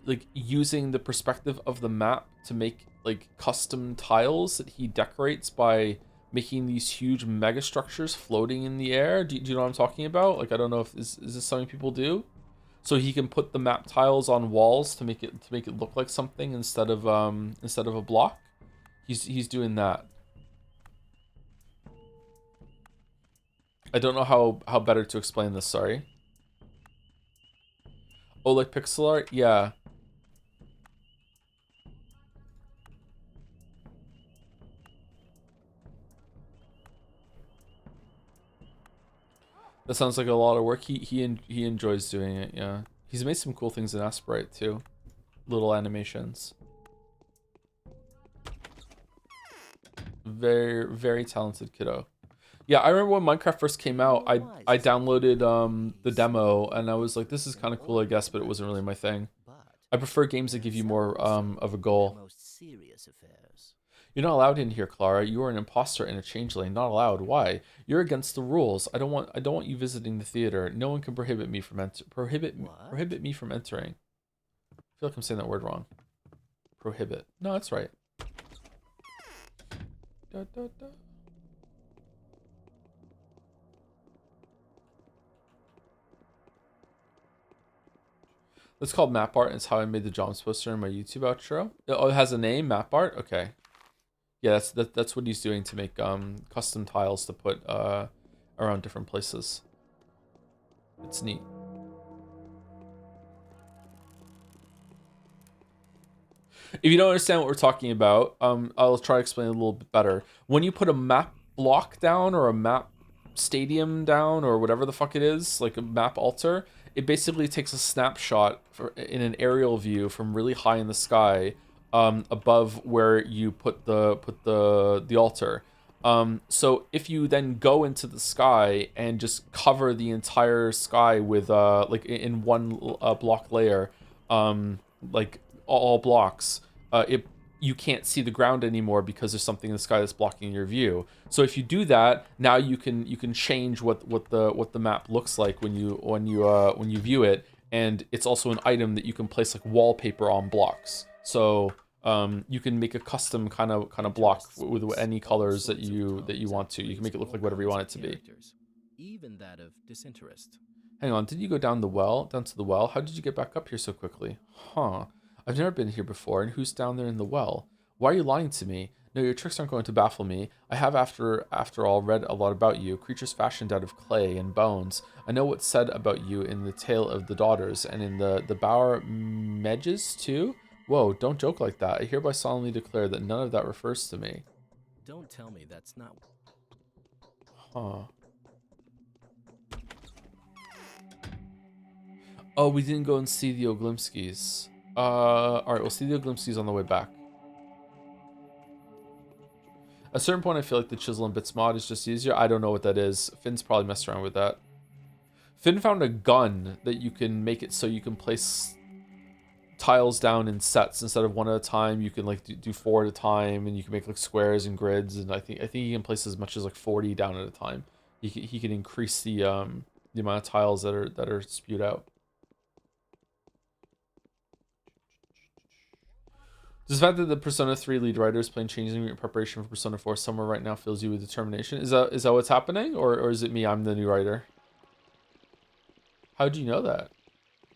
like using the perspective of the map to make like custom tiles that he decorates by making these huge mega structures floating in the air. Do you know what I'm talking about? Like, I don't know if is this something people do? So he can put the map tiles on walls to make it look like something instead of a block. He's doing that. I don't know how better to explain this, sorry. Oh, like pixel art? Yeah. That sounds like a lot of work. He enjoys doing it, yeah. He's made some cool things in Aspirite too. Little animations. Very, very talented kiddo. Yeah, I remember when Minecraft first came out, I downloaded the demo and I was like, this is kind of cool, I guess, but it wasn't really my thing. I prefer games that give you more of a goal. You're not allowed in here, Clara. You are an imposter and a changeling. Not allowed. Why? You're against the rules. I don't want you visiting the theater. No one can prohibit me from prohibit me from entering. I feel like I'm saying that word wrong. Prohibit. No, that's right. Da, da, da. It's called map art. It's how I made the Joms poster in my YouTube outro. Oh, it has a name, map art. Okay. Yeah, that's what he's doing to make custom tiles to put around different places. It's neat. If you don't understand what we're talking about, I'll try to explain it a little bit better. When you put a map block down or a map stadium down or whatever the fuck it is, like a map altar, it basically takes a snapshot in an aerial view from really high in the sky, above where you put the altar. So if you then go into the sky and just cover the entire sky with like in one block layer, like all blocks, you can't see the ground anymore because there's something in the sky that's blocking your view. So if you do that, now you can change what the map looks like when you view it, and it's also an item that you can place like wallpaper on blocks. So you can make a custom kind of block with any colors that you want to. You can make it look like whatever you want it to be. Even that of disinterest. Hang on, did you go down to the well? How did you get back up here so quickly? Huh. I've never been here before, and who's down there in the well? Why are you lying to me? No, your tricks aren't going to baffle me. I have, after all, read a lot about you. Creatures fashioned out of clay and bones. I know what's said about you in the Tale of the Daughters, and in the Bower Medges, too? Whoa, don't joke like that. I hereby solemnly declare that none of that refers to me. Don't tell me that's not... Huh. Oh, we didn't go and see the Oglimskis. Alright, we'll see the Oglimskis on the way back. At a certain point, I feel like the Chisel and Bits mod is just easier. I don't know what that is. Finn's probably messed around with that. Finn found a gun that you can make it so you can place tiles down in sets instead of one at a time. You can like do 4 at a time, and you can make like squares and grids. And I think he can place as much as like 40 down at a time. He can increase the amount of tiles that are spewed out. Does the fact that the Persona 3 lead writer is playing Changing in preparation for Persona 4 somewhere right now fills you with determination? Is that what's happening? Or is it me? I'm the new writer. How do you know that?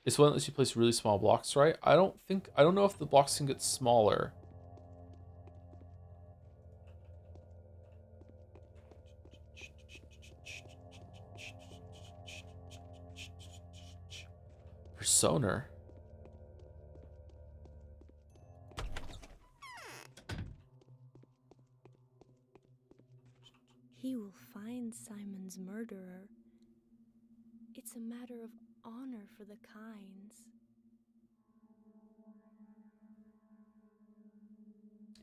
It's one that lets you place really small blocks, right? I don't know if the blocks can get smaller. Persona. He will find Simon's murderer. It's a matter of honor for the Kynes.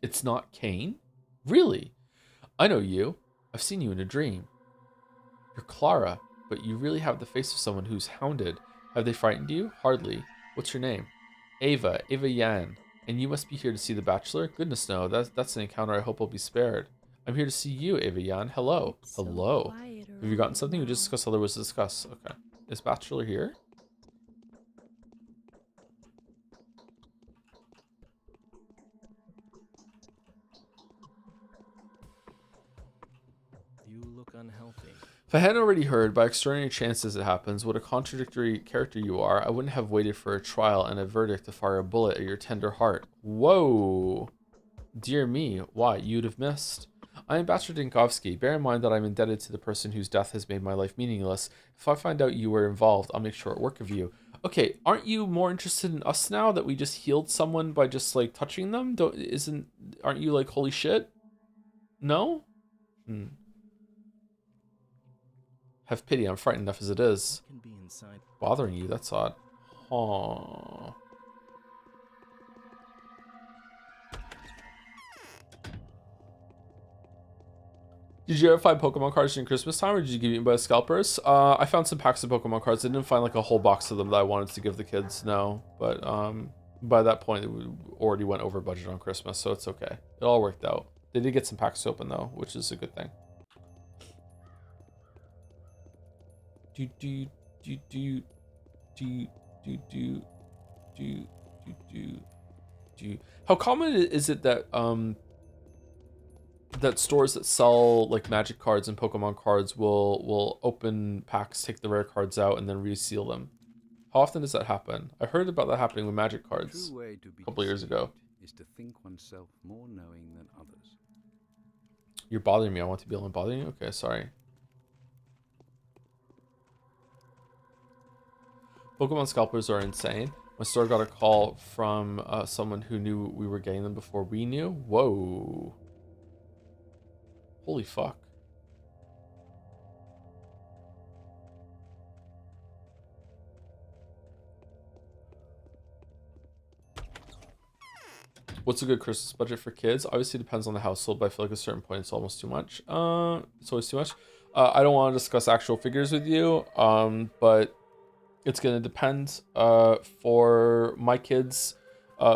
It's not Kane? Really? I know you. I've seen you in a dream. You're Clara, but you really have the face of someone who's hounded. Have they frightened you? Hardly. What's your name? Ava Yan. And you must be here to see The Bachelor? Goodness no, that's an encounter I hope will be spared. I'm here to see you, Ava Yan. Hello. It's Hello. so quiet Have you gotten something? We just discussed all there was to discuss. Okay. Is Bachelor here? You look unhealthy. If I hadn't already heard, by extraordinary chance as it happens, what a contradictory character you are, I wouldn't have waited for a trial and a verdict to fire a bullet at your tender heart. Whoa! Dear me, why, you'd have missed. I am Bachelor Dinkovsky. Bear in mind that I'm indebted to the person whose death has made my life meaningless. If I find out you were involved, I'll make short work of you. Okay, aren't you more interested in us now that we just healed someone by just, like, touching them? Aren't you like, holy shit? No? Have pity, I'm frightened enough as it is. What can be inside? Bothering you, that's odd. Aww. Did you ever find Pokemon cards during Christmas time, or did you get eaten by scalpers? I found some packs of Pokemon cards. I didn't find like a whole box of them that I wanted to give the kids, no. But by that point, we already went over budget on Christmas, so it's okay. It all worked out. They did get some packs to open though, which is a good thing. How common is it that that stores that sell like magic cards and Pokemon cards will open packs, take the rare cards out, and then reseal them? How often does that happen? I heard about that happening with magic cards a couple years ago. Is to think oneself more knowing than others. You're bothering me. I want to be able to bother you? Okay, sorry. Pokemon scalpers are insane. My store got a call from someone who knew we were getting them before we knew. Whoa. Holy fuck. What's a good Christmas budget for kids? Obviously depends on the household, but I feel like at a certain point it's almost too much. It's always too much. I don't want to discuss actual figures with you, but it's going to depend. For my kids,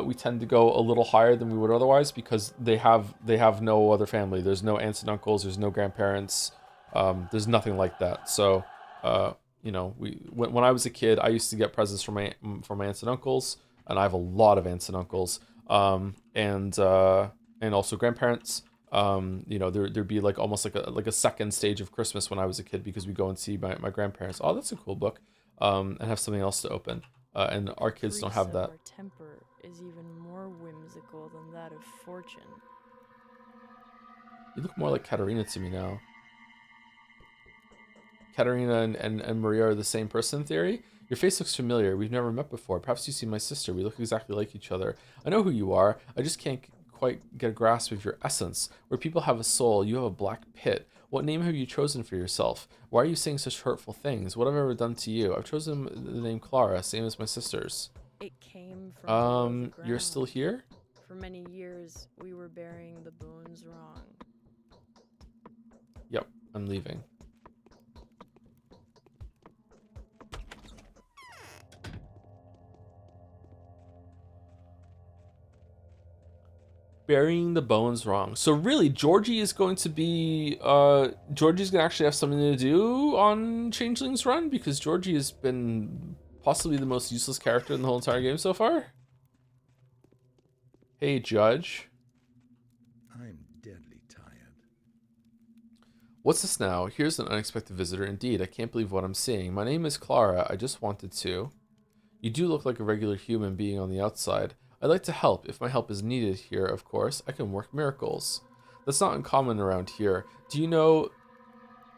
we tend to go a little higher than we would otherwise because they have no other family. There's no aunts and uncles. There's no grandparents. There's nothing like that. So, you know, when I was a kid, I used to get presents from my aunts and uncles, and I have a lot of aunts and uncles, and also grandparents. You know, there'd be like almost like a second stage of Christmas when I was a kid because we go and see my grandparents. Oh, that's a cool book. And have something else to open. And our kids don't have that. Our temper is even more whimsical than that of fortune. You look more like Katarina to me now. Katarina and Maria are the same person in theory? Your face looks familiar. We've never met before. Perhaps you see my sister. We look exactly like each other. I know who you are. I just can't quite get a grasp of your essence. Where people have a soul, you have a black pit. What name have you chosen for yourself? Why are you saying such hurtful things? What have I ever done to you? I've chosen the name Clara, same as my sister's. It came from below the ground. You're still here? For many years, we were burying the bones wrong. Yep, I'm leaving. Burying the bones wrong. So really, Georgie is going to be Georgie's gonna actually have something to do on Changeling's run, because Georgie has been possibly the most useless character in the whole entire game so far. Hey, Judge. I'm deadly tired. What's this now? Here's an unexpected visitor indeed. I can't believe what I'm seeing. My name is Clara. I just wanted to. You do look like a regular human being on the outside. I'd like to help. If my help is needed here, of course, I can work miracles. That's not uncommon around here. Do you know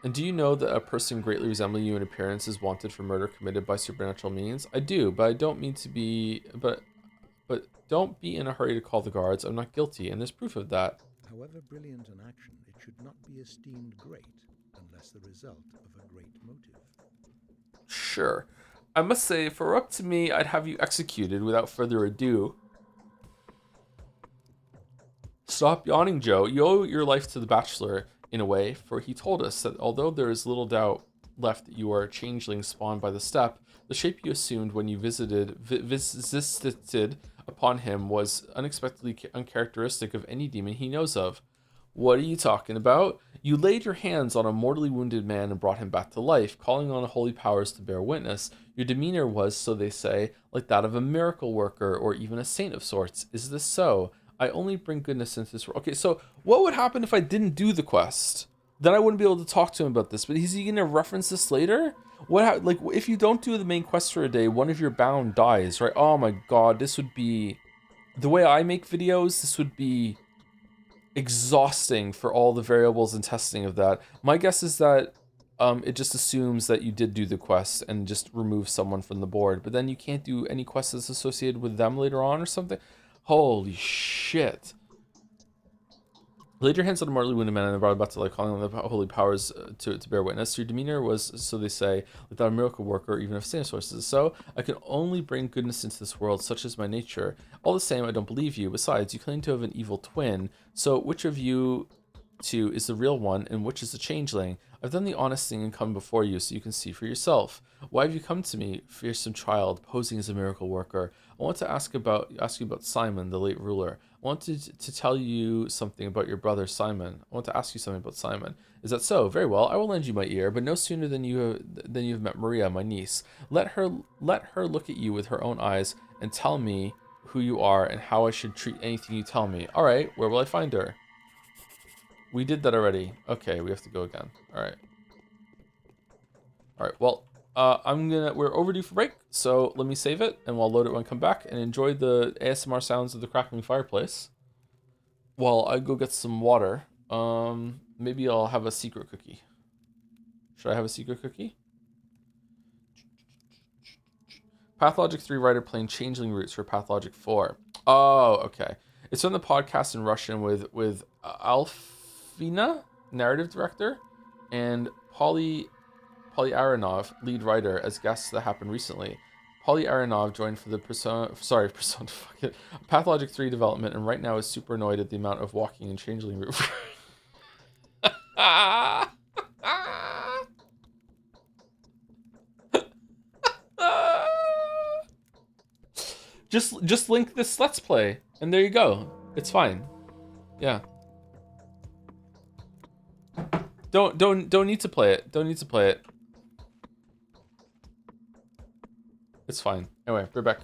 that a person greatly resembling you in appearance is wanted for murder committed by supernatural means? I do, but I don't mean to be, but don't be in a hurry to call the guards. I'm not guilty, and there's proof of that. However brilliant an action, it should not be esteemed great unless the result of a great motive. Sure. I must say, if it were up to me, I'd have you executed without further ado. Stop yawning, Joe. You owe your life to the Bachelor, in a way, for he told us that although there is little doubt left that you are a changeling spawned by the steppe, the shape you assumed when you visited upon him was unexpectedly uncharacteristic of any demon he knows of. What are you talking about? You laid your hands on a mortally wounded man and brought him back to life, calling on holy powers to bear witness. Your demeanor was, so they say, like that of a miracle worker or even a saint of sorts. Is this so? I only bring goodness into this world. Okay, so what would happen if I didn't do the quest? Then I wouldn't be able to talk to him about this. But is he gonna reference this later? Like if you don't do the main quest for a day, one of your bound dies, right? Oh my god, this would be the way I make videos. This would be exhausting for all the variables and testing of that. My guess is that it just assumes that you did do the quest and just remove someone from the board, but then you can't do any quests that's associated with them later on or something. Holy shit. Laid your hands on a mortally wounded man and brought about to like calling on the holy powers to bear witness. Your demeanor was, so they say, without a miracle worker or even of saint sources. So I can only bring goodness into this world, such is my nature. All the same, I don't believe you. Besides, you claim to have an evil twin. So which of you two is the real one and which is the changeling? I've done the honest thing and come before you so you can see for yourself. Why have you come to me, fearsome child, posing as a miracle worker? I want to ask you about Simon, the late ruler. I wanted to tell you something about your brother Simon. I want to ask you something about Simon. Is that so? Very well. I will lend you my ear, but no sooner than you have met Maria, my niece. Let her look at you with her own eyes and tell me who you are and how I should treat anything you tell me. All right. Where will I find her? We did that already. Okay, we have to go again. All right. All right. Well, we're overdue for break, so let me save it and we'll load it when I come back and enjoy the ASMR sounds of the crackling fireplace while I go get some water. Maybe I'll have a secret cookie. Should I have a secret cookie? Pathologic 3 writer playing Changling routes for Pathologic 4. Oh, okay. It's on the podcast in Russian with Alfina, narrative director, and Polly Aronov, lead writer, as guests that happened recently. Polly Aronov joined for the Pathologic 3 development and right now is super annoyed at the amount of walking and Changeling route. Just link this Let's Play, and there you go. It's fine. Yeah. Don't need to play it. Don't need to play it. It's fine. Anyway, we're back.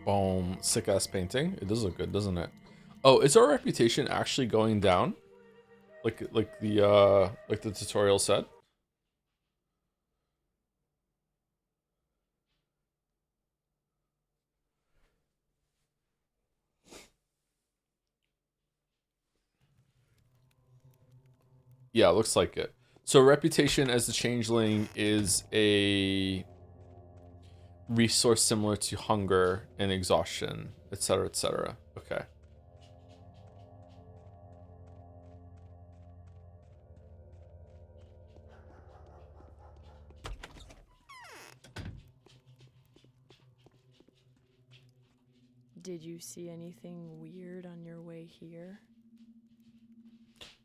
Boom. Sick ass painting. It does look good, doesn't it? Oh, is our reputation actually going down? Like the tutorial said? Yeah, looks like it. So reputation as the changeling is a resource similar to hunger and exhaustion, etc., etc. Okay. Did you see anything weird on your way here?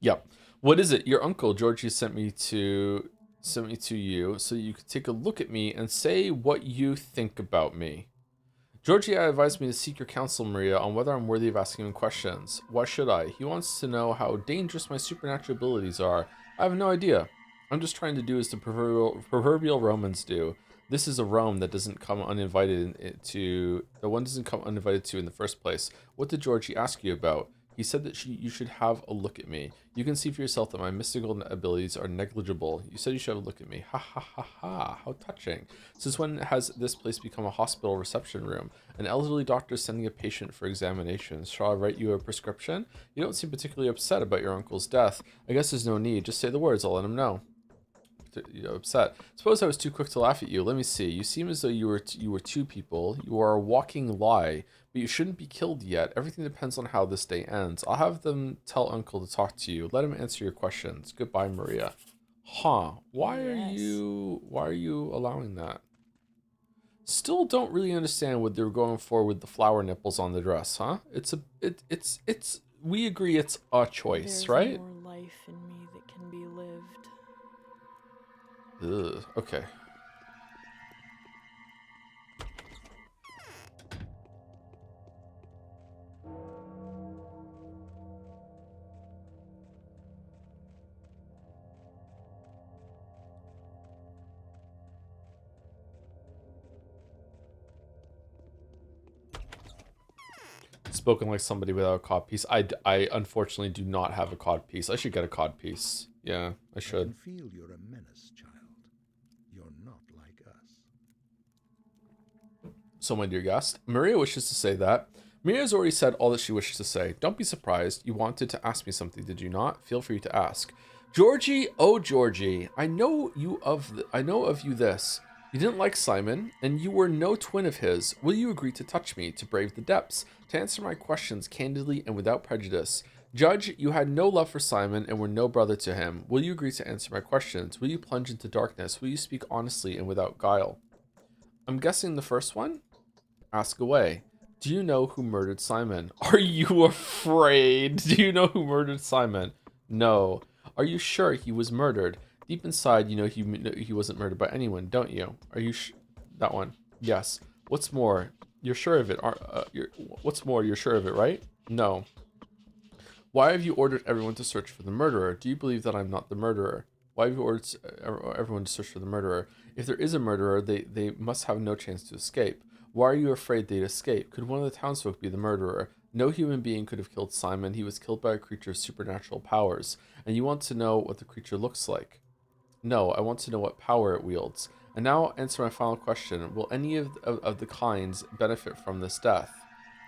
Yep. What is it? Your uncle Georgie sent me to you so you could take a look at me and say what you think about me. Georgie advised me to seek your counsel, Maria, on whether I'm worthy of asking him questions. Why should I? He wants to know how dangerous my supernatural abilities are. I have no idea. I'm just trying to do as the proverbial Romans do. This is a Rome that doesn't come uninvited to. The one doesn't come uninvited to in the first place. What did Georgie ask you about? He said that you should have a look at me. You can see for yourself that my mystical abilities are negligible. You said you should have a look at me. Ha ha ha ha. How touching. Since when has this place become a hospital reception room? An elderly doctor sending a patient for examinations. Shall I write you a prescription? You don't seem particularly upset about your uncle's death. I guess there's no need. Just say the words. I'll let him know. You're upset. Suppose I was too quick to laugh at you. Let me see. You seem as though you were two people. You are a walking lie, but you shouldn't be killed yet. Everything depends on how this day ends. I'll have them tell Uncle to talk to you. Let him answer your questions. Goodbye, Maria. Huh? Why are you allowing that? Still don't really understand what they were going for with the flower nipples on the dress, huh? It's we agree it's a choice, right? There's more life in me that can be lived. Ugh, okay. Spoken like somebody without a cod piece. I unfortunately do not have a cod piece. I should get a cod piece. Yeah, I should. I can feel you're a menace, child. You're not like us. So, my dear guest, Maria wishes to say that. Maria has already said all that she wishes to say. Don't be surprised. You wanted to ask me something, did you not? Feel free to ask. Georgie, oh Georgie, I know of you this. You didn't like Simon, and you were no twin of his. Will you agree to touch me, to brave the depths, to answer my questions candidly and without prejudice? Judge, you had no love for Simon and were no brother to him. Will you agree to answer my questions? Will you plunge into darkness? Will you speak honestly and without guile? I'm guessing the first one? Ask away. Do you know who murdered Simon? Are you afraid? Do you know who murdered Simon? No. Are you sure he was murdered? Deep inside, you know he wasn't murdered by anyone, don't you? Are you that one? Yes. What's more, you're sure of it? What's more, you're sure of it, right? No. Why have you ordered everyone to search for the murderer? Do you believe that I'm not the murderer? Why have you ordered everyone to search for the murderer? If there is a murderer, they must have no chance to escape. Why are you afraid they'd escape? Could one of the townsfolk be the murderer? No human being could have killed Simon. He was killed by a creature of supernatural powers. And you want to know what the creature looks like? No, I want to know what power it wields. And now answer my final question. Will any of the kinds benefit from this death?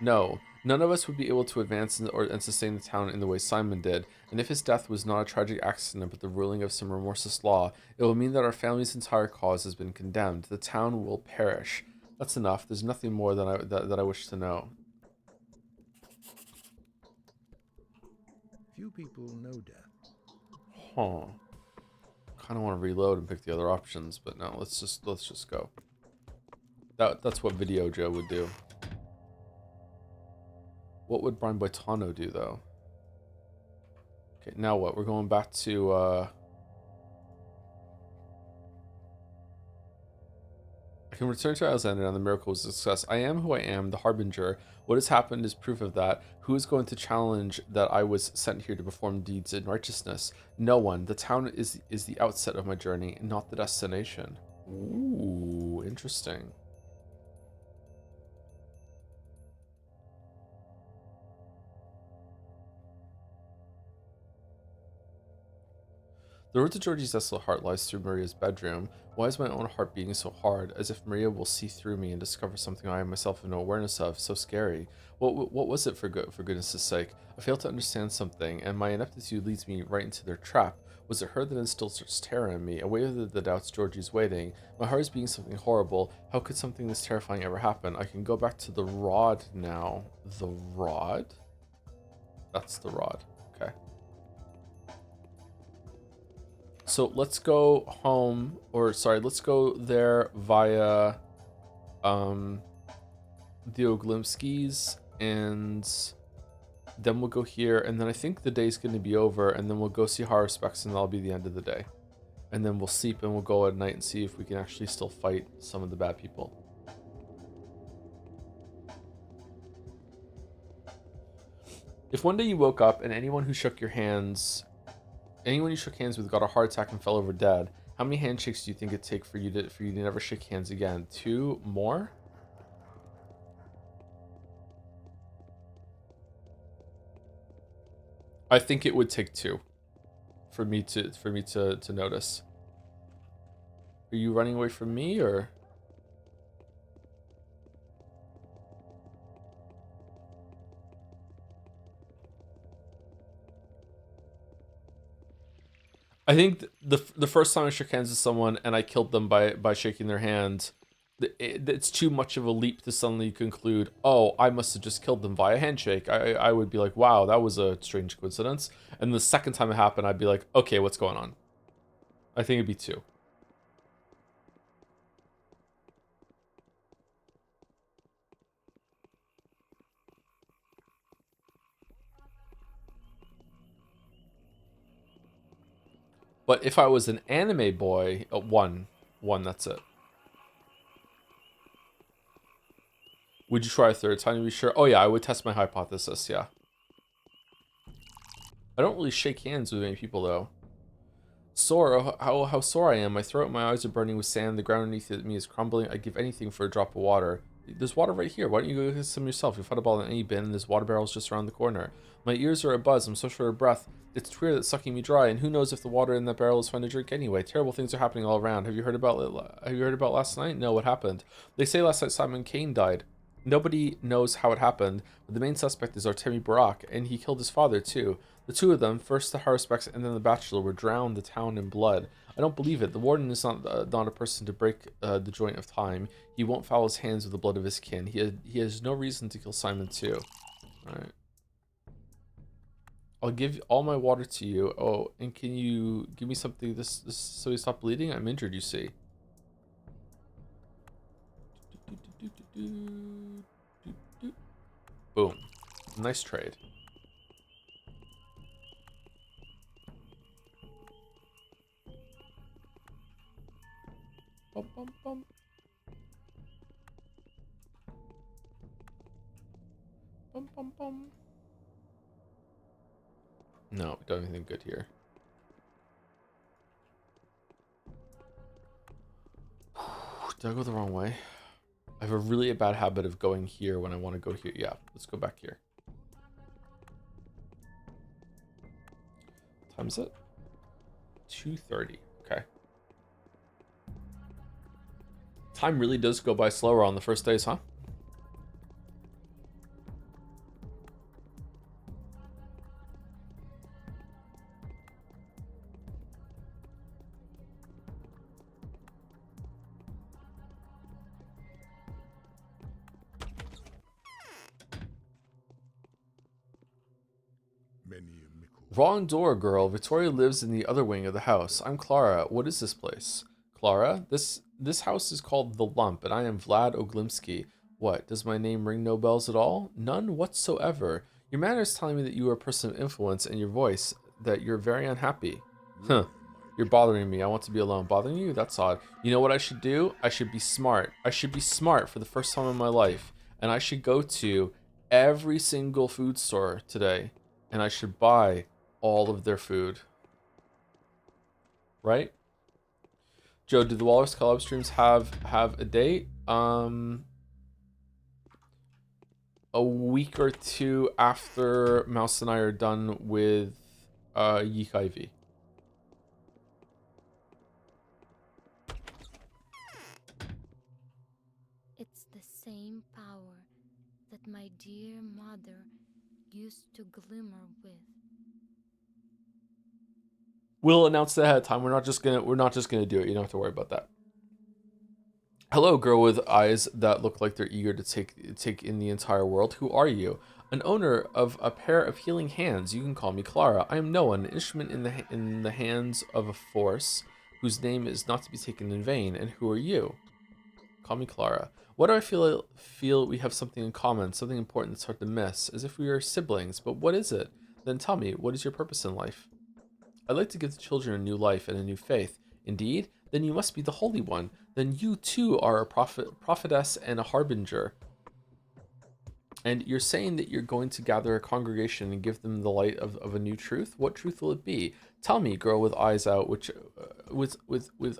No. None of us would be able to advance and sustain the town in the way Simon did, and if his death was not a tragic accident but the ruling of some remorseless law, it will mean that our family's entire cause has been condemned. The town will perish. That's enough. There's nothing more that I wish to know. Few people know death. Huh. Kind of want to reload and pick the other options, but no, let's just go. That's what Video Joe would do. What would Brian Boitano do, though? Okay, now what? We're going back to, I can return to Alexander and the miracle was a success. I am who I am, the Harbinger. What has happened is proof of that. Who is going to challenge that I was sent here to perform deeds in righteousness? No one. The town is the outset of my journey, not the destination. Ooh, interesting. The road to Georgie's desolate heart lies through Maria's bedroom. Why is my own heart beating so hard, as if Maria will see through me and discover something I myself have no awareness of? So scary. What was it, for goodness' sake? I fail to understand something, and my ineptitude leads me right into their trap. Was it her that instilled such terror in me? Away with the doubts, Georgie's waiting. My heart is beating something horrible. How could something this terrifying ever happen? I can go back to the rod now. The rod? That's the rod. Okay. So let's go home, or sorry, let's go there via the Oglimskis, and then we'll go here, and then I think the day's going to be over, and then we'll go see Haruspex, and that'll be the end of the day. And then we'll sleep, and we'll go at night and see if we can actually still fight some of the bad people. If one day you woke up and anyone you shook hands with got a heart attack and fell over dead, how many handshakes do you think it'd take for you to never shake hands again? 2 more? I think it would take 2 for me to notice. Are you running away from me, or? I think the first time I shook hands with someone and I killed them by shaking their hand, it's too much of a leap to suddenly conclude, oh, I must have just killed them via handshake. I would be like, wow, that was a strange coincidence. And the second time it happened, I'd be like, okay, what's going on? I think it'd be 2. But if I was an anime boy, 1, that's it. Would you try a third time to be sure? Oh yeah, I would test my hypothesis, yeah. I don't really shake hands with many people though. Sore, how sore I am. My throat and my eyes are burning with sand. The ground underneath me is crumbling. I'd give anything for a drop of water. There's water right here. Why don't you go get some yourself? You'll find a bottle in any bin, and there's water barrels just around the corner. My ears are abuzz. I'm so short of breath. It's clear that's sucking me dry, and who knows if the water in that barrel is fine to drink anyway. Terrible things are happening all around. Have you heard about last night? No, what happened? They say last night Simon Kane died. Nobody knows how it happened, but the main suspect is Artemi Barak, and he killed his father too. The 2 of them, first the Haruspex and then the Bachelor, were drowned the town in blood. I don't believe it. The warden is not a person to break the joint of time. He won't foul his hands with the blood of his kin. He has no reason to kill Simon too. Alright. I'll give all my water to you. Oh, and can you give me something this so he stop bleeding? I'm injured, you see. Boom. Nice trade. Bum, bum, bum. Bum, bum, bum. No, we don't have anything good here. Did I go the wrong way? I have a really bad habit of going here when I want to go here. Yeah, let's go back here. What time is it? 2:30. Okay. Time really does go by slower on the first days, huh? Wrong door, girl. Victoria lives in the other wing of the house. I'm Clara. What is this place? Clara? This house is called The Lump, and I am Vlad Oglimsky. What, does my name ring no bells at all? None whatsoever. Your manner is telling me that you are a person of influence, and your voice, that you're very unhappy. Huh. You're bothering me. I want to be alone. Bothering you? That's odd. You know what I should do? I should be smart. I should be smart for the first time in my life, and I should go to every single food store today, and I should buy all of their food. Right? Joe, do the Walrus collab streams have a date? A week or 2 after Mouse and I are done with Yeek IV. the same power that my dear mother used to glimmer with. We'll announce that ahead of time. We're not just gonna do it. You don't have to worry about that. Hello, girl with eyes that look like they're eager to take in the entire world. Who are you? An owner of a pair of healing hands. You can call me Clara. I am Noah, an instrument in the hands of a force whose name is not to be taken in vain. And who are you? Call me Clara. What do I feel we have something in common, something important that's hard to miss, as if we are siblings. But what is it? Then tell me, what is your purpose in life? I'd like to give the children a new life and a new faith. Indeed? Then you must be the Holy One. Then you too are a prophetess and a harbinger. And you're saying that you're going to gather a congregation and give them the light of a new truth? What truth will it be? Tell me, girl with eyes out, with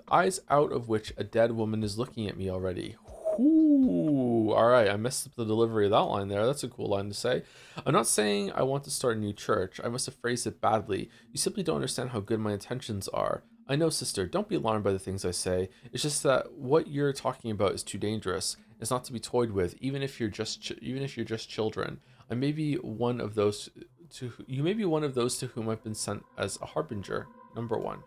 eyes out of which a dead woman is looking at me already. Ooh, all right, I messed up the delivery of that line there. That's a cool line to say. I'm not saying I want to start a new church. I must have phrased it badly. You simply don't understand how good my intentions are. I know, sister, don't be alarmed by the things I say. It's just that what you're talking about is too dangerous. It's not to be toyed with, even if you're just children. I may be one of those you may be one of those to whom I've been sent as a harbinger. Number one.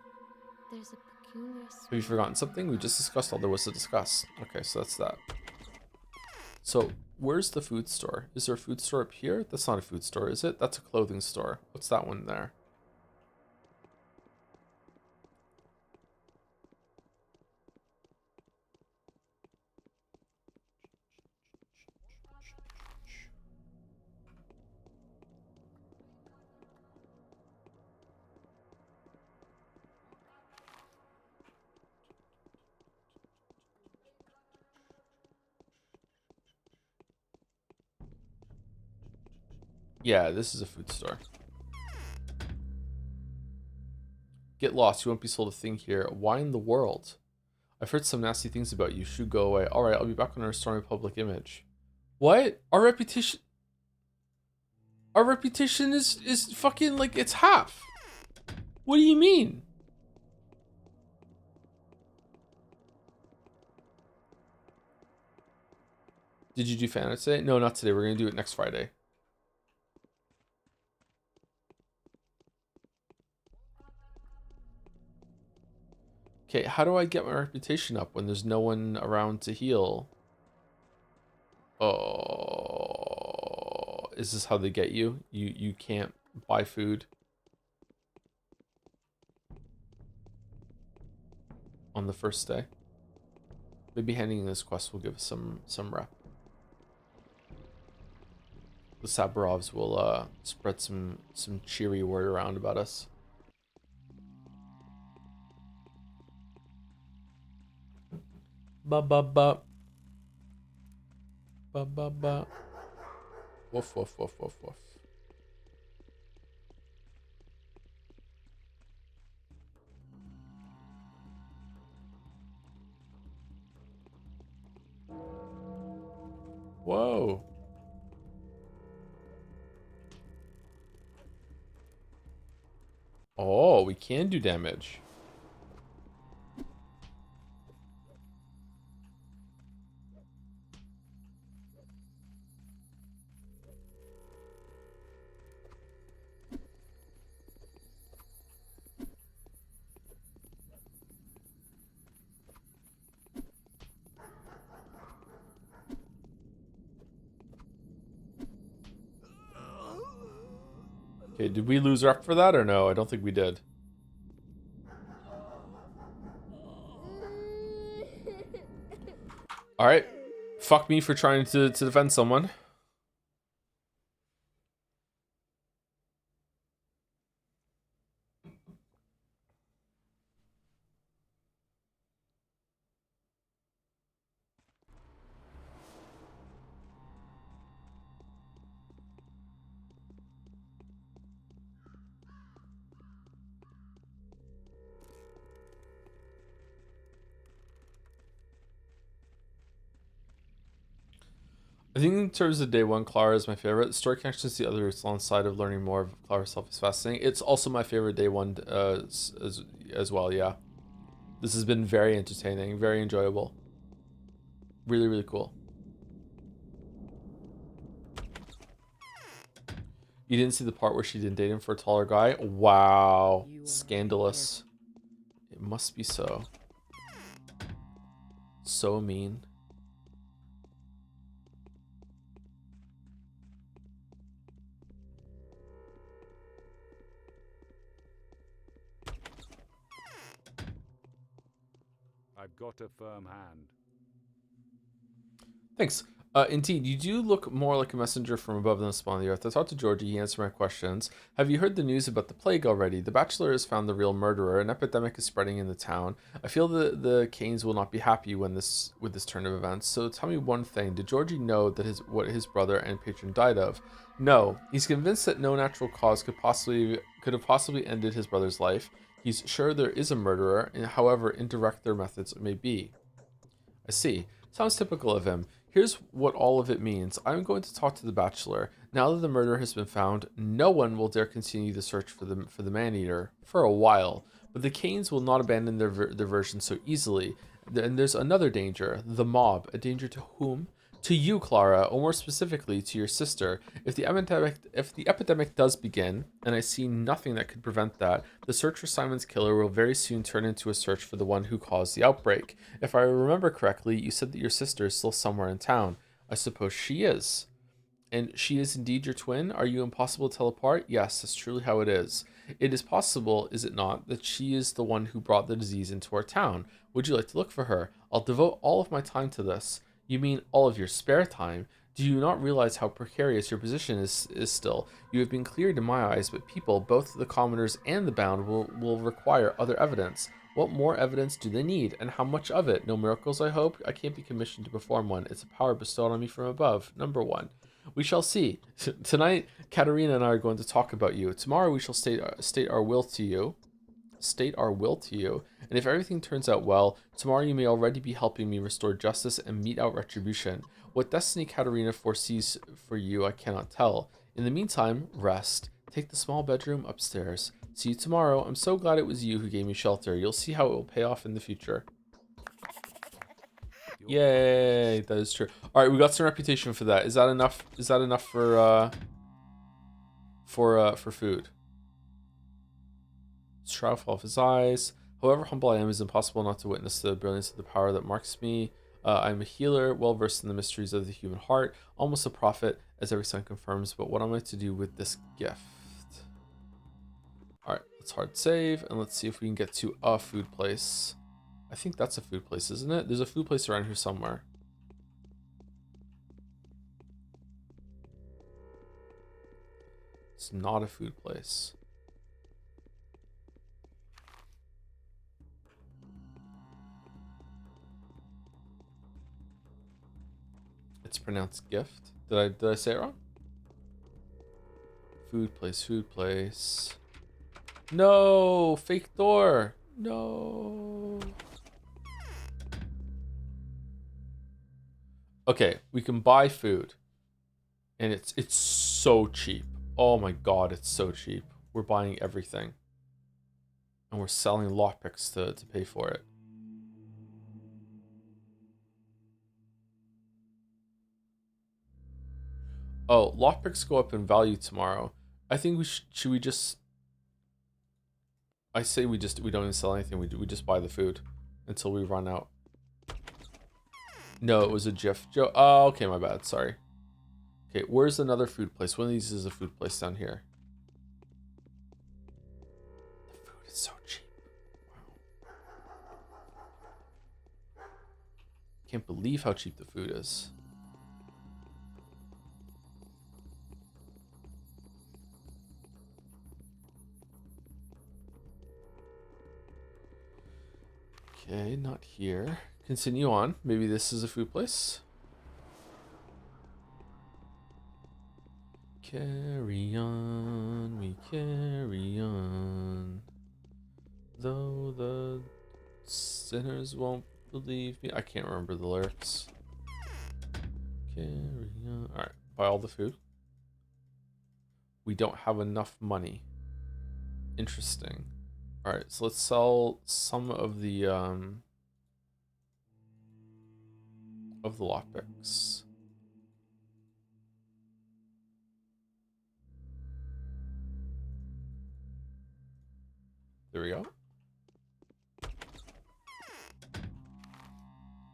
There's a peculiar Have you forgotten something? We just discussed all there was to discuss. Okay, so that's that. So, where's the food store? Is there a food store up here? That's not a food store, is it? That's a clothing store. What's that one there? Yeah, this is a food store. Get lost. You won't be sold a thing here. Why in the world? I've heard some nasty things about you. Should go away. All right, I'll be back on restoring public image. What? Our reputation is fucking like it's half. What do you mean? Did you do fan art today? No, not today. We're gonna do it next Friday. Okay, how do I get my reputation up when there's no one around to heal? Oh, is this how they get you? You can't buy food on the first day. Maybe handing in this quest will give us some rep. The Sabarovs will spread some cheery word around about us. Ba ba ba. Ba ba ba. Woof woof woof woof woof. Whoa. Oh, we can do damage. Okay, did we lose rep for that or no? I don't think we did. Alright. Fuck me for trying to defend someone. I think in terms of day one, Clara is my favorite. Story connection is the other alongside of learning more of Clara herself is fascinating. It's also my favorite day one as well, yeah. This has been very entertaining, very enjoyable. Really, really cool. You didn't see the part where she didn't date him for a taller guy? Wow. You are Scandalous. It must be so. So mean. I've got a firm hand. Thanks. Indeed, you do look more like a messenger from above than a spawn of the earth. I talked to Georgie, he answered my questions. Have you heard the news about the plague already? The Bachelor has found the real murderer. An epidemic is spreading in the town. I feel the Canes will not be happy with this turn of events. So tell me one thing. Did Georgie know that what his brother and patron died of? No. He's convinced that no natural cause could have possibly ended his brother's life. He's sure there is a murderer, and however indirect their methods may be. I see. Sounds typical of him. Here's what all of it means. I'm going to talk to the Bachelor. Now that the murderer has been found, no one will dare continue the search for the man-eater for a while. But the Canes will not abandon their version so easily. And there's another danger, the mob. A danger to whom? To you, Clara, or more specifically, to your sister. If the epidemic does begin, and I see nothing that could prevent that, the search for Simon's killer will very soon turn into a search for the one who caused the outbreak. If I remember correctly, you said that your sister is still somewhere in town. I suppose she is. And she is indeed your twin? Are you impossible to tell apart? Yes, that's truly how it is. It is possible, is it not, that she is the one who brought the disease into our town? Would you like to look for her? I'll devote all of my time to this. You mean all of your spare time? Do you not realize how precarious your position is still? You have been cleared in my eyes, but people, both the commoners and the bound, will require other evidence. What more evidence do they need, and how much of it? No miracles, I hope? I can't be commissioned to perform one. It's a power bestowed on me from above. Number one. We shall see. Tonight, Katerina and I are going to talk about you. Tomorrow, we shall state our will to you. State our will to you. And if everything turns out well, tomorrow you may already be helping me restore justice and mete out retribution. What destiny Katerina foresees for you, I cannot tell. In the meantime, rest. Take the small bedroom upstairs. See you tomorrow. I'm so glad it was you who gave me shelter. You'll see how it will pay off in the future. Yay, that is true. All right, we got some reputation for that. Is that enough? Is that enough for food? Shroud fall off his eyes. However humble I am, it is impossible not to witness the brilliance of the power that marks me. I'm a healer, well versed in the mysteries of the human heart, almost a prophet, as every sign confirms. But what am I to do with this gift? All right, let's hard save and let's see if we can get to a food place. I think that's a food place, isn't it? There's a food place around here somewhere. It's not a food place. It's pronounced gift. Did I say it wrong? Food place, food place. No, fake door. No. Okay, we can buy food. And it's so cheap. Oh my god, it's so cheap. We're buying everything. And we're selling lockpicks to pay for it. Oh, lockpicks go up in value tomorrow. I think should we just... I say we don't even sell anything. We just buy the food until we run out. No, it was a GIF. Oh, okay, my bad. Sorry. Okay, where's another food place? One of these is a food place down here. The food is so cheap. Wow. Can't believe how cheap the food is. Okay, not here. Continue on. Maybe this is a food place. Carry on, we carry on. Though the sinners won't believe me. I can't remember the lyrics. Carry on. Alright, buy all the food. We don't have enough money. Interesting. Alright, so let's sell some of the lockpicks. There we go.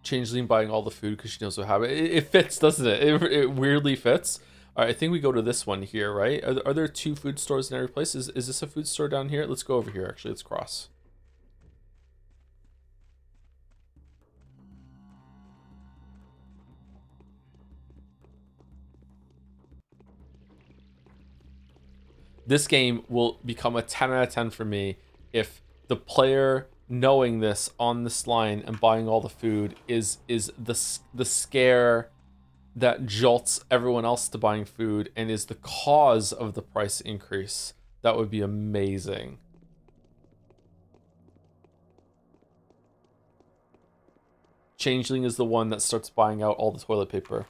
Changeling buying all the food because she knows what happened. It fits, doesn't it? It weirdly fits. All right, I think we go to this one here, right? Are there 2 food stores in every place? Is this a food store down here? Let's go over here, actually. Let's cross. This game will become a 10 out of 10 for me if the player knowing this on this line and buying all the food is the scare that jolts everyone else to buying food and is the cause of the price increase. That would be amazing. Changeling is the one that starts buying out all the toilet paper.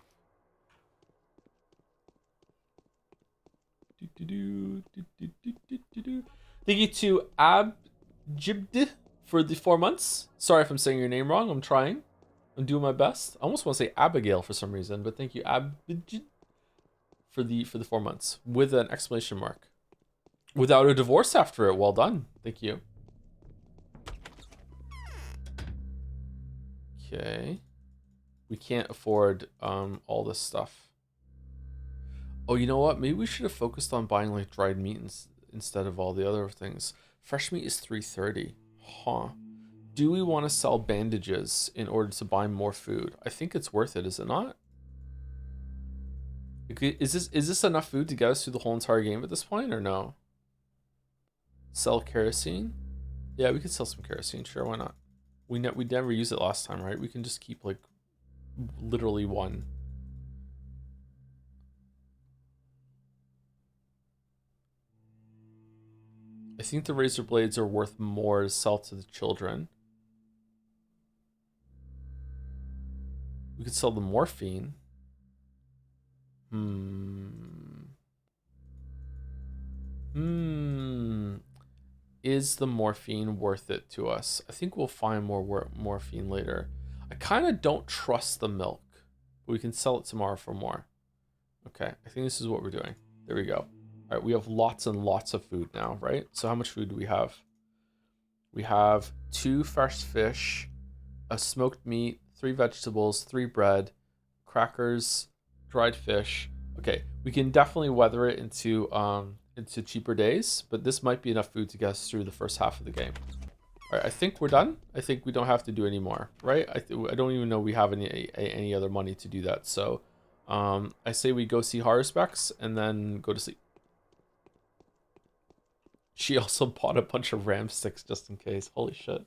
Thank you to Abjibd for the 4 months. Sorry if I'm saying your name wrong. I'm trying. I'm doing my best. I almost want to say Abigail for some reason, but thank you, Abjibd, for the 4 months with an exclamation mark. Without a divorce after it. Well done. Thank you. Okay. We can't afford all this stuff. Oh, you know what? Maybe we should have focused on buying like dried meat instead of all the other things. Fresh meat is $3.30. Huh. Do we want to sell bandages in order to buy more food? I think it's worth it, is it not? Is this enough food to get us through the whole entire game at this point, or no? Sell kerosene? Yeah, we could sell some kerosene. Sure, why not? We never used it last time, right? We can just keep like literally 1. I think the razor blades are worth more to sell to the children. We could sell the morphine. Is the morphine worth it to us? I think we'll find more morphine later. I kind of don't trust the milk, but we can sell it tomorrow for more. Okay, I think this is what we're doing. There we go. All right, we have lots and lots of food now, right? So how much food do we have? We have 2 fresh fish, a smoked meat, 3 vegetables, 3 bread, crackers, dried fish. Okay, we can definitely weather it into cheaper days, but this might be enough food to get us through the first half of the game. All right, I think we're done. I think we don't have to do any more, right? I don't even know we have any other money to do that. So I say we go see horror specs and then go to sleep. She also bought a bunch of ram sticks just in case. Holy shit.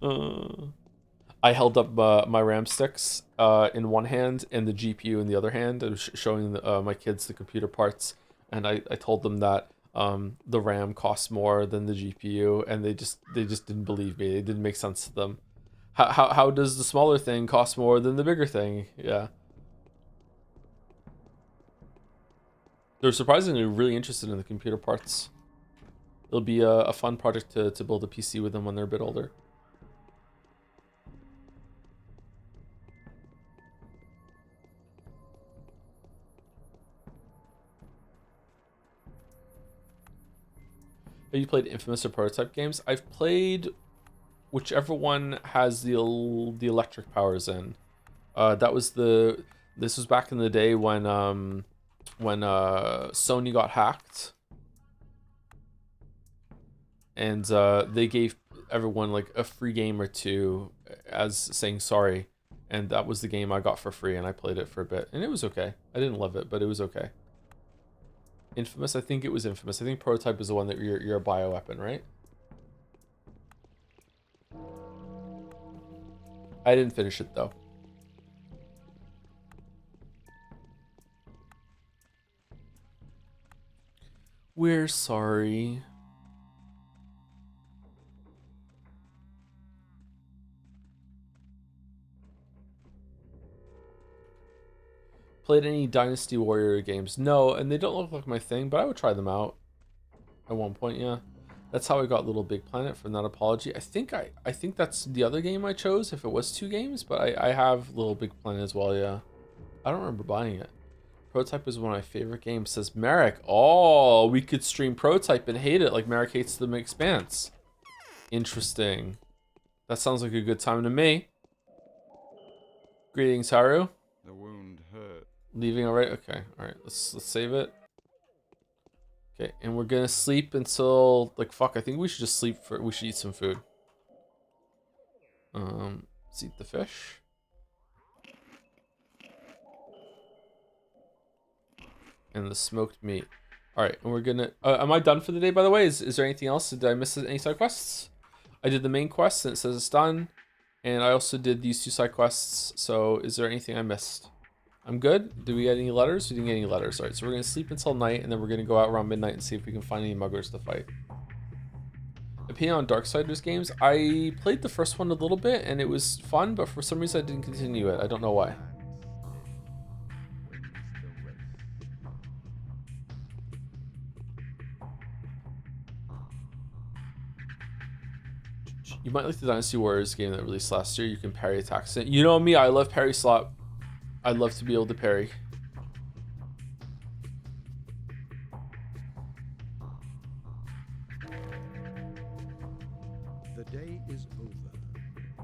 I held up my ram sticks in one hand and the GPU in the other hand. I was showing my kids the computer parts, and I told them that the RAM costs more than the GPU, and they just didn't believe me. It didn't make sense to them. How does the smaller thing cost more than the bigger thing? Yeah. They're surprisingly really interested in the computer parts. It'll be a fun project to build a PC with them when they're a bit older. Have you played Infamous or Prototype games? I've played whichever one has the electric powers in. This was back in the day when Sony got hacked, and they gave everyone like a free game or 2 as saying sorry, and that was the game I got for free, and I played it for a bit, and it was okay. I didn't love it, but it was okay. Infamous, I think it was Infamous. I think Prototype is the one that you're a bioweapon, right? I didn't finish it though. We're sorry. Played any Dynasty Warrior games? No, and they don't look like my thing, but I would try them out at one point, yeah. That's how I got Little Big Planet from that apology. I think that's the other game I chose if it was 2 games, but I have Little Big Planet as well, yeah. I don't remember buying it. Prototype is one of my favorite games, says Merrick. Oh, we could stream Prototype and hate it like Merrick hates the Expanse. Interesting. That sounds like a good time to me. Greetings, Haru. The wound hurt. Leaving already? Okay, alright, let's save it. Okay, and we're gonna sleep until like fuck, I think we should just sleep we should eat some food. Let's eat the fish. And the smoked meat. Alright, and we're gonna am I done for the day, by the way? Is there anything else? Did I miss any side quests? I did the main quest and it says it's done. And I also did these 2 side quests, so is there anything I missed? I'm good. Did we get any letters? We didn't get any letters. Alright, so we're gonna sleep until night and then we're gonna go out around midnight and see if we can find any muggers to fight. Opinion on Darksiders games? I played the first one a little bit and it was fun, but for some reason I didn't continue it. I don't know why. You might like the Dynasty Warriors game that released last year. You can parry attacks. You know me, I love parry slot. I love to be able to parry. The day is over.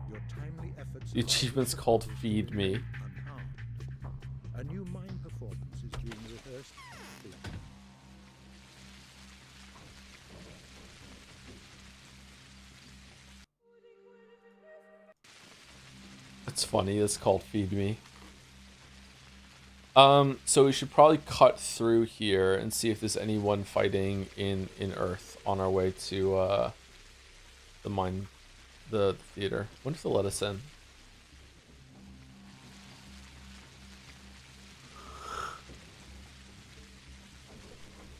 Your timely efforts. The achievement's called Feed Me. Unharmed. A new mime performance is being rehearsed. It's funny, it's called Feed Me. So we should probably cut through here and see if there's anyone fighting in Earth on our way to the theater. When if they'll let us in?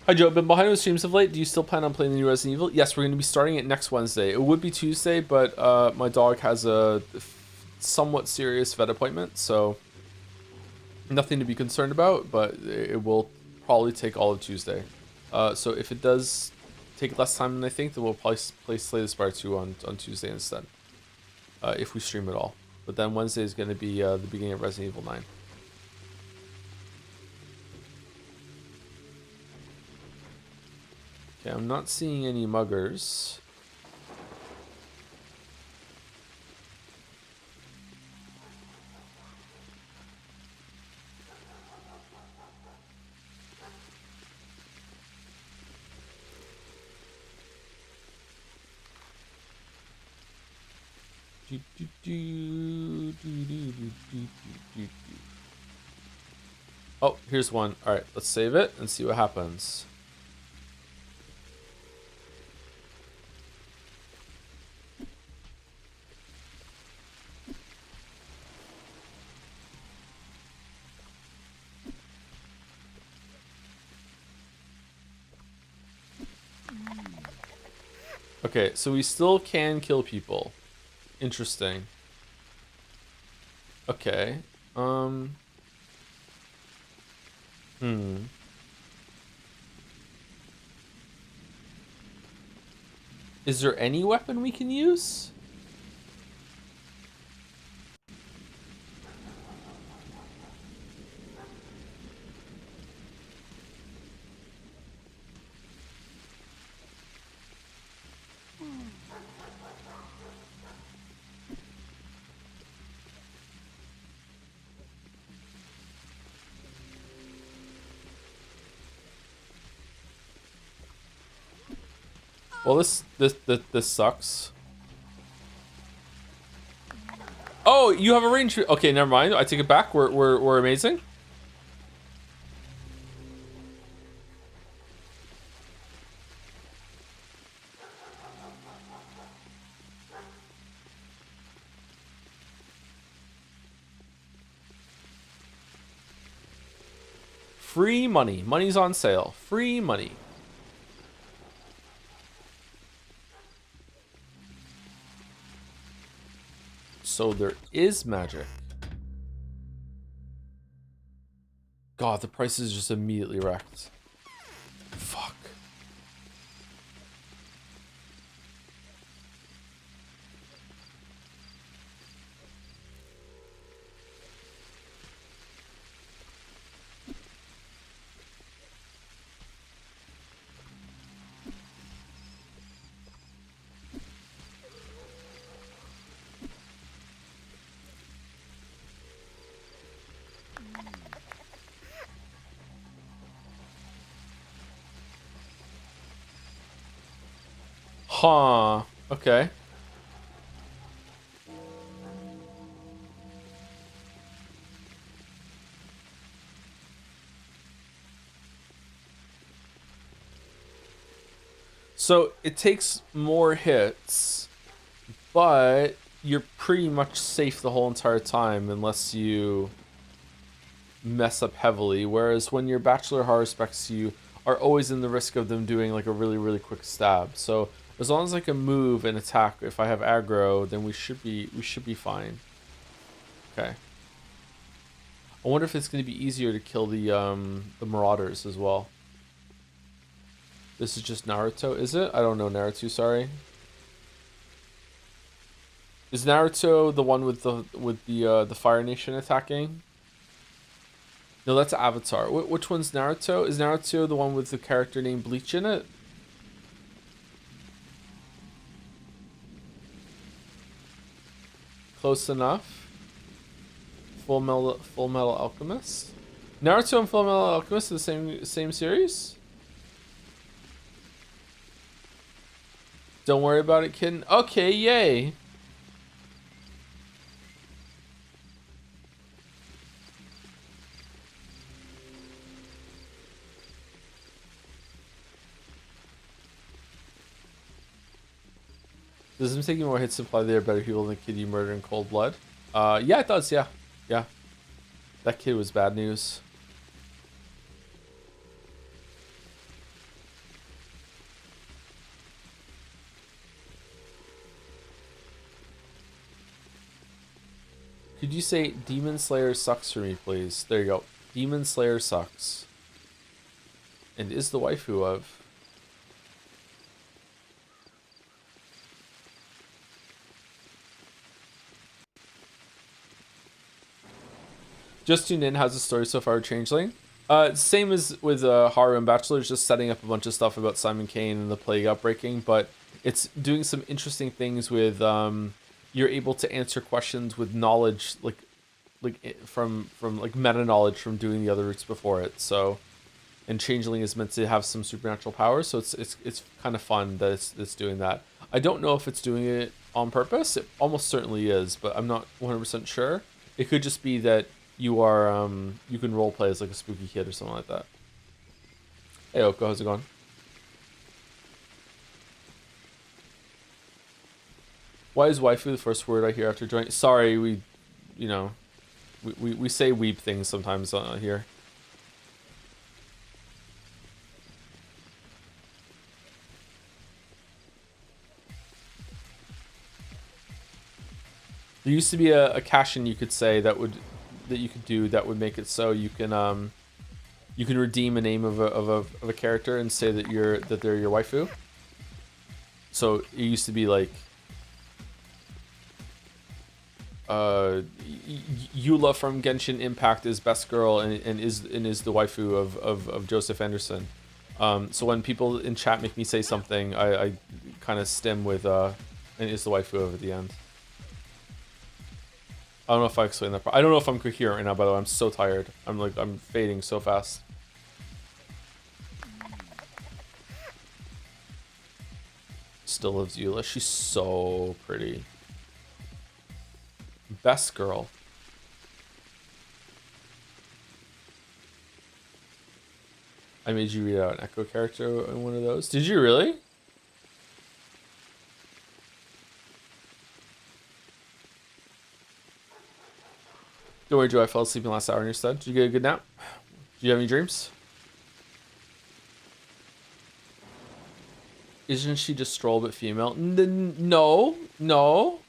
Hi Joe, been behind the streams of late. Do you still plan on playing the new Resident Evil? Yes, we're going to be starting it next Wednesday. It would be Tuesday, but my dog has a somewhat serious vet appointment, so nothing to be concerned about, but it will probably take all of Tuesday. So if it does take less time than I think, then we'll probably play Slay the Spire 2 on Tuesday instead. If we stream at all. But then Wednesday is going to be the beginning of Resident Evil 9. Okay, I'm not seeing any muggers. Oh, here's one. All right, let's save it and see what happens. Okay, so we still can kill people. Interesting. Okay. Is there any weapon we can use? Well, this sucks. Oh, you have a range. Okay, never mind. I take it back. We're amazing. Free money. Money's on sale. Free money. So there is magic. God, the price is just immediately wrecked. Fuck. Huh. Okay. So it takes more hits, but you're pretty much safe the whole entire time unless you mess up heavily. Whereas when your Bachelor Horror specs, you are always in the risk of them doing like a really, really quick stab. So as long as I can move and attack, if I have aggro, then we should be fine. Okay. I wonder if it's going to be easier to kill the Marauders as well. This is just Naruto, is it? I don't know Naruto, sorry. Is Naruto the one with the Fire Nation attacking? No, that's Avatar. Which one's Naruto? Is Naruto the one with the character named Bleach in it? Close enough. Full Metal Alchemist. Naruto and Full Metal Alchemist are the same series? Don't worry about it, kid. Okay, yay. Does him taking more hits imply they are better people than the kid you murdered in cold blood? Yeah, it does, yeah. Yeah. That kid was bad news. Could you say Demon Slayer sucks for me, please? There you go. Demon Slayer sucks. And is the waifu of... Just tuned in. How's the story so far, Changling? Same as with Haru and Bachelor, just setting up a bunch of stuff about Simon Kane and the plague outbreaking, but it's doing some interesting things with you're able to answer questions with knowledge like from like meta knowledge from doing the other routes before it. So, and Changeling is meant to have some supernatural powers, so it's kind of fun that it's doing that. I don't know if it's doing it on purpose. It almost certainly is, but I'm not 100% sure. It could just be that you are you can roleplay as like a spooky kid or something like that. Hey Oko, how's it going? Why is waifu the first word I hear after joining? Sorry, we say weep things sometimes here. There used to be a cash-in you could say that you could do that would make it so you can redeem a name of a character and say that they're your waifu. So it used to be like Eula from Genshin Impact is best girl and is the waifu of Joseph Anderson. So when people in chat make me say something, I kind of stem with and is the waifu over the end. I don't know if I explained that. I don't know if I'm coherent right now, by the way. I'm so tired. I'm fading so fast. Still loves Eula. She's so pretty. Best girl. I made you read out an Echo character in one of those. Did you really? Don't worry, Joe. I fell asleep in the last hour instead. Did you get a good nap? Do you have any dreams? Isn't she just Stroll but female? No. No.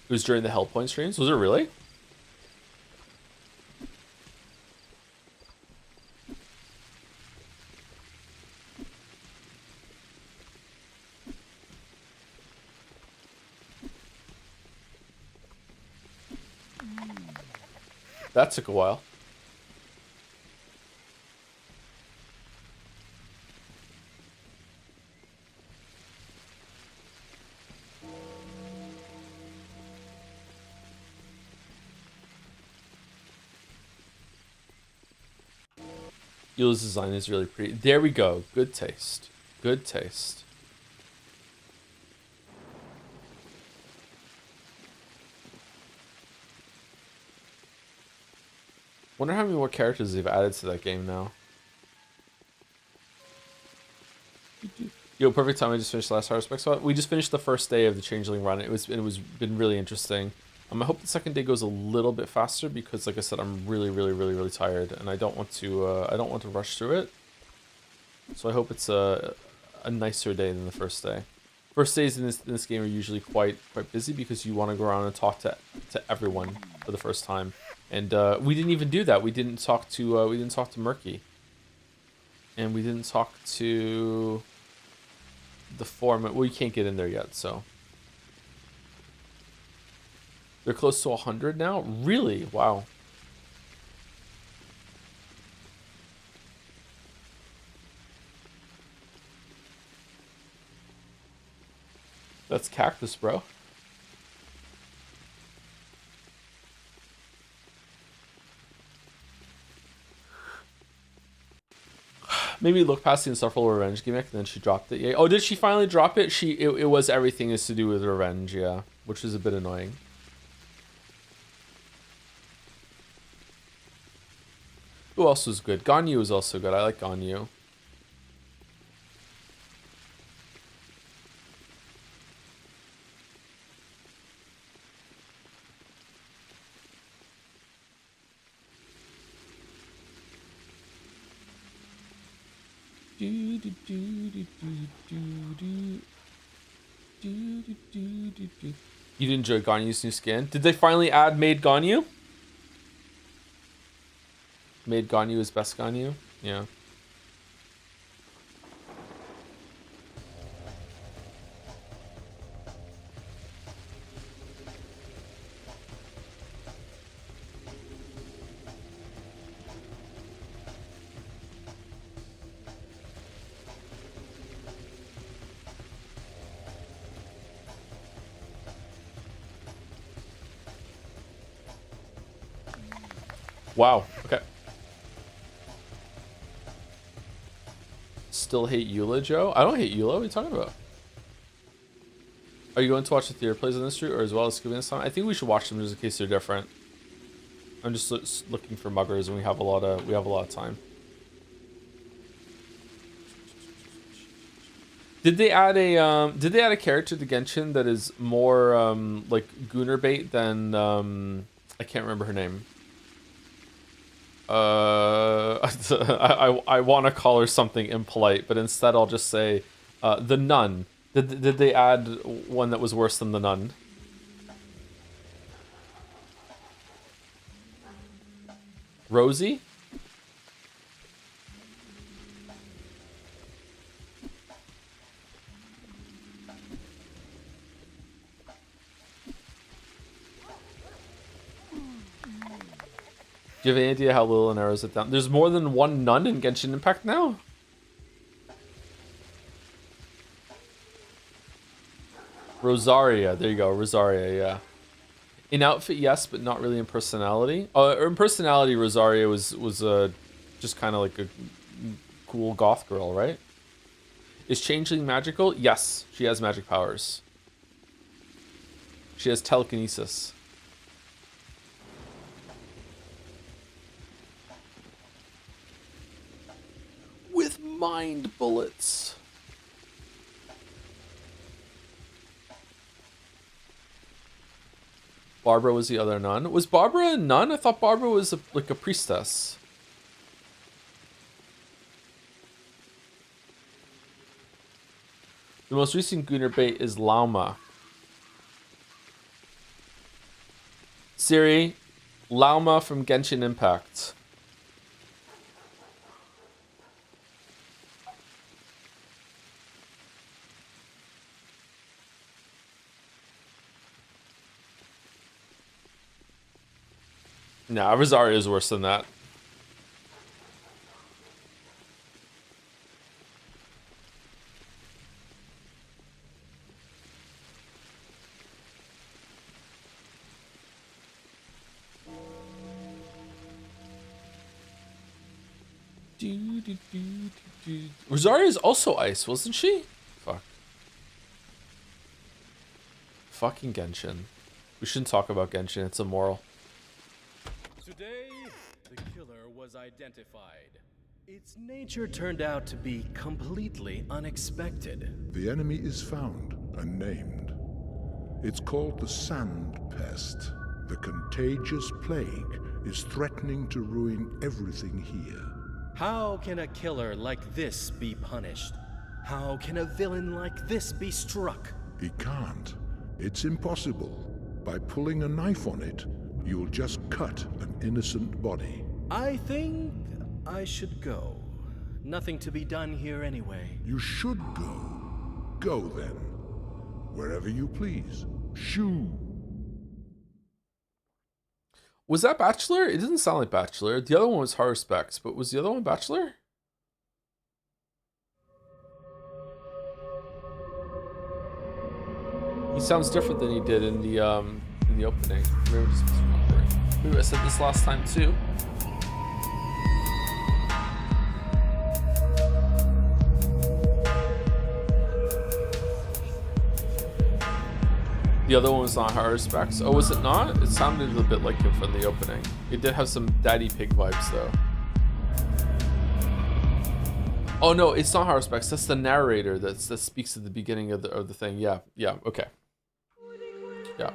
It was during the Hellpoint streams? Was it really? That took a while. Yula's design is really pretty. There we go. Good taste. Good taste. Wonder how many more characters they've added to that game now. Yo, perfect time. I just finished the last Harvest spot. We just finished the first day of the Changeling run. It was been really interesting. I hope the second day goes a little bit faster because, like I said, I'm really tired, and I don't want to rush through it. So I hope it's a nicer day than the first day. First days in this game are usually quite busy because you want to go around and talk to everyone for the first time, and we didn't even do that. We didn't talk to Murky, and we didn't talk to the foreman. Well, you can't get in there yet, so they're close to 100 now. Really? Wow. That's cactus, bro. Maybe look past the insufferable revenge gimmick, and then she dropped it. Yeah. Oh, did she finally drop it? It was everything is to do with revenge, yeah, which is a bit annoying. Who else was good? Ganyu was also good. I like Ganyu. You did enjoy Ganyu's new skin? Did they finally add Made Ganyu? Made Ganyu is best Ganyu? Yeah. Wow. Okay. Still hate Eula, Joe? I don't hate Eula. What are you talking about? Are you going to watch the theater plays on the street or as well as Scooby this time? I think we should watch them just in case they're different. I'm just looking for muggers, and we have a lot of time. Did they add a character to Genshin that is more like Gunner bait than I can't remember her name. I want to call her something impolite, but instead I'll just say the nun. Did they add one that was worse than the nun? Rosie? Do you have any idea how little narrows it down? There's more than one nun in Genshin Impact now? Rosaria, there you go, Rosaria, yeah. In outfit, yes, but not really in personality. In personality, Rosaria was just kind of like a cool goth girl, right? Is Changeling magical? Yes, she has magic powers. She has telekinesis. With mind bullets. Barbara was the other nun. Was Barbara a nun? I thought Barbara was like a priestess. The most recent Gunner bait is Lauma. Siri, Lauma from Genshin Impact. Nah, Rosaria is worse than that. Rosaria is also ice, wasn't she? Fuck. Fucking Genshin. We shouldn't talk about Genshin, it's immoral. Today, the killer was identified. Its nature turned out to be completely unexpected. The enemy is found and named. It's called the Sand Pest. The contagious plague is threatening to ruin everything here. How can a killer like this be punished? How can a villain like this be struck? He can't. It's impossible. By pulling a knife on it, you'll just cut an innocent body. I think I should go. Nothing to be done here anyway. You should go. Go then. Wherever you please. Shoo. Was that Bachelor? It didn't sound like Bachelor. The other one was Horror Specs, but was the other one Bachelor? He sounds different than he did in the opening. Maybe just misremembering. Maybe I said this last time too. The other one was not Horror Specs. Oh, was it not? It sounded a bit like him from the opening. It did have some Daddy Pig vibes though. Oh no, it's not Horror Specs. That's the narrator that speaks at the beginning of the thing. Yeah, okay. Yeah.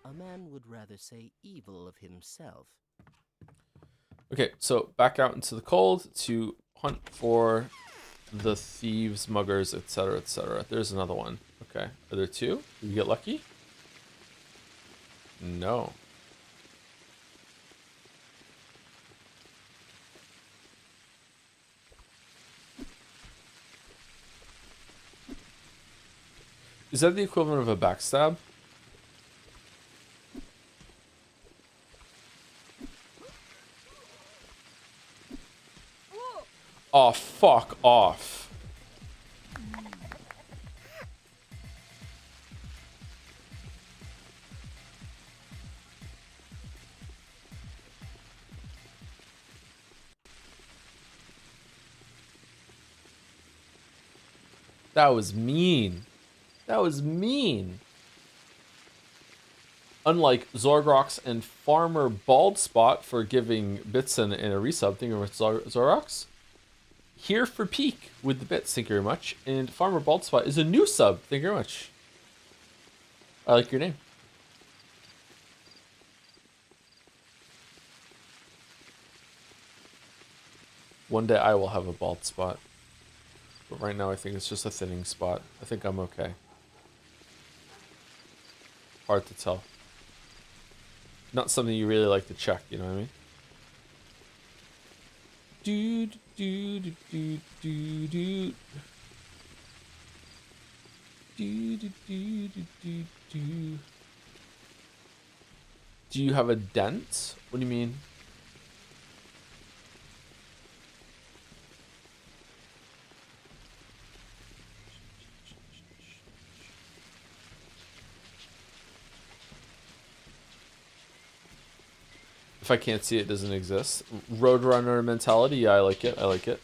A man would rather say evil of himself. Okay, so back out into the cold to hunt for the thieves, muggers, etc., etc. There's another one. Okay, are there two? Did we get lucky? No. Is that the equivalent of a backstab? Oh, fuck off. That was mean. That was mean. Unlike Zorgrox and Farmer Baldspot for giving bits in a resub, thank you very much, Zorgrox. Here for Peak with the bits, thank you very much. And Farmer Baldspot is a new sub, thank you very much. I like your name. One day I will have a bald spot. But right now I think it's just a thinning spot. I think I'm okay. Hard to tell. Not something you really like to check, you know what I mean? Do do do do do do do do do do do. Do you have a dent? What do you mean? If I can't see it, doesn't exist. Roadrunner mentality, yeah, I like it. I like it.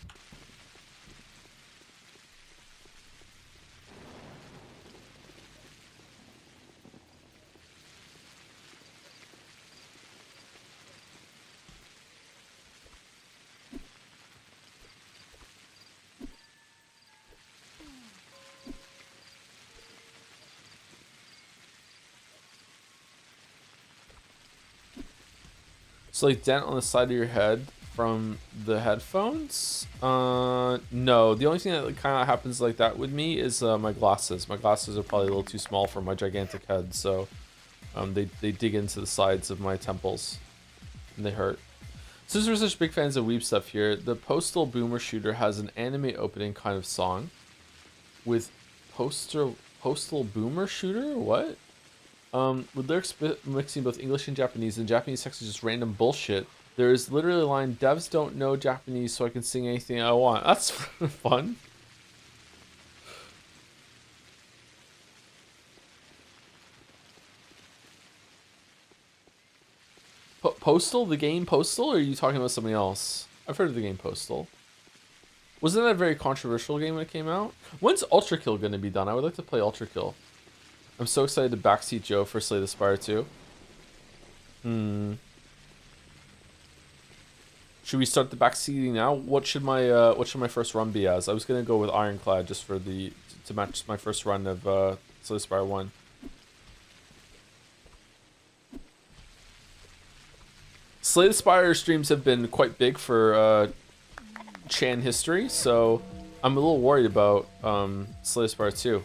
So like dent on the side of your head from the headphones? No. The only thing that kind of happens like that with me is my glasses. My glasses are probably a little too small for my gigantic head, so they dig into the sides of my temples and they hurt. Since we're such big fans of weeb stuff here, the Postal Boomer Shooter has an anime opening kind of song with Postal Boomer Shooter? What? With lyrics mixing both English and Japanese text is just random bullshit. There is literally a line, devs don't know Japanese, so I can sing anything I want. That's fun. Postal? The game Postal? Or are you talking about something else? I've heard of the game Postal. Wasn't that a very controversial game when it came out? When's Ultra Kill going to be done? I would like to play Ultra Kill. I'm so excited to backseat Joe for Slay the Spire 2. Should we start the backseating now? What should my first run be as? I was gonna go with Ironclad just for to match my first run of Slay the Spire 1. Slay the Spire streams have been quite big for Chan history, so I'm a little worried about Slay the Spire 2.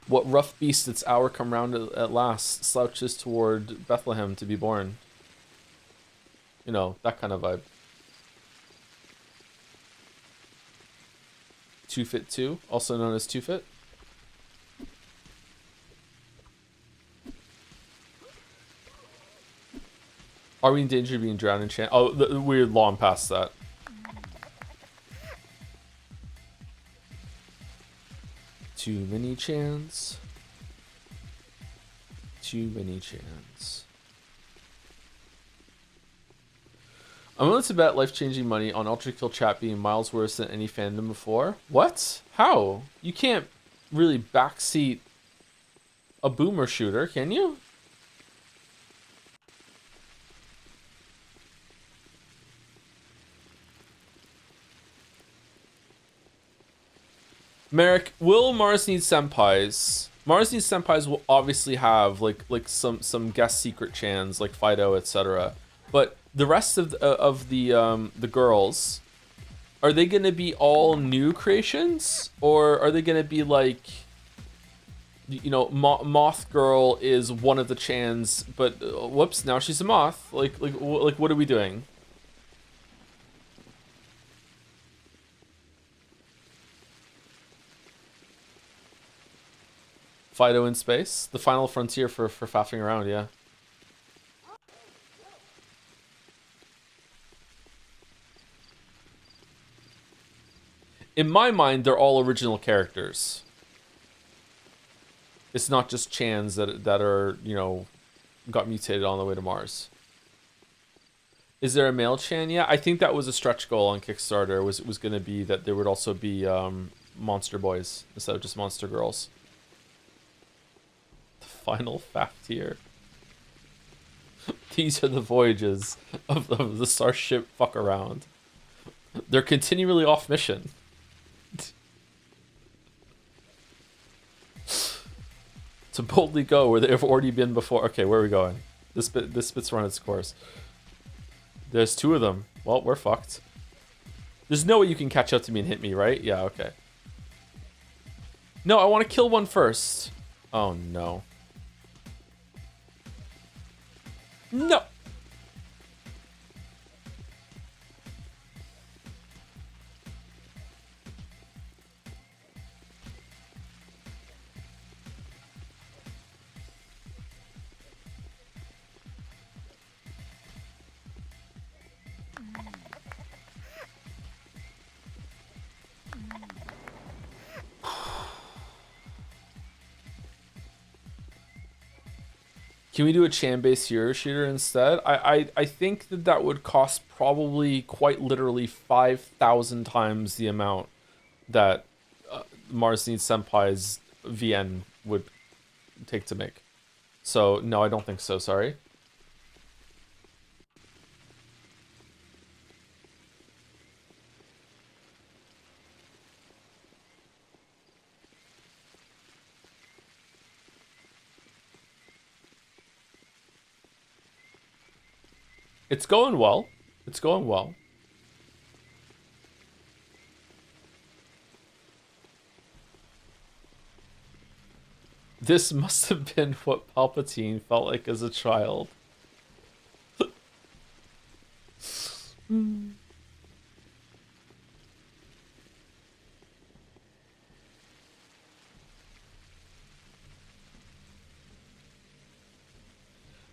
What rough beast its hour come round at last slouches toward Bethlehem to be born. You know, that kind of vibe. 2-Fit 2, also known as 2-Fit. Are we in danger of being drowned in Chan? Oh, we're long past that. Too many Chans. Too many Chans. I'm willing to bet life-changing money on Ultra Kill chat being miles worse than any fandom before. What? How? You can't really backseat a boomer shooter, can you? Merrick, will Mars Needs Senpais? Mars Needs Senpais will obviously have like some guest secret chans like Fido, etc. But the rest of the girls, are they gonna be all new creations, or are they gonna be like, you know, Moth Girl is one of the chans, but whoops, now she's a moth. Like what are we doing? Fido in space, the final frontier for faffing around, yeah. In my mind, they're all original characters. It's not just chans that are, you know, got mutated on the way to Mars. Is there a male chan? Yeah, I think that was a stretch goal on Kickstarter. Was going to be that there would also be monster boys instead of just monster girls. The final fact here. These are the voyages of the Starship fuck around. They're continually off mission. To boldly go where they've already been before. Okay, where are we going? This bit's run its course. There's two of them. Well, we're fucked. There's no way you can catch up to me and hit me, right? Yeah, okay. No, I want to kill one first. Oh, no. No! Can we do a Chan-based hero shooter instead? I think that would cost probably quite literally 5,000 times the amount that Mars Needs Senpai's VN would take to make. So, no, I don't think so, sorry. It's going well. It's going well. This must have been what Palpatine felt like as a child.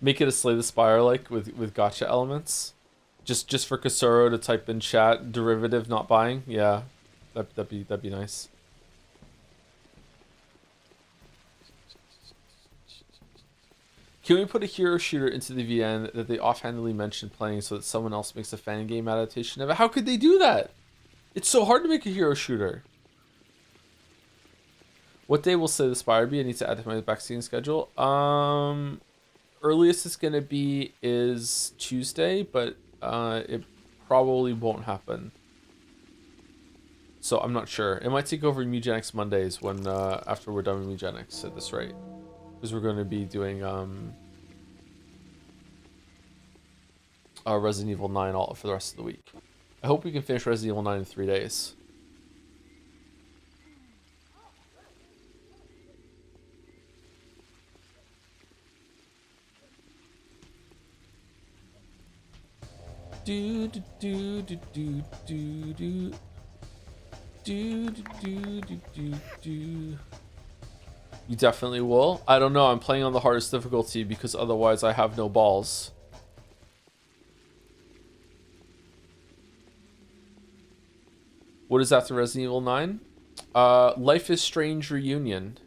Make it a Slay the Spire like with gotcha elements. Just for Kasuro to type in chat derivative not buying. Yeah, that'd be nice. Can we put a hero shooter into the VN that they offhandedly mentioned playing so that someone else makes a fan game adaptation of it? How could they do that? It's so hard to make a hero shooter. What day will Slay the Spire be? I need to add to my vaccine schedule. Earliest it's gonna be is Tuesday, but it probably won't happen. So I'm not sure. It might take over Mugenics Mondays when after we're done with Mugenics at this rate. Because we're going to be doing Resident Evil 9 all for the rest of the week. I hope we can finish Resident Evil 9 in 3 days. Do do do do do do do do do do do do. You definitely will. I don't know. I'm playing on the hardest difficulty because otherwise I have no balls. What is after Resident Evil 9? Life is Strange Reunion.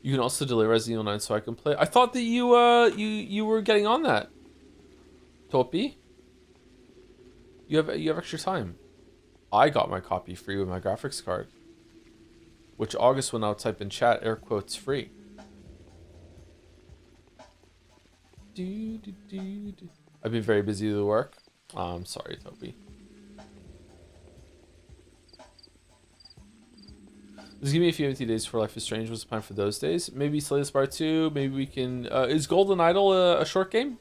You can also delay Resident Evil 9 so I can play. I thought that you were getting on that. Topi? You have extra time. I got my copy free with my graphics card. Which August will now type in chat air quotes free. I've been very busy with work. I'm sorry, Topi. Just give me a few empty days for Life is Strange. What's the plan for those days? Maybe Slay the Spire 2. Maybe we can... is Golden Idol a short game?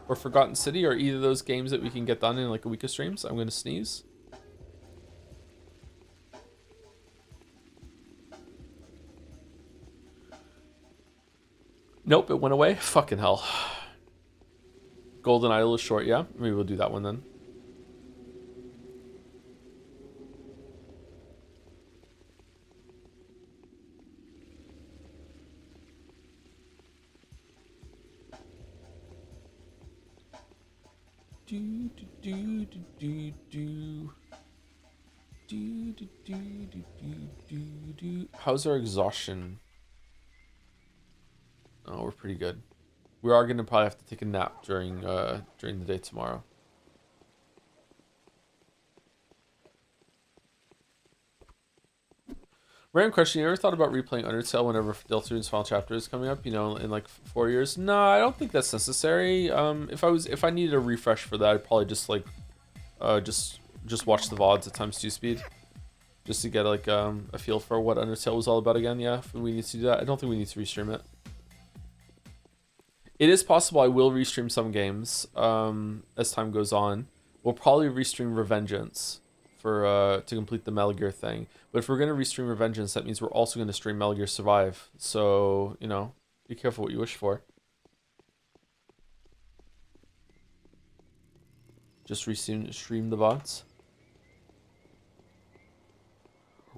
Or Forgotten City? Or either of those games that we can get done in like a week of streams? I'm going to sneeze. Nope, it went away. Fucking hell. Golden Idol is short, yeah? Maybe we'll do that one then. Do do do do do do do do do do do. How's our exhaustion? Oh, we're pretty good. We are gonna probably have to take a nap during the day tomorrow. Random question: you ever thought about replaying Undertale whenever Deltarune's final chapter is coming up? You know, in like 4 years? No, I don't think that's necessary. If I needed a refresh for that, I'd probably just like, just watch the VODs at ×2 speed, just to get like a feel for what Undertale was all about again. Yeah, if we need to do that, I don't think we need to restream it. It is possible I will restream some games as time goes on. We'll probably restream Revengeance for to complete the Metal Gear thing. But if we're gonna restream Revengeance, that means we're also gonna stream Metal Gear Survive. So, you know, be careful what you wish for. Just stream the VODs.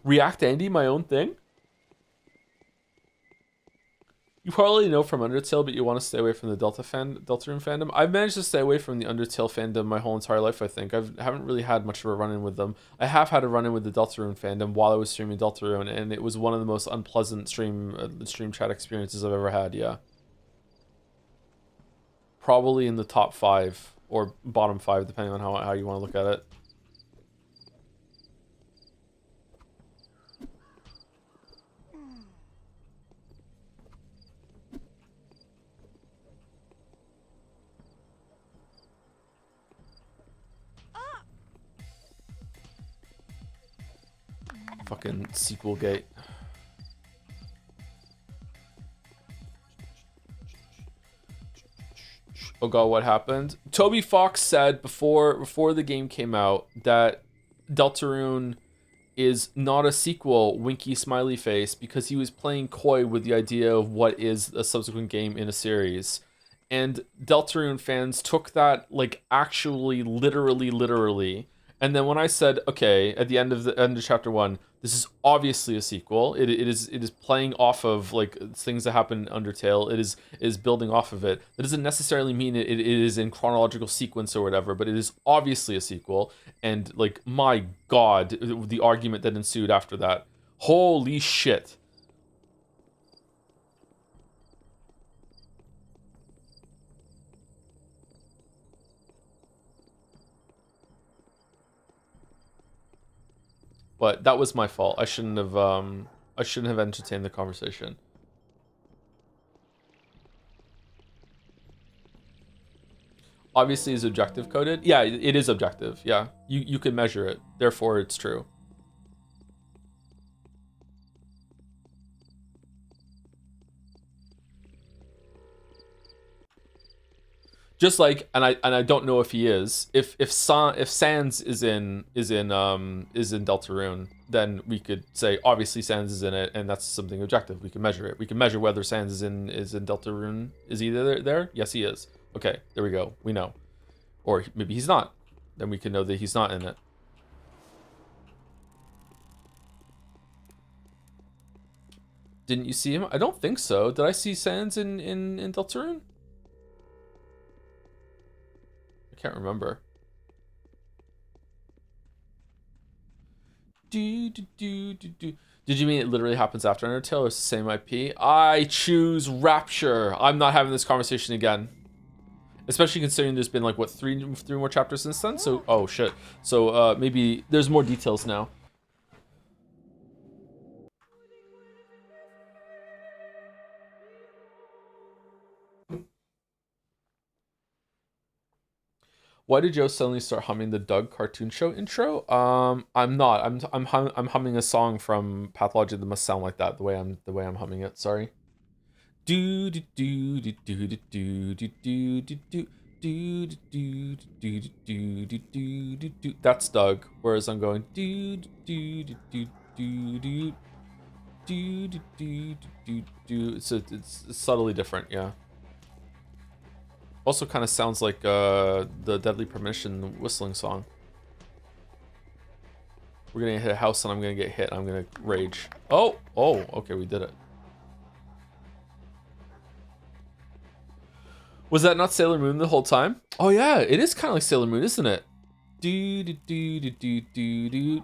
React Andy, my own thing? You probably know from Undertale, but you want to stay away from the Deltarune fandom. I've managed to stay away from the Undertale fandom my whole entire life, I think. I haven't really had much of a run-in with them. I have had a run-in with the Deltarune fandom while I was streaming Deltarune, and it was one of the most unpleasant stream chat experiences I've ever had, yeah. Probably in the top 5, or bottom 5, depending on how you want to look at it. Fucking sequel gate. Oh god, what happened? Toby Fox said before the game came out that Deltarune is not a sequel, winky smiley face, because he was playing coy with the idea of what is a subsequent game in a series. And Deltarune fans took that like actually literally And then when I said, okay, at the end of chapter 1, this is obviously a sequel. It is playing off of like things that happen in Undertale. It is building off of it. That doesn't necessarily mean it is in chronological sequence or whatever, but it is obviously a sequel. And like, my God, the argument that ensued after that. Holy shit. But that was my fault. I shouldn't have entertained the conversation. Obviously is objective coded. Yeah, it is objective. Yeah. You can measure it. Therefore it's true. Just like, and I don't know if he is. If Sans is in Deltarune, then we could say obviously Sans is in it, and that's something objective. We can measure it. We can measure whether Sans is in Deltarune. Is he there? Yes, he is. Okay, there we go. We know. Or maybe he's not. Then we can know that he's not in it. Didn't you see him? I don't think so. Did I see Sans in Deltarune? I can't remember. Did you mean it literally happens after Undertale, or it's the same IP? I choose Rapture. I'm not having this conversation again. Especially considering there's been like, what, three more chapters since then? So, oh shit. So, maybe there's more details now. Why did Joe suddenly start humming the Doug cartoon show intro? I'm not. I'm humming a song from Pathologic that must sound like that. The way I'm humming it. Sorry. Do do do do do do do do do do do do do do do. That's Doug. Whereas I'm going do do do do do do do do do do. So it's subtly different. Yeah. Also kind of sounds like the Deadly Premonition whistling song. We're gonna hit a house and I'm gonna get hit. I'm gonna rage. Oh, okay, we did it. Was that not Sailor Moon the whole time? Oh yeah, it is kind of like Sailor Moon, isn't it? Do do do do do do do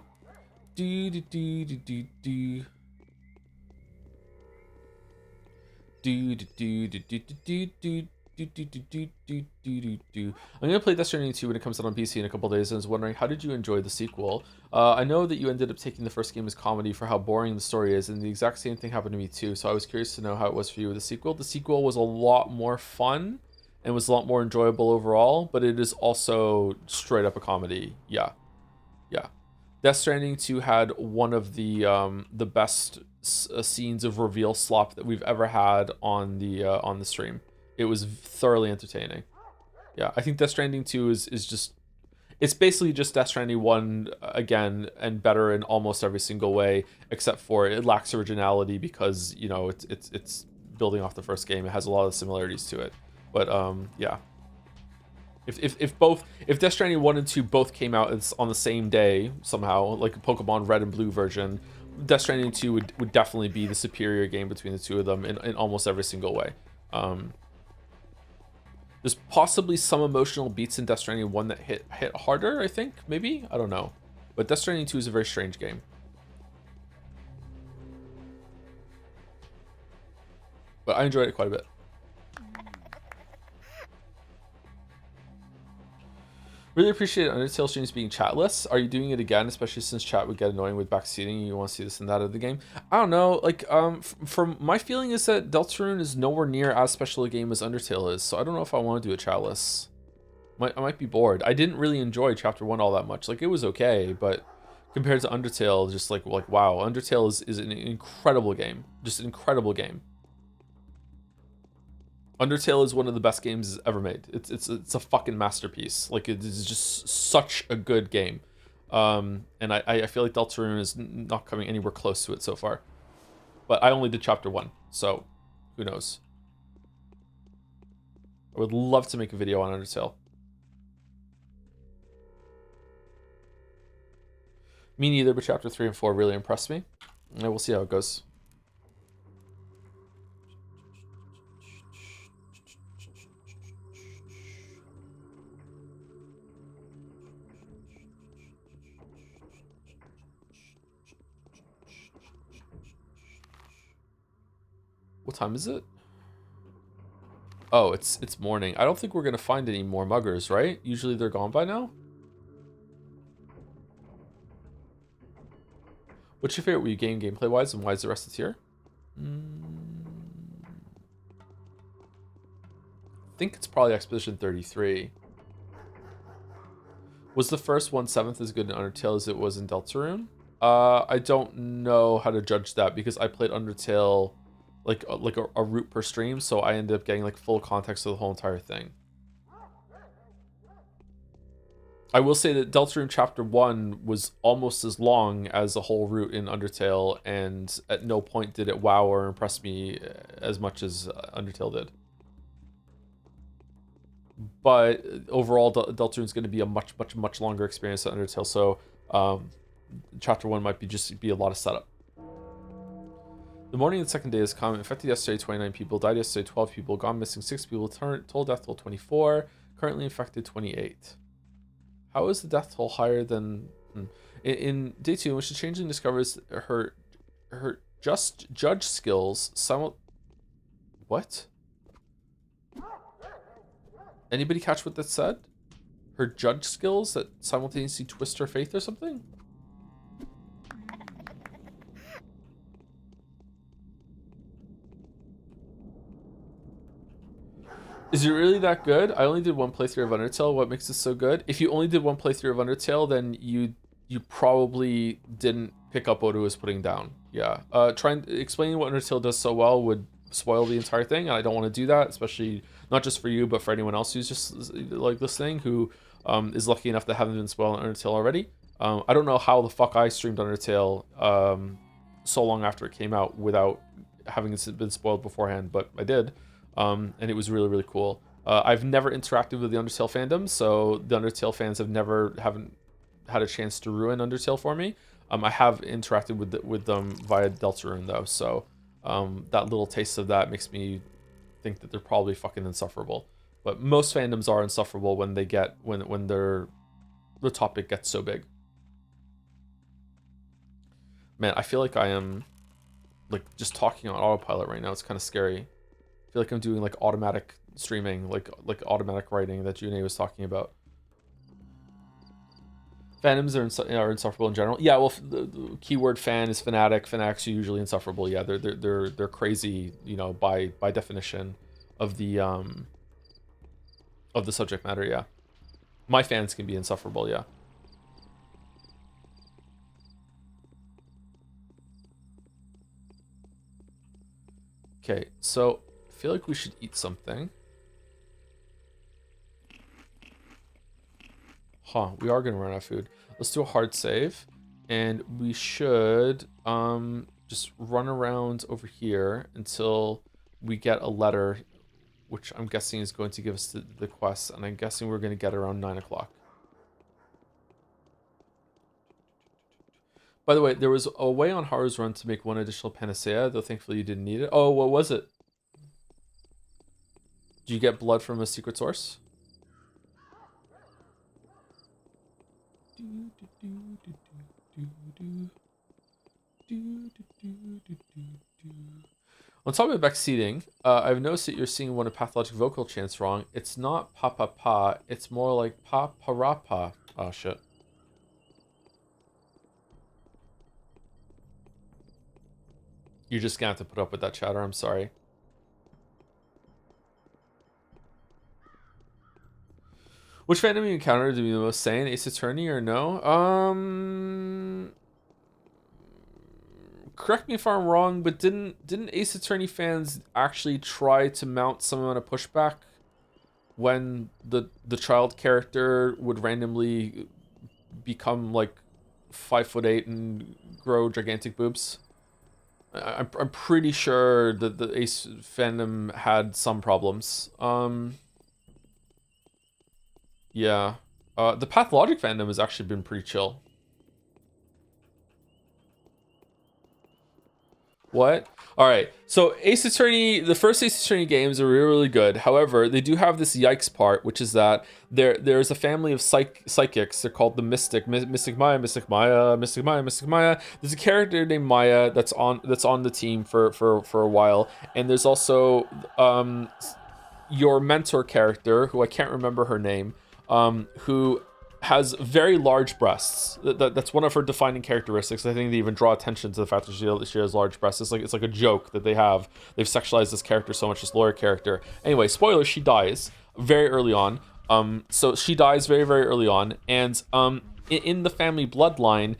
do do do do do. Do do do do do do do. I'm gonna play Death Stranding 2 when it comes out on PC in a couple days, and I was wondering, how did you enjoy the sequel? I know that you ended up taking the first game as comedy for how boring the story is, and the exact same thing happened to me too, so I was curious to know how it was for you with the sequel. The sequel was a lot more fun and was a lot more enjoyable overall, but it is also straight up a comedy. Yeah. Death Stranding 2 had one of the best scenes of reveal slop that we've ever had on the stream. It was thoroughly entertaining. Yeah, I think Death Stranding 2 is just... It's basically just Death Stranding 1 again, and better in almost every single way, except for it lacks originality because, you know, it's building off the first game. It has a lot of similarities to it. But, yeah. If Death Stranding 1 and 2 both came out on the same day, somehow, like a Pokemon Red and Blue version, Death Stranding 2 would definitely be the superior game between the two of them in almost every single way. There's possibly some emotional beats in Death Stranding 1 that hit harder, I think, maybe? I don't know. But Death Stranding 2 is a very strange game. But I enjoyed it quite a bit. Really appreciate Undertale streams being chatless. Are you doing it again, especially since chat would get annoying with backseating and you want to see this and that of the game? I don't know. Like, from my feeling is that Deltarune is nowhere near as special a game as Undertale is, so I don't know if I want to do a chatless. I might be bored. I didn't really enjoy Chapter 1 all that much. Like, it was okay, but compared to Undertale, just like wow, Undertale is an incredible game. Just an incredible game. Undertale is one of the best games ever made. It's a fucking masterpiece. Like, it is just such a good game. And I feel like Deltarune is not coming anywhere close to it so far. But I only did Chapter 1, so who knows. I would love to make a video on Undertale. Me neither, but chapter 3 and 4 really impressed me. And we'll see how it goes. What time is it? Oh, it's morning. I don't think we're gonna find any more muggers, right? Usually they're gone by now. What's your favorite Wii game gameplay wise, and why is the rest of here? I think it's probably Expedition 33. Was the first 1/7 as good in Undertale as it was in Deltarune? I don't know how to judge that because I played Undertale like a route per stream, so I ended up getting like full context of the whole entire thing. I will say that Deltarune Chapter 1 was almost as long as the whole route in Undertale, and at no point did it wow or impress me as much as Undertale did. But overall, Deltarune is going to be a much longer experience than Undertale, so Chapter 1 might be a lot of setup. The morning of the second day has come. Infected yesterday, 29 people. Died yesterday, 12 people. Gone missing, 6 people. Total death toll, 24. Currently infected, 28. How is the death toll higher than... In day 2, in which the Changling discovers her just judge skills What? Anybody catch what that said? Her judge skills that simultaneously twist her faith or something? Is it really that good? I only did one playthrough of Undertale. What makes it so good? If you only did one playthrough of Undertale, then you probably didn't pick up what it was putting down. Yeah. Explaining what Undertale does so well would spoil the entire thing, and I don't want to do that, especially not just for you, but for anyone else who's just like listening, who is lucky enough to haven't been spoiled on Undertale already. I don't know how the fuck I streamed Undertale so long after it came out without having been spoiled beforehand, but I did. And it was really cool. I've never interacted with the Undertale fandom, so the Undertale fans haven't had a chance to ruin Undertale for me. I have interacted with them via Deltarune though, so that little taste of that makes me think that they're probably fucking insufferable. But most fandoms are insufferable when they get when the topic gets so big. Man, I feel like I am like just talking on autopilot right now. It's kind of scary. I feel like I'm doing like automatic streaming, like automatic writing that June was talking about. Fandoms are insufferable in general. Yeah, well, the keyword fan is fanatic. Fanatics are usually insufferable. Yeah, they're crazy, you know, by definition of the subject matter. Yeah, my fans can be insufferable. Yeah. Okay, so I feel like we should eat something. Huh, we are gonna run out of food. Let's do a hard save, and we should just run around over here until we get a letter, which I'm guessing is going to give us the quest, and I'm guessing we're gonna get around 9 o'clock. By the way, there was a way on Haru's run to make one additional panacea, though thankfully you didn't need it. Oh, what was it? Did you get blood from a secret source? On top of backseating, I've noticed that you're seeing one of Pathologic vocal chants wrong. It's not pa pa pa, it's more like pa pa ra pa. Oh shit. You're just gonna have to put up with that chatter, I'm sorry. Which fandom you encountered to be the most sane? Ace Attorney or no? Correct me if I'm wrong, but didn't Ace Attorney fans actually try to mount some amount of pushback when the child character would randomly become like 5'8" and grow gigantic boobs? I'm pretty sure that the Ace fandom had some problems. Yeah. The Pathologic fandom has actually been pretty chill. What? All right. So Ace Attorney, the first Ace Attorney games are really, really good. However, they do have this yikes part, which is that there's a family of psychics. They're called the Mystic Maya, Mystic Maya, Mystic Maya, Mystic Maya. There's a character named Maya that's on the team for a while, and there's also your mentor character, who I can't remember her name, who has very large breasts. That's one of her defining characteristics. I think they even draw attention to the fact that she has large breasts. It's like a joke that they have. They've sexualized this character so much, this lawyer character. Anyway, spoiler: she dies very early on. So she dies very, very early on, and in the family bloodline,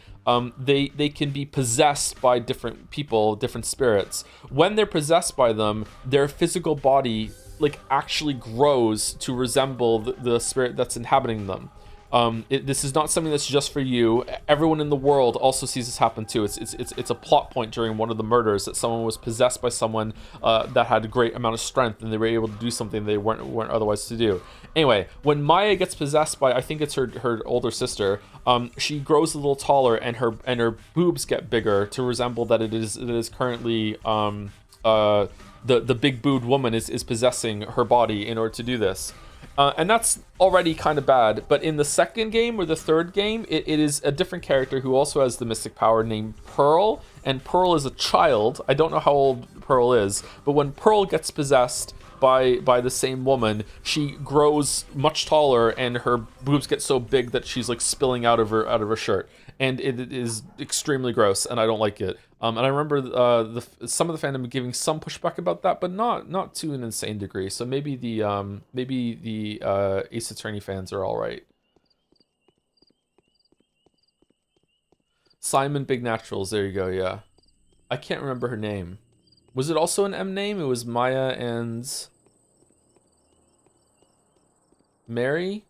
they can be possessed by different people, different spirits. When they're possessed by them, their physical body like actually grows to resemble the spirit that's inhabiting them. This is not something that's just for you. Everyone in the world also sees this happen too. It's a plot point during one of the murders that someone was possessed by someone that had a great amount of strength, and they were able to do something they weren't otherwise to do. Anyway, when Maya gets possessed by, I think it's her older sister, she grows a little taller, and her boobs get bigger to resemble that it is currently the big booed woman is possessing her body in order to do this. And that's already kind of bad. But in the second game or the third game, it is a different character who also has the mystic power named Pearl. And Pearl is a child. I don't know how old Pearl is. But when Pearl gets possessed by the same woman, she grows much taller, and her boobs get so big that she's like spilling out of her shirt. And it is extremely gross, and I don't like it. And I remember some of the fandom giving some pushback about that, but not to an insane degree. So maybe the Ace Attorney fans are all right. Simon Big Naturals, there you go. Yeah, I can't remember her name. Was it also an M name? It was Maya and Mary.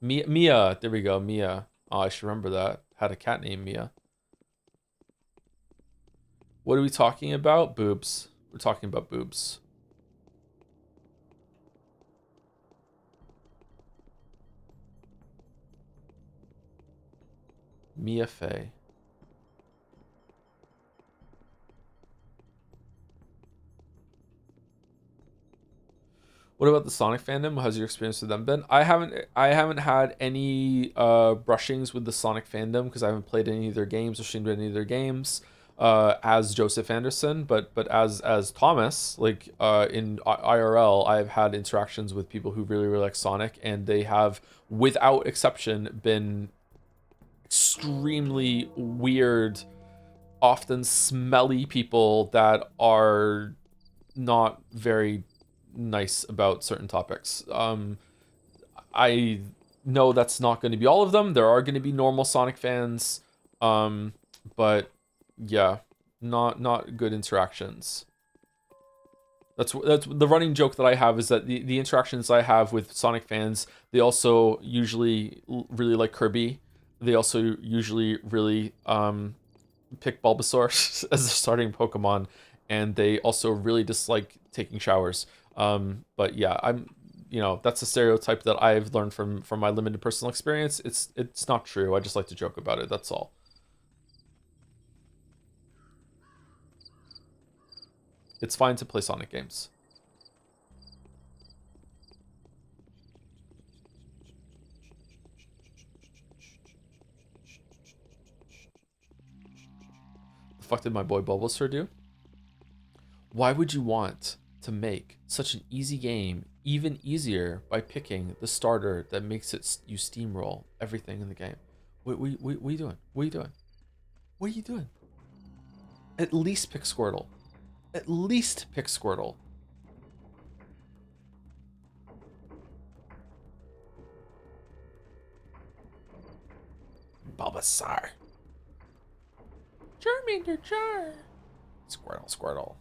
Mia. There we go. Mia. Oh, I should remember that. Had a cat named Mia. What are we talking about? Boobs. We're talking about boobs. Mia Fey. What about the Sonic fandom? How's your experience with them been? I haven't had any brushings with the Sonic fandom because I haven't played any of their games or streamed any of their games as Joseph Anderson, but as Thomas, like in IRL, I've had interactions with people who really, really like Sonic, and they have, without exception, been extremely weird, often smelly people that are not very nice about certain topics. I know that's not going to be all of them. There are going to be normal Sonic fans, but yeah, not good interactions. That's the running joke that I have, is that the interactions I have with Sonic fans, they also usually really like Kirby. They also usually really pick Bulbasaur as their starting Pokemon, and they also really dislike taking showers. But yeah, that's a stereotype that I've learned from my limited personal experience. It's not true. I just like to joke about it. That's all. It's fine to play Sonic games. The fuck did my boy Bulbasaur do? Why would you want to make such an easy game even easier by picking the starter that makes it you steamroll everything in the game? What are you doing? What are you doing? What are you doing? At least pick Squirtle. At least pick Squirtle. Bulbasaur. Charmander, Char. Squirtle.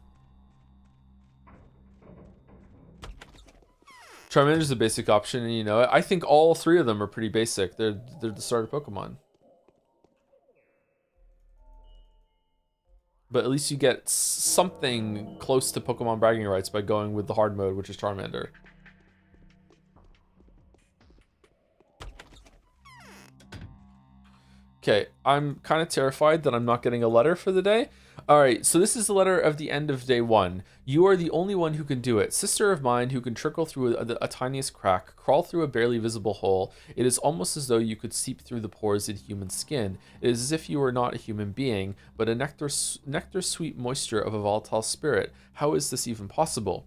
Charmander's a basic option, and I think all three of them are pretty basic. They're the starter Pokemon. But at least you get something close to Pokemon bragging rights by going with the hard mode, which is Charmander. Okay, I'm kind of terrified that I'm not getting a letter for the day. All right, so this is the letter of the end of day 1. You are the only one who can do it. Sister of mine who can trickle through a tiniest crack, crawl through a barely visible hole. It is almost as though you could seep through the pores in human skin. It is as if you were not a human being, but a nectar-sweet moisture of a volatile spirit. How is this even possible?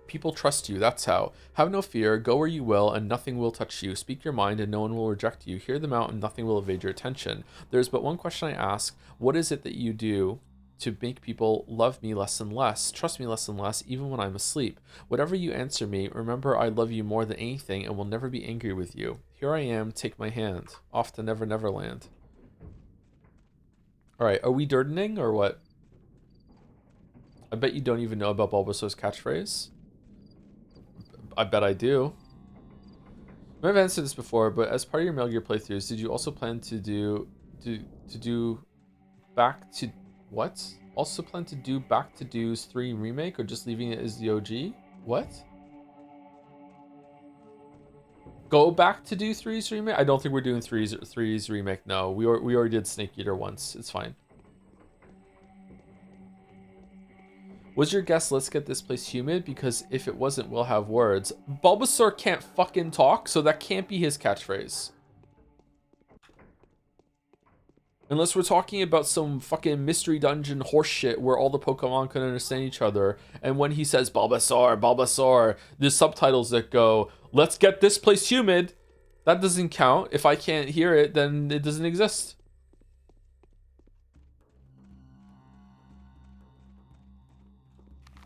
People trust you, that's how. Have no fear, go where you will, and nothing will touch you. Speak your mind, and no one will reject you. Hear them out, and nothing will evade your attention. There is but one question I ask. What is it that you do to make people love me less and less, trust me less and less, even when I'm asleep? Whatever you answer me, remember I love you more than anything, and will never be angry with you. Here I am, take my hand. Off to Never Never Land. Alright, are we dirdening, or what? I bet you don't even know about Bulbasaur's catchphrase. I bet I do. I might have answered this before, but as part of your Metal Gear playthroughs, did you also plan to do Back to what? Also plan to do Back to Do's 3 remake, or just leaving it as the OG? What? Go back to do 3's remake? I don't think we're doing 3's remake. No, we already did Snake Eater once. It's fine. Was your guess, let's get this place humid? Because if it wasn't, we'll have words. Bulbasaur can't fucking talk, so that can't be his catchphrase. Unless we're talking about some fucking mystery dungeon horseshit where all the Pokemon can understand each other. And when he says, Bulbasaur, Bulbasaur, there's subtitles that go, let's get this place humid. That doesn't count. If I can't hear it, then it doesn't exist.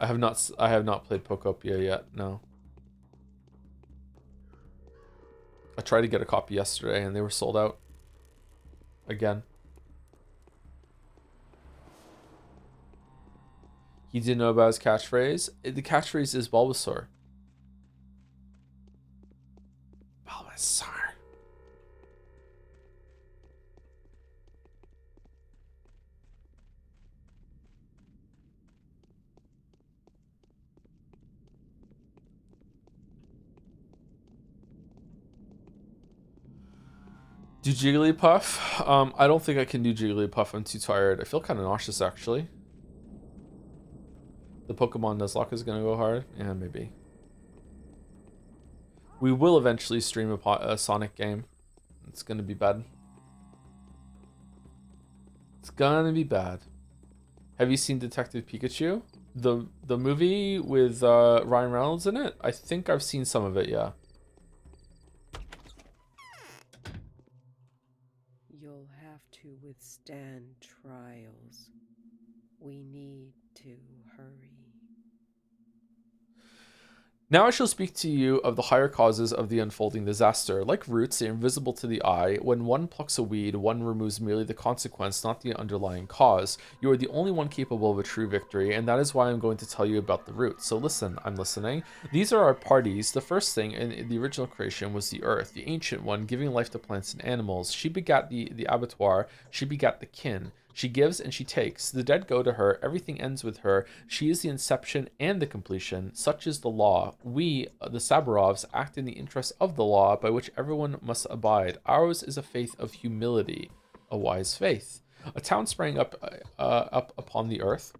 I have not played Pokopia yet, no. I tried to get a copy yesterday and they were sold out. Again. He didn't know about his catchphrase. The catchphrase is Bulbasaur. Bulbasaur. Do Jigglypuff? I don't think I can do Jigglypuff. I'm too tired. I feel kind of nauseous, actually. The Pokemon Nuzlocke is going to go hard? Yeah, maybe. We will eventually stream a Sonic game. It's going to be bad. It's going to be bad. Have you seen Detective Pikachu? The movie with Ryan Reynolds in it? I think I've seen some of it, yeah. You'll have to withstand trials. We need to hurry. Now I shall speak to you of the higher causes of the unfolding disaster. Like roots, they are invisible to the eye. When one plucks a weed, one removes merely the consequence, not the underlying cause. You are the only one capable of a true victory, and that is why I'm going to tell you about the roots. So listen, I'm listening. These are our parties. The first thing in the original creation was the earth, the ancient one, giving life to plants and animals. She begat the abattoir. She begat the kin. She gives and she takes. The dead go to her. Everything ends with her. She is the inception and the completion. Such is the law. We, the Saburovs, act in the interest of the law by which everyone must abide. Ours is a faith of humility, a wise faith. A town sprang up upon the earth.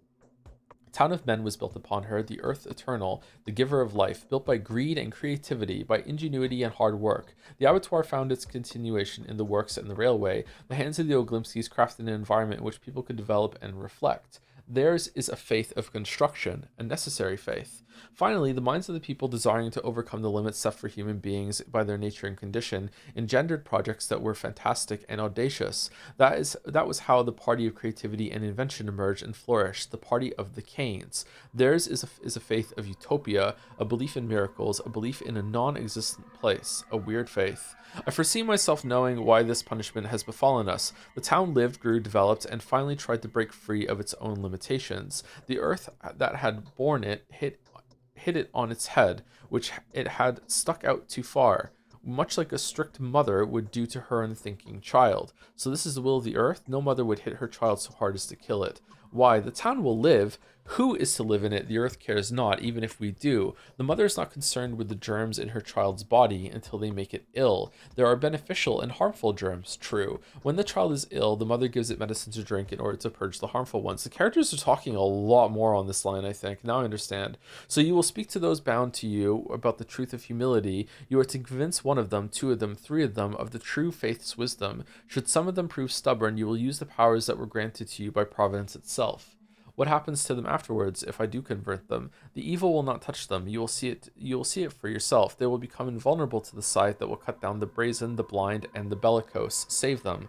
A town of men was built upon her, the earth eternal, the giver of life, built by greed and creativity, by ingenuity and hard work. The abattoir found its continuation in the works and the railway. The hands of the Oglimskis crafted an environment in which people could develop and reflect. Theirs is a faith of construction, a necessary faith. Finally, the minds of the people desiring to overcome the limits set for human beings by their nature and condition engendered projects that were fantastic and audacious. That was how the party of creativity and invention emerged and flourished, the party of the Canes. Theirs is a faith of utopia, a belief in miracles, a belief in a non-existent place, a weird faith. I foresee myself knowing why this punishment has befallen us. The town lived, grew, developed, and finally tried to break free of its own limitations. The earth that had borne it hit it on its head, which it had stuck out too far, much like a strict mother would do to her unthinking child. So this is the will of the earth. No mother would hit her child so hard as to kill it. Why? The town will live. Who is to live in it? The earth cares not, even if we do. The mother is not concerned with the germs in her child's body until they make it ill. There are beneficial and harmful germs, true. When the child is ill, the mother gives it medicine to drink in order to purge the harmful ones. The characters are talking a lot more on this line, I think. Now I understand. So you will speak to those bound to you about the truth of humility. You are to convince one of them, two of them, three of them of the true faith's wisdom. Should some of them prove stubborn, you will use the powers that were granted to you by providence itself. What happens to them afterwards if I do convert them? The evil will not touch them. You will see it for yourself. They will become invulnerable to the scythe that will cut down the brazen, the blind, and the bellicose. Save them.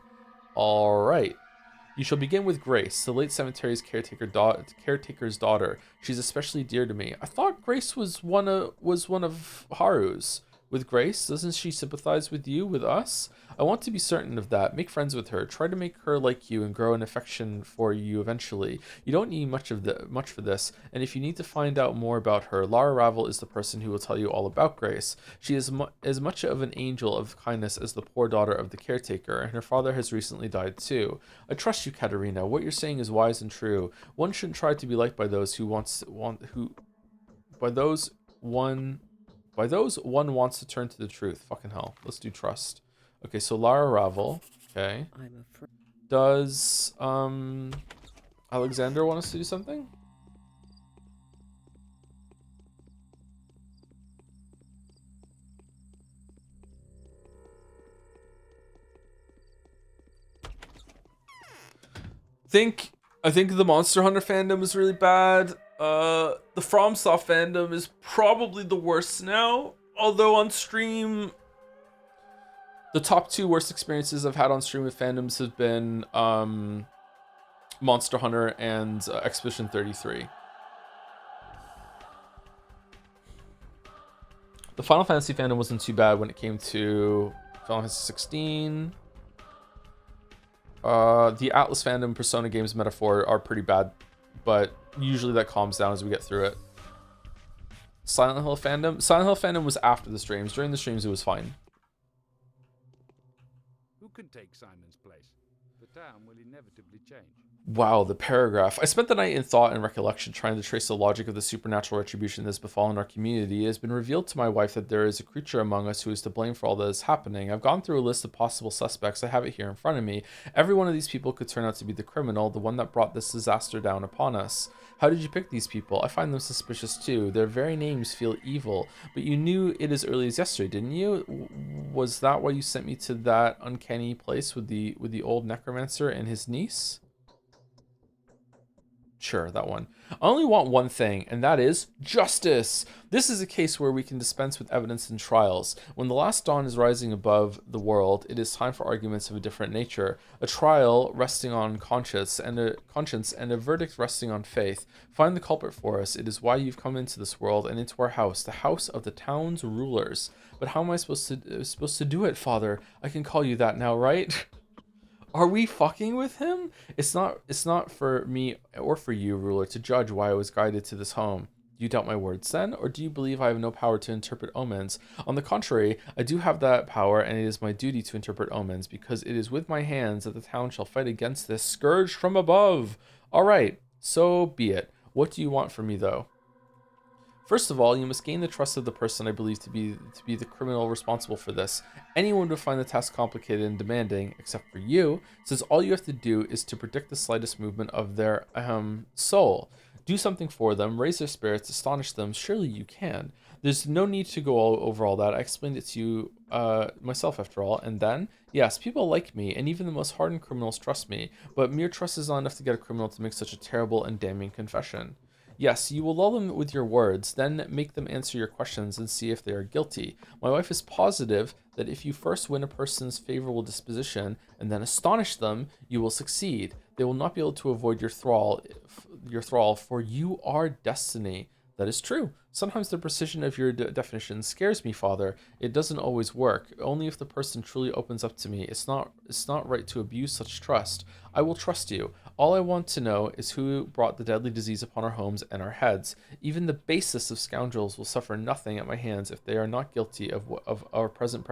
All right. You shall begin with Grace, the late cemetery's caretaker's daughter. She's especially dear to me. I thought Grace was one of Haru's. With Grace, doesn't she sympathize with you, with us? I want to be certain of that. Make friends with her. Try to make her like you and grow an affection for you eventually. You don't need much for this, and if you need to find out more about her, Lara Ravel is the person who will tell you all about Grace. She is as much of an angel of kindness as the poor daughter of the caretaker, and her father has recently died too. I trust you, Katerina. What you're saying is wise and true. One shouldn't try to be liked by those by those one wants to turn to the truth. Fucking hell. Let's do trust. Okay, so Lara Ravel. Okay. Does Alexander want us to do something? I think the Monster Hunter fandom is really bad. The FromSoft fandom is probably the worst now. Although on stream, the top two worst experiences I've had on stream with fandoms have been Monster Hunter and Expedition 33. The Final Fantasy fandom wasn't too bad when it came to Final Fantasy 16. The Atlas fandom, Persona games, Metaphor are pretty bad, but usually that calms down as we get through it. Silent Hill fandom was after the streams. During the streams, it was fine. Who can take Simon's place? The town will inevitably change. Wow, the paragraph. I spent the night in thought and recollection trying to trace the logic of the supernatural retribution that has befallen our community. It has been revealed to my wife that there is a creature among us who is to blame for all that is happening. I've gone through a list of possible suspects. I have it here in front of me. Every one of these people could turn out to be the criminal, the one that brought this disaster down upon us. How did you pick these people? I find them suspicious too. Their very names feel evil. But you knew it as early as yesterday, didn't you? Was that why you sent me to that uncanny place with the old necromancer and his niece? Sure, that one. I only want one thing, and that is justice. This is a case where we can dispense with evidence in trials. When the last dawn is rising above the world, it is time for arguments of a different nature. A trial resting on conscience and a verdict resting on faith. Find the culprit for us. It is why you've come into this world and into our house, the house of the town's rulers. But how am I supposed to do it, Father? I can call you that now, right? Are we fucking with him? It's not for me or for you, ruler, to judge why I was guided to this home. Do you doubt my words then, or do you believe I have no power to interpret omens? On the contrary, I do have that power, and it is my duty to interpret omens, because it is with my hands that the town shall fight against this scourge from above. All right, so be it. What do you want from me, though? First of all, you must gain the trust of the person I believe to be the criminal responsible for this. Anyone would find the task complicated and demanding, except for you, since all you have to do is to predict the slightest movement of their soul. Do something for them, raise their spirits, astonish them. Surely you can. There's no need to go over all that. I explained it to you myself, after all. And then, yes, people like me, and even the most hardened criminals trust me. But mere trust is not enough to get a criminal to make such a terrible and damning confession. Yes, you will lull them with your words, then make them answer your questions and see if they are guilty. My wife is positive that if you first win a person's favorable disposition and then astonish them, you will succeed. They will not be able to avoid your thrall, for you are destiny. That is true. Sometimes the precision of your definition scares me, Father. It doesn't always work. Only if the person truly opens up to me. It's not right to abuse such trust. I will trust you. All I want to know is who brought the deadly disease upon our homes and our heads. Even the basest of scoundrels will suffer nothing at my hands if they are not guilty of our present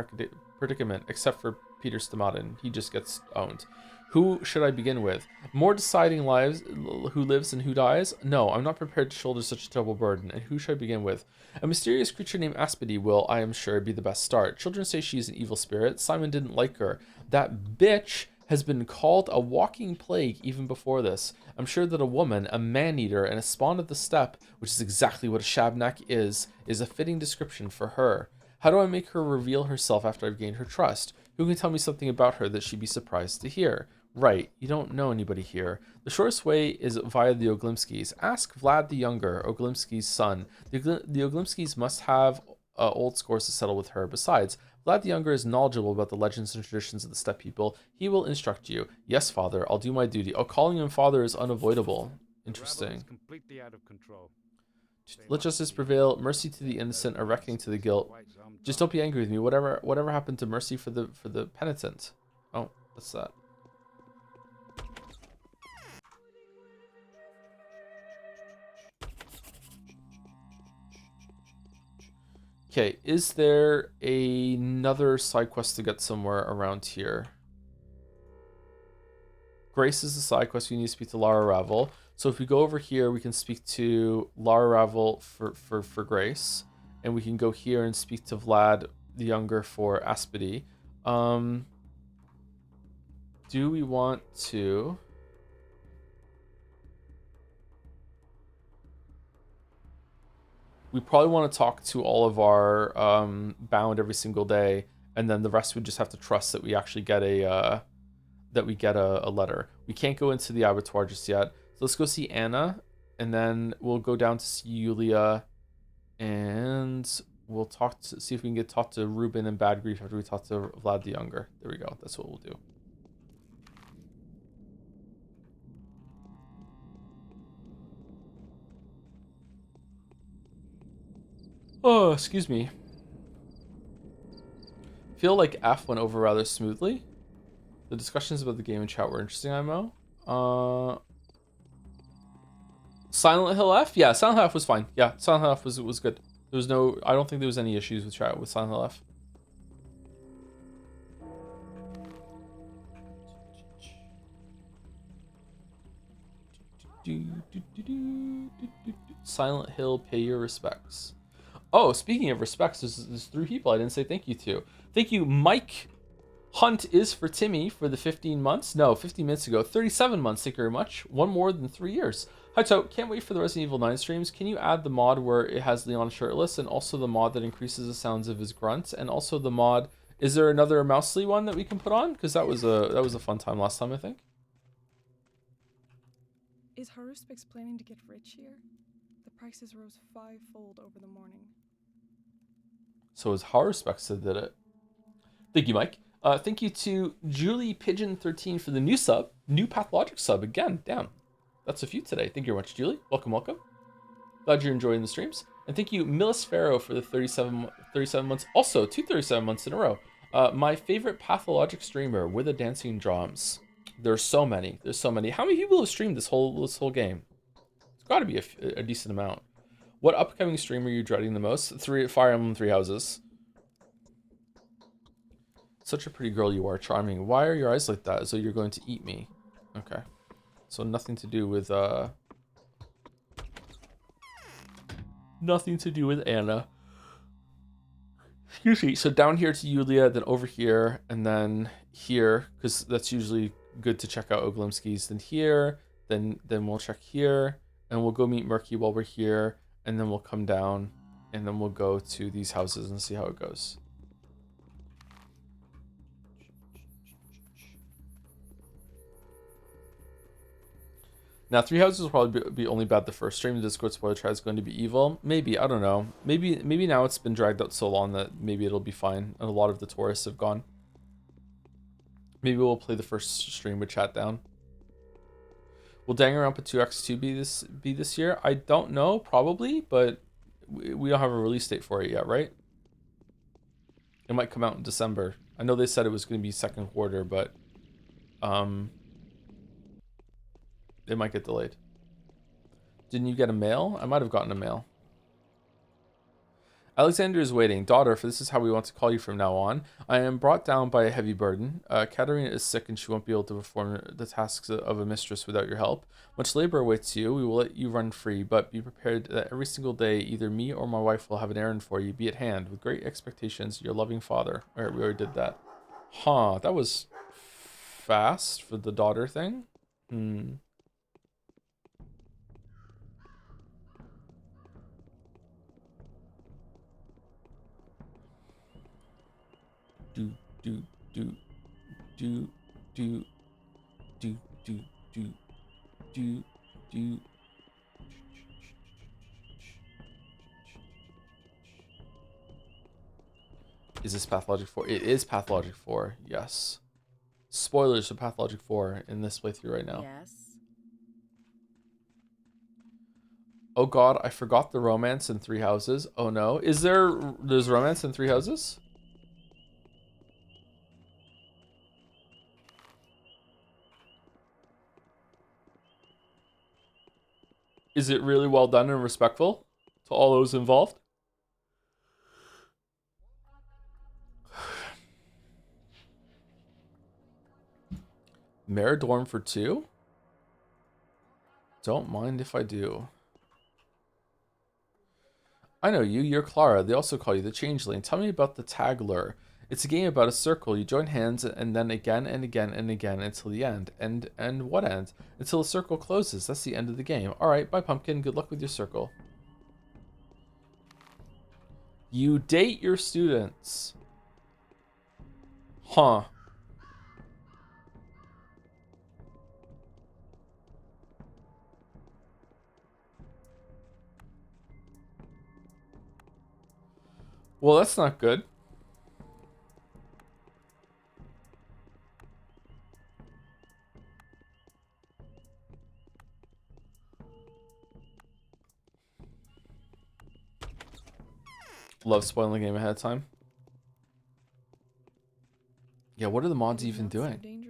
predicament, except for Peter Stamatin. He just gets owned. Who should I begin with? More deciding lives who lives and who dies? No, I'm not prepared to shoulder such a double burden. And who should I begin with? A mysterious creature named Aspedy will, I am sure, be the best start. Children say she's an evil spirit. Simon didn't like her. That bitch has been called a walking plague even before this. I'm sure that a woman, a man-eater, and a spawn of the steppe, which is exactly what a shabnak is a fitting description for her. How do I make her reveal herself after I've gained her trust? Who can tell me something about her that she'd be surprised to hear? Right, you don't know anybody here. The shortest way is via the Oglimskis. Ask Vlad the Younger, Oglimski's son. The Oglimskis must have old scores to settle with her. Besides, Vlad the Younger is knowledgeable about the legends and traditions of the steppe people. He will instruct you. Yes, father, I'll do my duty. Oh, calling him father is unavoidable. Interesting. Completely out of control. Let justice prevail. Mercy to the innocent, a reckoning to the guilt. Just don't be angry with me. Whatever happened to mercy for the penitent? Oh, what's that? Okay, is there another side quest to get somewhere around here? Grace is the side quest. We need to speak to Lara Ravel. So if we go over here, we can speak to Lara Ravel for Grace. And we can go here and speak to Vlad the Younger for Aspedy. Do we want to... We probably want to talk to all of our bound every single day, and then the rest we just have to trust that we actually get a letter. We can't go into the abattoir just yet, so let's go see Anna, and then we'll go down to see Yulia, and we'll see if we can talk to Ruben and Bad Grief after we talk to Vlad the Younger. There we go. That's what we'll do. Oh, excuse me. Feel like F went over rather smoothly. The discussions about the game and chat were interesting, IMO. Silent Hill F? Yeah, Silent Hill F was fine. Yeah, Silent Hill F was good. There was no... I don't think there was any issues with chat with Silent Hill F. Silent Hill, pay your respects. Oh, speaking of respects, there's 3 people I didn't say thank you to. Thank you, Mike. Hunt is for Timmy for the 15 months. No, 15 minutes ago. 37 months, thank you very much. One more than 3 years. Hi, So, can't wait for the Resident Evil 9 streams. Can you add the mod where it has Leon shirtless, and also the mod that increases the sounds of his grunts, and also the mod... Is there another Mousely one that we can put on? Because that was a fun time last time, I think. Is Haruspix planning to get rich here? The prices rose 5-fold over the morning. So it's Haruspix that did it. Thank you, Mike. Thank you to Julie Pigeon 13 for the new sub. New Pathologic sub again. Damn. That's a few today. Thank you very much, Julie. Welcome, welcome. Glad you're enjoying the streams. And thank you, Millis Farrow, for the 37 months. Also, 237 months in a row. My favorite Pathologic streamer with the dancing drums. There's so many. There's so many. How many people have streamed this whole game? It's got to be a decent amount. What upcoming stream are you dreading the most? Fire Emblem Three Houses. Such a pretty girl you are, charming. Why are your eyes like that? As though you're going to eat me. Okay. So nothing to do with nothing to do with Anna. Excuse me. So down here to Yulia, then over here, and then here, because that's usually good to check out Oglimski's. Then here, then we'll check here, and we'll go meet Murky while we're here, and then we'll come down, and then we'll go to these houses and see how it goes. Now, Three Houses will probably be only bad the first stream. The Discord spoiler chat is going to be evil. Maybe, I don't know. Maybe now it's been dragged out so long that maybe it'll be fine. And a lot of the tourists have gone. Maybe we'll play the first stream with chat down. Will Danganronpa 2X2 be this year? I don't know, probably, but we don't have a release date for it yet, right? It might come out in December. I know they said it was going to be second quarter, but it might get delayed. Didn't you get a mail? I might have gotten a mail. Alexander is waiting. Daughter, for this is how we want to call you from now on. I am brought down by a heavy burden. Katerina is sick and she won't be able to perform the tasks of a mistress without your help. Much labor awaits you. We will let you run free, but be prepared that every single day either me or my wife will have an errand for you. Be at hand. With great expectations, your loving father. Alright, we already did that. Huh, that was fast for the daughter thing. Do do do do do do do do do do. Is this Pathologic 4? It is Pathologic 4, yes. Spoilers for Pathologic 4 in this playthrough right now. Yes. Oh god, I forgot the romance in Three Houses. Oh no. There's romance in Three Houses? Is it really well done and respectful to all those involved? Maridorm for 2? Don't mind if I do. I know you, you're Clara. They also call you the Changeling. Tell me about the Tagler. It's a game about a circle. You join hands and then again and again and again until the end. And what end? Until the circle closes. That's the end of the game. Alright, bye Pumpkin. Good luck with your circle. You date your students. Huh. Well, that's not good. Love spoiling the game ahead of time. Yeah, what are the mods even doing?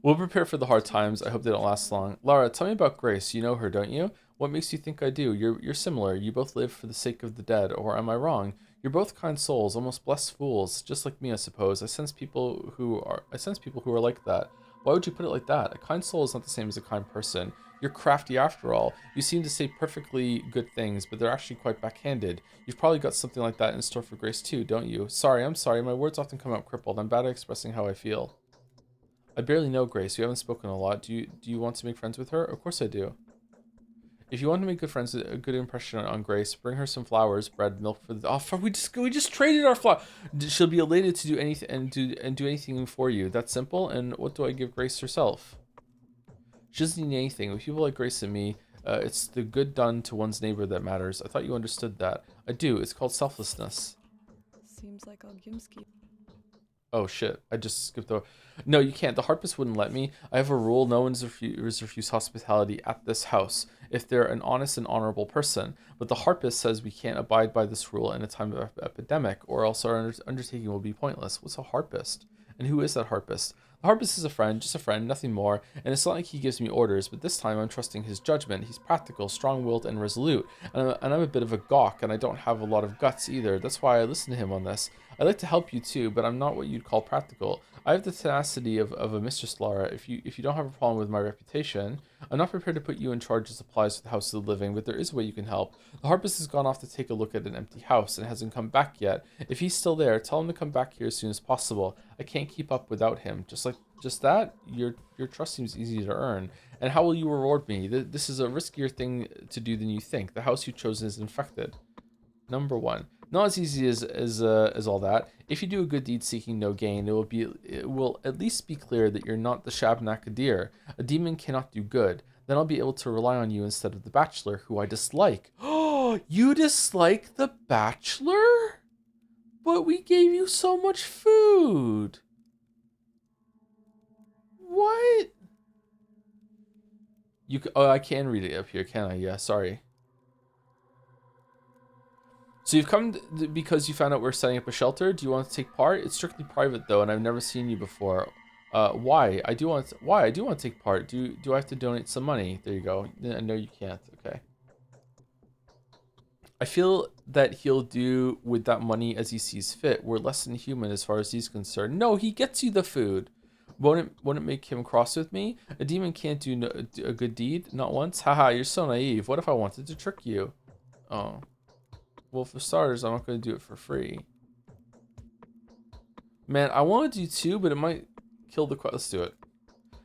We'll prepare for the hard times. I hope they don't last long. Lara, tell me about Grace. You know her, don't you? What makes you think I do? You're similar. You both live for the sake of the dead, or am I wrong? You're both kind souls, almost blessed fools, just like me, I suppose. I sense people who are like that. Why would you put it like that? A kind soul is not the same as a kind person. You're crafty after all. You seem to say perfectly good things, but they're actually quite backhanded. You've probably got something like that in store for Grace too, don't you? Sorry, I'm sorry. My words often come out crippled. I'm bad at expressing how I feel. I barely know Grace. We haven't spoken a lot. Do you want to make friends with her? Of course I do. If you want to make good friends, a good impression on Grace, bring her some flowers, bread, milk for the. Oh, fuck, we just traded our flower. She'll be elated to do anything and do anything for you. That's simple. And what do I give Grace herself? She doesn't need anything. With people like Grace and me, it's the good done to one's neighbor that matters. I thought you understood that. I do. It's called selflessness. Seems like Ogimski. Oh shit, I just skipped over. No, you can't. The harpist wouldn't let me. I have a rule. No one's refused hospitality at this house if they're an honest and honorable person. But the harpist says we can't abide by this rule in a time of epidemic, or else our undertaking will be pointless. What's a harpist? And who is that harpist? The harpist is a friend, just a friend, nothing more, and it's not like he gives me orders, but this time I'm trusting his judgment. He's practical, strong-willed, and resolute, and I'm a bit of a gawk, and I don't have a lot of guts either. That's why I listen to him on this. I'd like to help you too, but I'm not what you'd call practical. I have the tenacity of a Mistress Lara. If you don't have a problem with my reputation, I'm not prepared to put you in charge of supplies for the House of the Living, but there is a way you can help. The harpist has gone off to take a look at an empty house and hasn't come back yet. If he's still there, tell him to come back here as soon as possible. I can't keep up without him. Just that, your trust seems easy to earn. And how will you reward me? This is a riskier thing to do than you think. The house you've chosen is infected. Number 1. Not as easy as all that. If you do a good deed seeking no gain, it will at least be clear that you're not the Shabnakadir. A demon cannot do good. Then I'll be able to rely on you instead of the Bachelor, who I dislike. Oh, you dislike the Bachelor? But we gave you so much food. What? Oh, I can read it up here, can I? Yeah, sorry. So you've come because you found out we're setting up a shelter. Do you want to take part? It's strictly private though, and I've never seen you before. Why? I do want to take part. Do I have to donate some money? There you go. No, you can't. Okay. I feel that he'll do with that money as he sees fit. We're less than human as far as he's concerned. No, he gets you the food. Won't it make him cross with me? A demon can't do a good deed, not once. Haha, you're so naive. What if I wanted to trick you? Oh. Well, for starters, I'm not going to do it for free. Man, I want to do two, but it might kill the quest. Let's do it.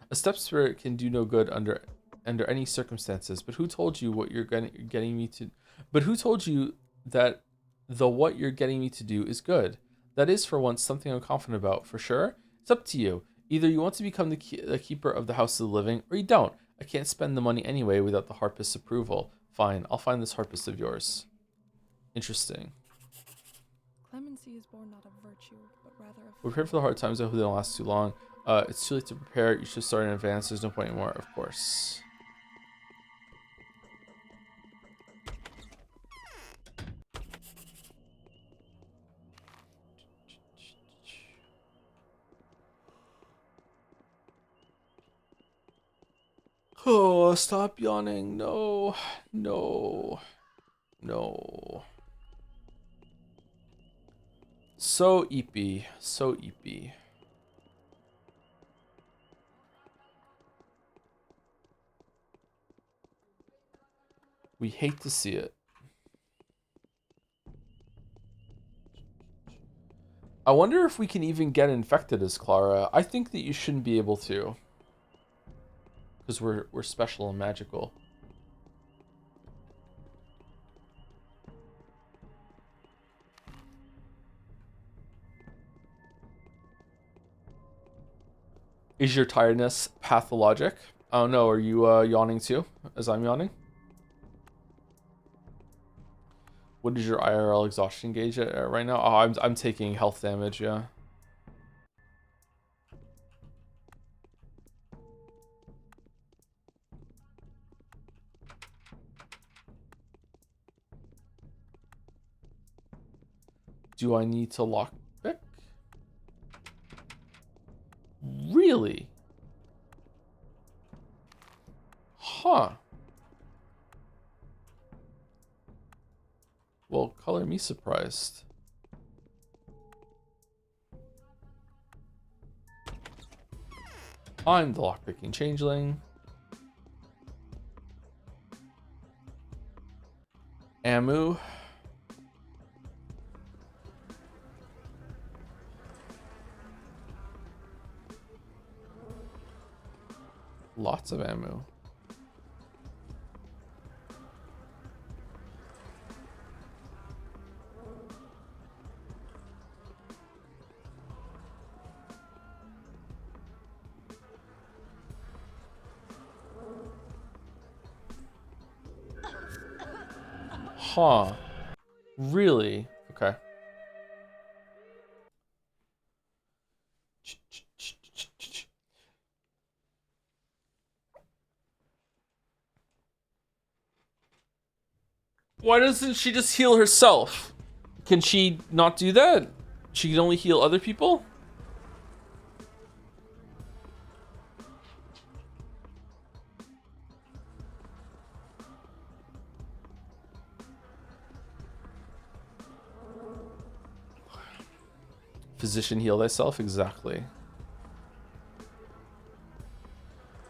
A step spirit can do no good under any circumstances. But who told you what you're getting me to? But who told you that what you're getting me to do is good? That is, for once, something I'm confident about. For sure, it's up to you. Either you want to become the keeper of the house of the living, or you don't. I can't spend the money anyway without the harpist's approval. Fine, I'll find this harpist of yours. Interesting. Clemency is born not of virtue, but rather of... We're prepared for the hard times. I hope they don't last too long. It's too late to prepare. You should start in advance. There's no point anymore, of course. Oh, stop yawning. No. No. No. So eepy. So eepy. We hate to see it. I wonder if we can even get infected as Clara. I think that you shouldn't be able to. Because we're special and magical. Is your tiredness pathologic? Oh no, are you yawning too, as I'm yawning? What is your IRL exhaustion gauge at right now? Oh, I'm taking health damage, yeah. Do I need to lockpick? Really? Huh. Well, color me surprised. I'm the lockpicking changeling. Amu. Lots of ammo. Huh. Really? Okay. Why doesn't she just heal herself? Can she not do that? She can only heal other people? Physician, heal thyself? Exactly.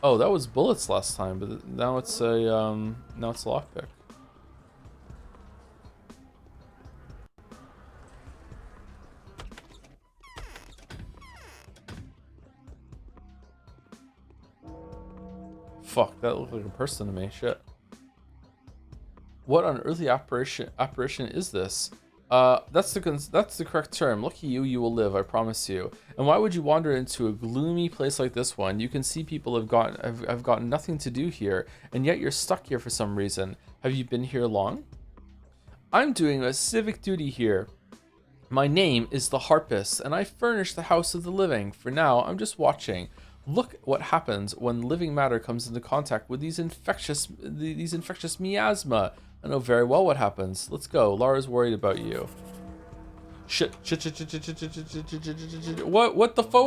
Oh, that was bullets last time, but now it's a lockpick. Fuck, that looked like a person to me. Shit. What unearthly apparition is this? That's the correct term. Lucky you, you will live, I promise you. And why would you wander into a gloomy place like this one? You can see people have gotten nothing to do here, and yet you're stuck here for some reason. Have you been here long? I'm doing a civic duty here. My name is the Harpist, and I furnish the House of the Living. For now, I'm just watching. Look what happens when living matter comes into contact with these infectious miasma. I know very well what happens. Let's go. Lara's worried about you. Shit. What the fuck?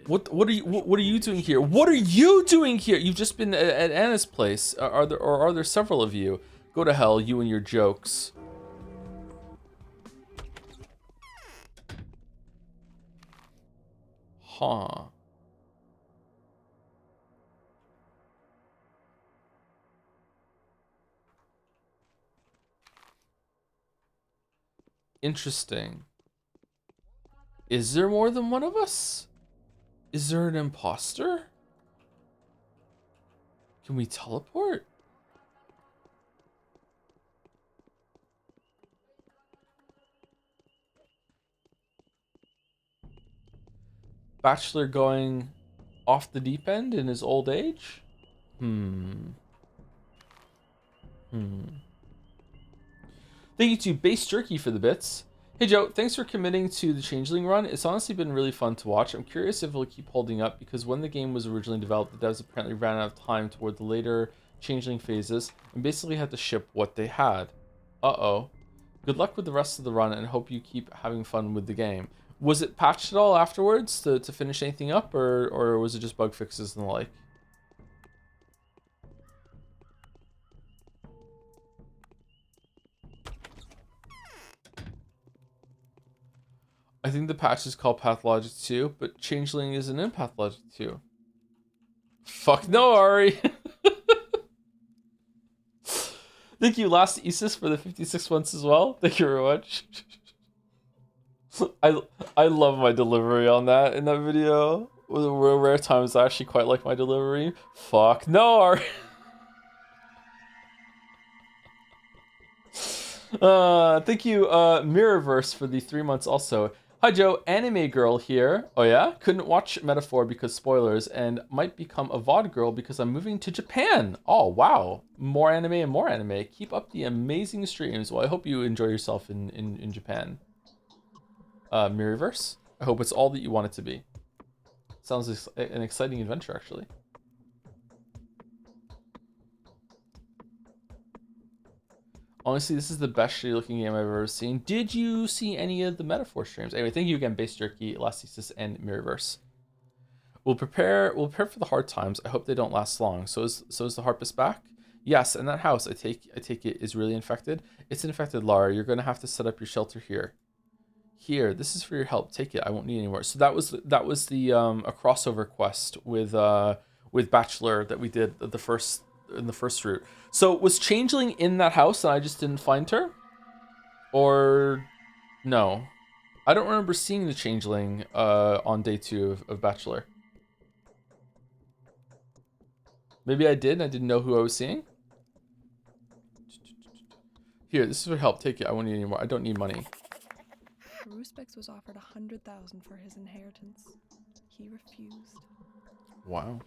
What are you doing here? What are you doing here? You've just been at Anna's place. Are there several of you? Go to hell, you and your jokes. Huh. Interesting. Is there more than one of us? Is there an imposter? Can we teleport? Bachelor going off the deep end in his old age? Thank you to Base Jerky for the bits. Hey Joe, thanks for committing to the Changeling run. It's honestly been really fun to watch. I'm curious if it'll keep holding up because when the game was originally developed, the devs apparently ran out of time toward the later Changeling phases and basically had to ship what they had. Uh-oh. Good luck with the rest of the run and hope you keep having fun with the game. Was it patched at all afterwards to finish anything up or was it just bug fixes and the like? I think the patch is called Pathologic 2, but Changeling isn't in Pathologic 2. Fuck no, Ari! Thank you, Last Isis, for the 56 months as well. Thank you very much. I love my delivery on that in that video. Rare times I actually quite like my delivery. Fuck no, Ari! Thank you, Mirrorverse, for the 3 months also. Hi Joe, anime girl here. Oh yeah? Couldn't watch Metaphor because spoilers, and might become a VOD girl because I'm moving to Japan. Oh wow, more anime and more anime. Keep up the amazing streams. Well, I hope you enjoy yourself in Japan. Mirrorverse, I hope it's all that you want it to be. Sounds like an exciting adventure, actually. Honestly, this is the best shitty looking game I've ever seen. Did you see any of the Metaphor streams? Anyway, thank you again, Base Jerky, Elasticis, and Mirrorverse. We'll prepare for the hard times. I hope they don't last long. So is the Harpist back? Yes, and that house I take it is really infected. It's infected, Lara. You're gonna have to set up your shelter here. Here, this is for your help. Take it. I won't need any more. So that was the a crossover quest with Bachelor that we did in the first route. So was Changeling in that house and I just didn't find her? Or no? I don't remember seeing the Changeling on day 2 of Bachelor. Maybe I did and I didn't know who I was seeing. Here, this is for help. Take it. I won't need any more. I don't need money. Ruspex was offered 100,000 for his inheritance. He refused. Wow.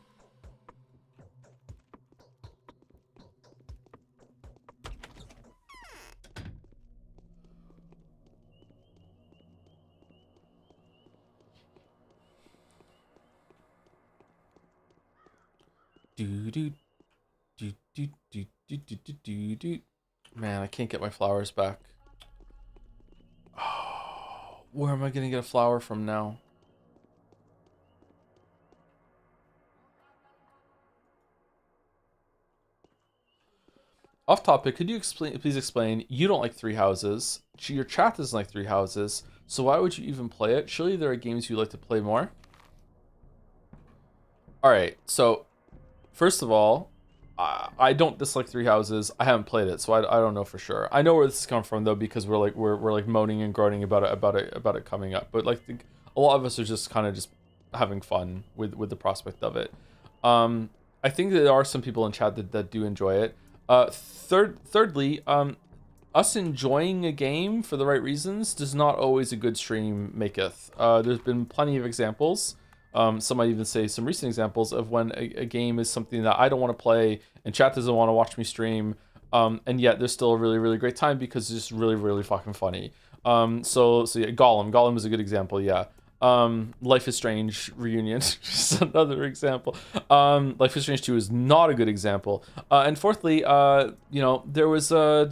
Man, I can't get my flowers back. Oh, where am I gonna get a flower from now? Off topic, could you please explain? You don't like Three Houses. Your chat doesn't like Three Houses. So why would you even play it? Surely there are games you like to play more. All right, so first of all, I don't dislike Three Houses. I haven't played it, so I don't know for sure. I know where this is coming from though, because we're like moaning and groaning about it coming up. But like a lot of us are just kind of just having fun with the prospect of it. I think there are some people in chat that do enjoy it. Thirdly, us enjoying a game for the right reasons does not always a good stream maketh. There's been plenty of examples. Some might even say some recent examples of when a game is something that I don't want to play and chat doesn't want to watch me stream, and yet there's still a really, really great time because it's just really, really fucking funny. So yeah, Gollum is a good example, yeah. Life is Strange Reunion, just another example. Life is Strange 2 is not a good example. And fourthly, there was a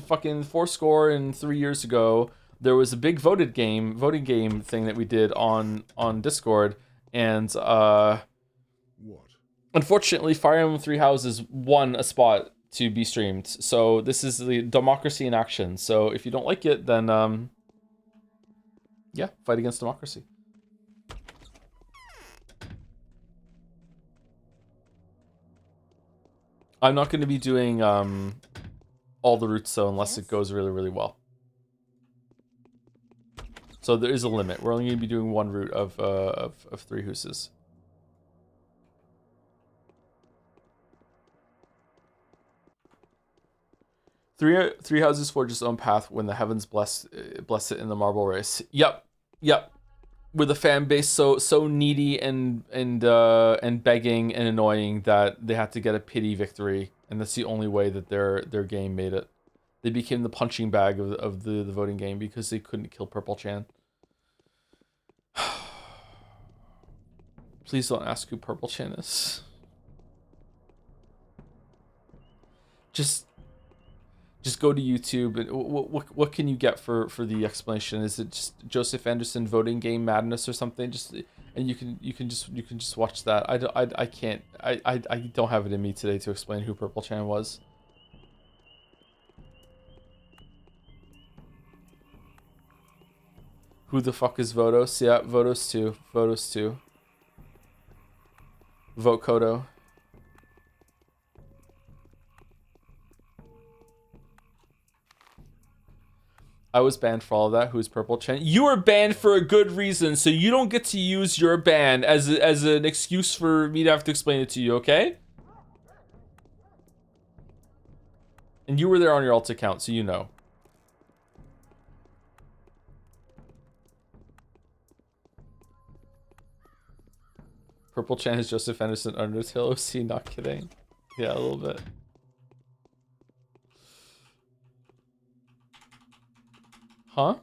fucking 3 years ago, there was a big voting game thing that we did on Discord, and What? Unfortunately, Fire Emblem Three Houses won a spot to be streamed. So this is the democracy in action. So if you don't like it, then yeah, fight against democracy. I'm not going to be doing all the routes though, unless it goes really, really well. So there is a limit. We're only going to be doing one route of 3 huses. Three houses forge its own path when the heavens bless it in the marble race. Yep. With a fan base so needy and begging and annoying that they had to get a pity victory, and that's the only way that their game made it. They became the punching bag of the voting game because they couldn't kill Purple Chan. Please don't ask who Purple Chan is. Just go to YouTube and what can you get for the explanation? Is it just Joseph Anderson voting game madness or something? Just and you can just watch that. I can't I don't have it in me today to explain who Purple Chan was. Who the fuck is Vodos? Yeah, Vodos 2. Vodos 2. Vote Kodo. I was banned for all of that. Who's Purple Chan? You were banned for a good reason, so you don't get to use your ban as an excuse for me to have to explain it to you, okay? And you were there on your alt account, so you know. Purple Chan is Joseph Anderson Undertale OC, not kidding. Yeah, a little bit. Huh?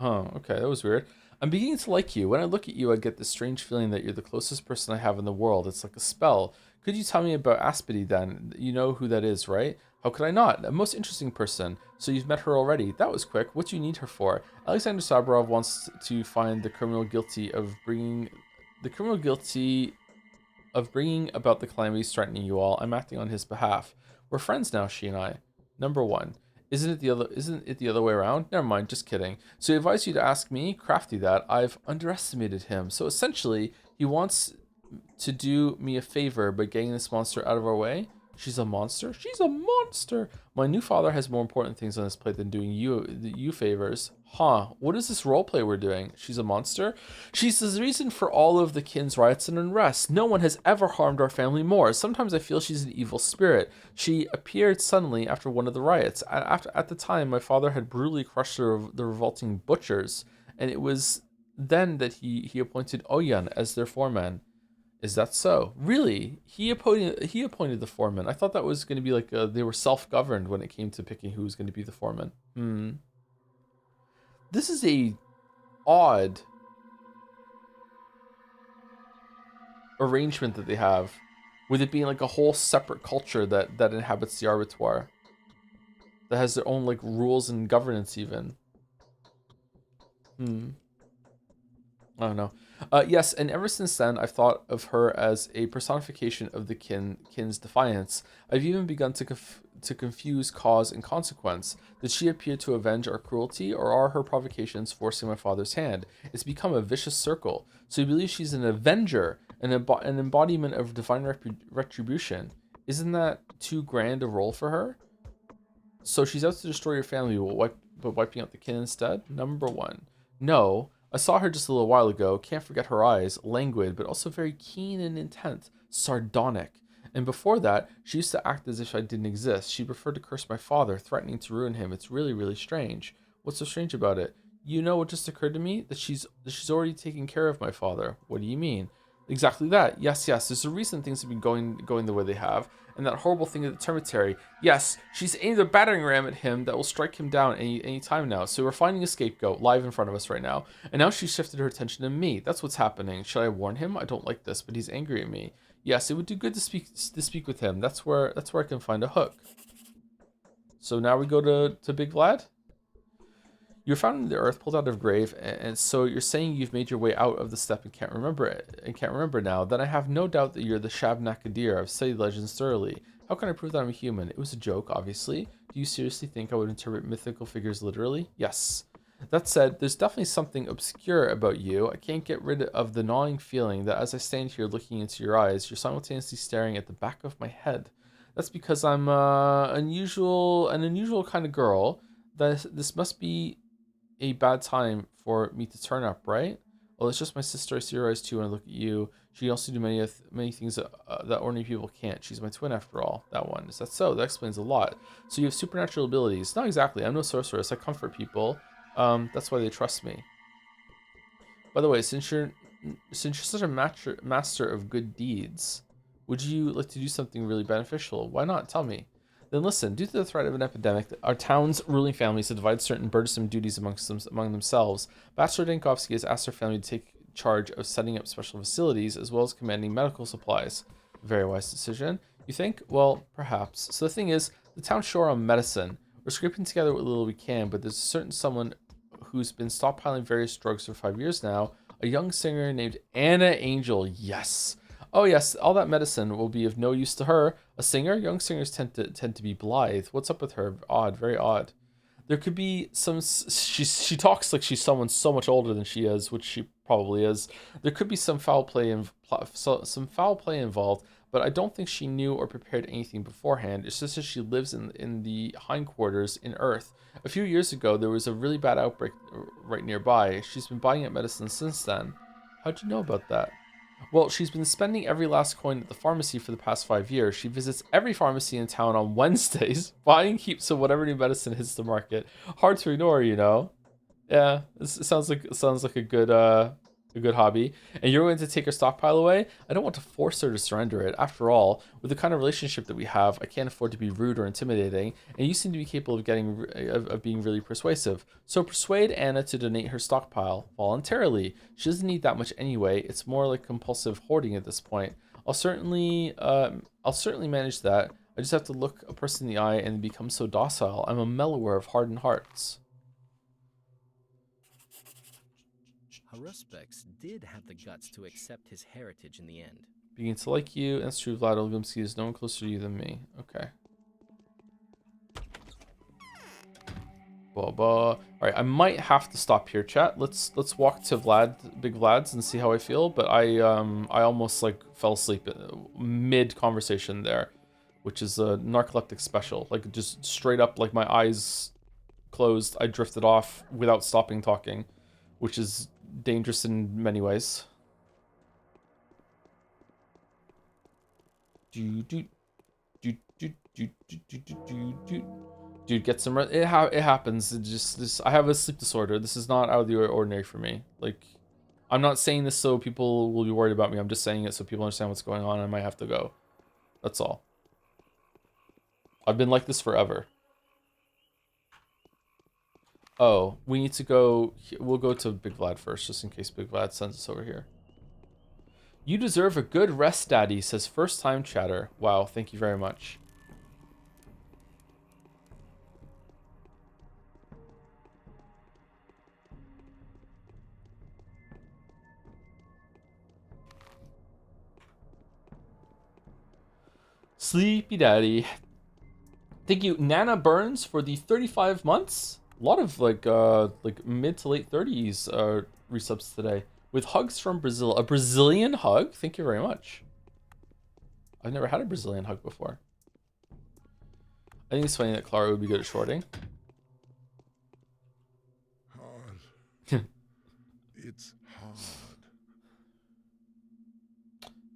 Oh, okay, that was weird. I'm beginning to like you. When I look at you, I get this strange feeling that you're the closest person I have in the world. It's like a spell. Could you tell me about Aspity then? You know who that is, right? How could I not? A most interesting person. So you've met her already. That was quick. What do you need her for? Alexander Saburov wants to find the criminal guilty of bringing about the calamities threatening you all. I'm acting on his behalf. We're friends now, she and I. Number 1. Isn't it the other way around? Never mind, just kidding. So he advised you to ask me, crafty that. I've underestimated him. So essentially, he wants to do me a favor by getting this monster out of our way. She's a monster? She's a monster! My new father has more important things on his plate than doing you favors. Huh, what is this roleplay we're doing? She's a monster? She's the reason for all of the kin's riots and unrest. No one has ever harmed our family more. Sometimes I feel she's an evil spirit. She appeared suddenly after one of the riots. At the time, my father had brutally crushed the revolting butchers, and it was then that he appointed Oyan as their foreman. Is that so? Really? He appointed the foreman. I thought that was going to be like they were self-governed when it came to picking who was going to be the foreman. This is a odd arrangement that they have, with it being like a whole separate culture that inhabits the Arbitoire, that has their own like rules and governance even. I don't know. Yes, and ever since then, I've thought of her as a personification of the kin's defiance. I've even begun to confuse cause and consequence. Did she appear to avenge our cruelty, or are her provocations forcing my father's hand? It's become a vicious circle. So you believe she's an avenger, an embodiment of divine retribution. Isn't that too grand a role for her? So she's out to destroy your family, but wiping out the kin instead? Number 1. No. I saw her just a little while ago. Can't forget her eyes. Languid, but also very keen and intent. Sardonic. And before that, she used to act as if I didn't exist. She preferred to curse my father, threatening to ruin him. It's really, really strange. What's so strange about it? You know what just occurred to me? That she's already taken care of my father. What do you mean? Exactly that. Yes. There's a reason things have been going the way they have. And that horrible thing at the cemetery. Yes, she's aimed a battering ram at him that will strike him down any time now. So we're finding a scapegoat live in front of us right now. And now she's shifted her attention to me. That's what's happening. Should I warn him? I don't like this, but he's angry at me. Yes, it would do good to speak with him. That's where I can find a hook. So now we go to Big Vlad. You're found in the earth, pulled out of grave, and so you're saying you've made your way out of the steppe and can't remember now. Then I have no doubt that you're the Shabnakadir. I've studied legends thoroughly. How can I prove that I'm a human? It was a joke, obviously. Do you seriously think I would interpret mythical figures literally? Yes. That said, there's definitely something obscure about you. I can't get rid of the gnawing feeling that as I stand here looking into your eyes, you're simultaneously staring at the back of my head. That's because I'm an unusual kind of girl. This must be a bad time for me to turn up, right? Well, it's just my sister. I see her eyes too when I look at you. She can also do many things that ordinary people can't. She's my twin after all. That one. Is that so? That explains a lot. So you have supernatural abilities. Not exactly. I'm no sorceress. I comfort people. That's why they trust me. By the way, since you're such a master of good deeds, would you like to do something really beneficial? Why not? Tell me. Then listen, due to the threat of an epidemic, our town's ruling families have divided certain burdensome duties among themselves. Bachelor Dankovsky has asked our family to take charge of setting up special facilities as well as commanding medical supplies. Very wise decision. You think? Well, perhaps. So the thing is, the town's short on medicine. We're scraping together what little we can, but there's a certain someone who's been stockpiling various drugs for 5 years now. A young singer named Anna Angel. Yes. Oh yes, all that medicine will be of no use to her. A singer? Young singers tend to be blithe. What's up with her? Odd, very odd. There could be some. She talks like she's someone so much older than she is, which she probably is. There could be some foul play involved, but I don't think she knew or prepared anything beforehand. It's just that she lives in the hindquarters in Earth. A few years ago, there was a really bad outbreak right nearby. She's been buying up medicine since then. How'd you know about that? Well, she's been spending every last coin at the pharmacy for the past 5 years. She visits every pharmacy in town on Wednesdays, buying heaps of whatever new medicine hits the market. Hard to ignore, you know. Yeah, it sounds like a good hobby. And you're going to take her stockpile away? I don't want to force her to surrender it. After all, with the kind of relationship that we have, I can't afford to be rude or intimidating. And you seem to be capable of being really persuasive. So persuade Anna to donate her stockpile voluntarily. She doesn't need that much anyway. It's more like compulsive hoarding at this point. I'll certainly manage that. I just have to look a person in the eye and become so docile. I'm a mellower of hardened hearts. Haruspex did have the guts to accept his heritage in the end. Begin to like you. That's true. Vlad Olgumsky is no one closer to you than me. Okay. All right, I might have to stop here, chat. Let's walk to Big Vlad's, and see how I feel. But I almost like fell asleep mid conversation there, which is a narcoleptic special. Like just straight up, like my eyes closed, I drifted off without stopping talking, which is dangerous in many ways. Dude, get some rest. It happens. It just I have a sleep disorder. This is not out of the ordinary for me. Like, I'm not saying this so people will be worried about me. I'm just saying it so people understand what's going on. I might have to go. That's all. I've been like this forever. Oh, we need to go. We'll go to Big Vlad first, just in case Big Vlad sends us over here. You deserve a good rest, Daddy, says first time chatter. Wow, thank you very much. Sleepy Daddy. Thank you, Nana Burns, for the 35 months. A lot of like mid to late 30s resubs today. With hugs from Brazil. A Brazilian hug? Thank you very much. I've never had a Brazilian hug before. I think it's funny that Clara would be good at shorting. Hard. It's hard.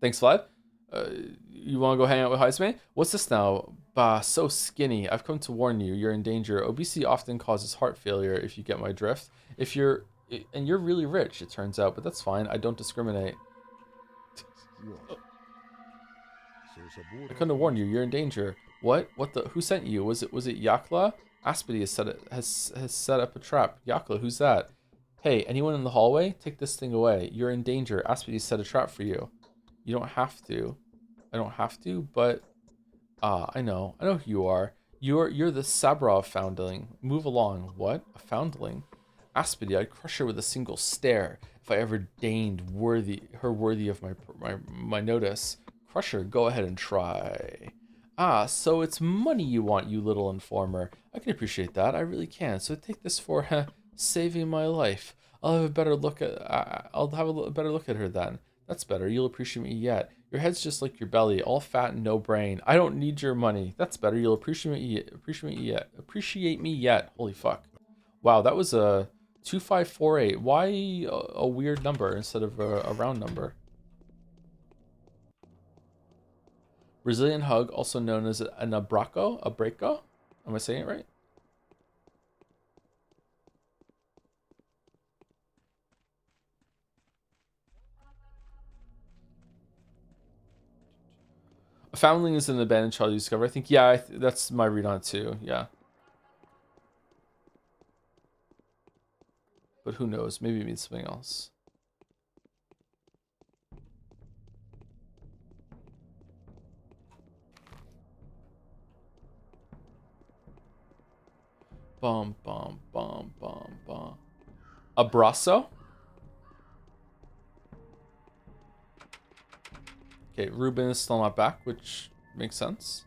Thanks, Vlad. You want to go hang out with Heisman? What's this now? Bah, so skinny. I've come to warn you. You're in danger. Obesity often causes heart failure, if you get my drift. And you're really rich, it turns out, but that's fine. I don't discriminate. I couldn't have warned you. You're in danger. What? What the? Who sent you? Was it Yakla? Aspity has set up a trap. Yakla, who's that? Hey, anyone in the hallway? Take this thing away. You're in danger. Aspity set a trap for you. You don't have to. I don't have to, but I know who you are. You're the Sabrov foundling. Move along. What? A foundling? Aspity, I'd crush her with a single stare if I ever deigned worthy of my notice. Crush her, go ahead and try. Ah, so it's money you want, you little informer. I can appreciate that, I really can. So take this for Saving my life. I'll have a better look at. I'll have a better look at her then. That's better. You'll appreciate me yet. Your head's just like your belly, all fat and no brain. I don't need your money. That's better. You'll appreciate me yet. Appreciate me yet. Holy fuck. Wow, that was a 2548. Why a weird number instead of a round number? Brazilian hug, also known as an abraco. Abraco? Am I saying it right? A foundling is an abandoned child you discover. I think, yeah, that's my read on it too. Yeah. But who knows? Maybe it means something else. Bum, bum, bum, bum, bum. Abraço? Okay, Ruben is still not back, which makes sense.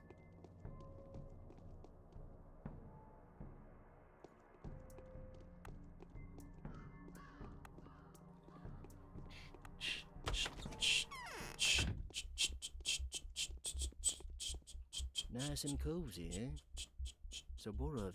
Nice and cozy, eh? Sabura.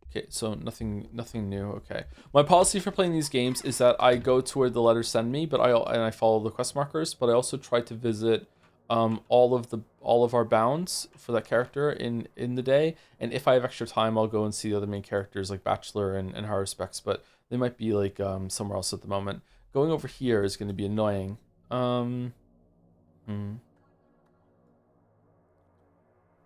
Okay, so nothing new. Okay, my policy for playing these games is that I go to where the letters send me, but I follow the quest markers. But I also try to visit all of our bounds for that character in the day. And if I have extra time, I'll go and see the other main characters like Bachelor and High Respects. But they might be like somewhere else at the moment. Going over here is going to be annoying.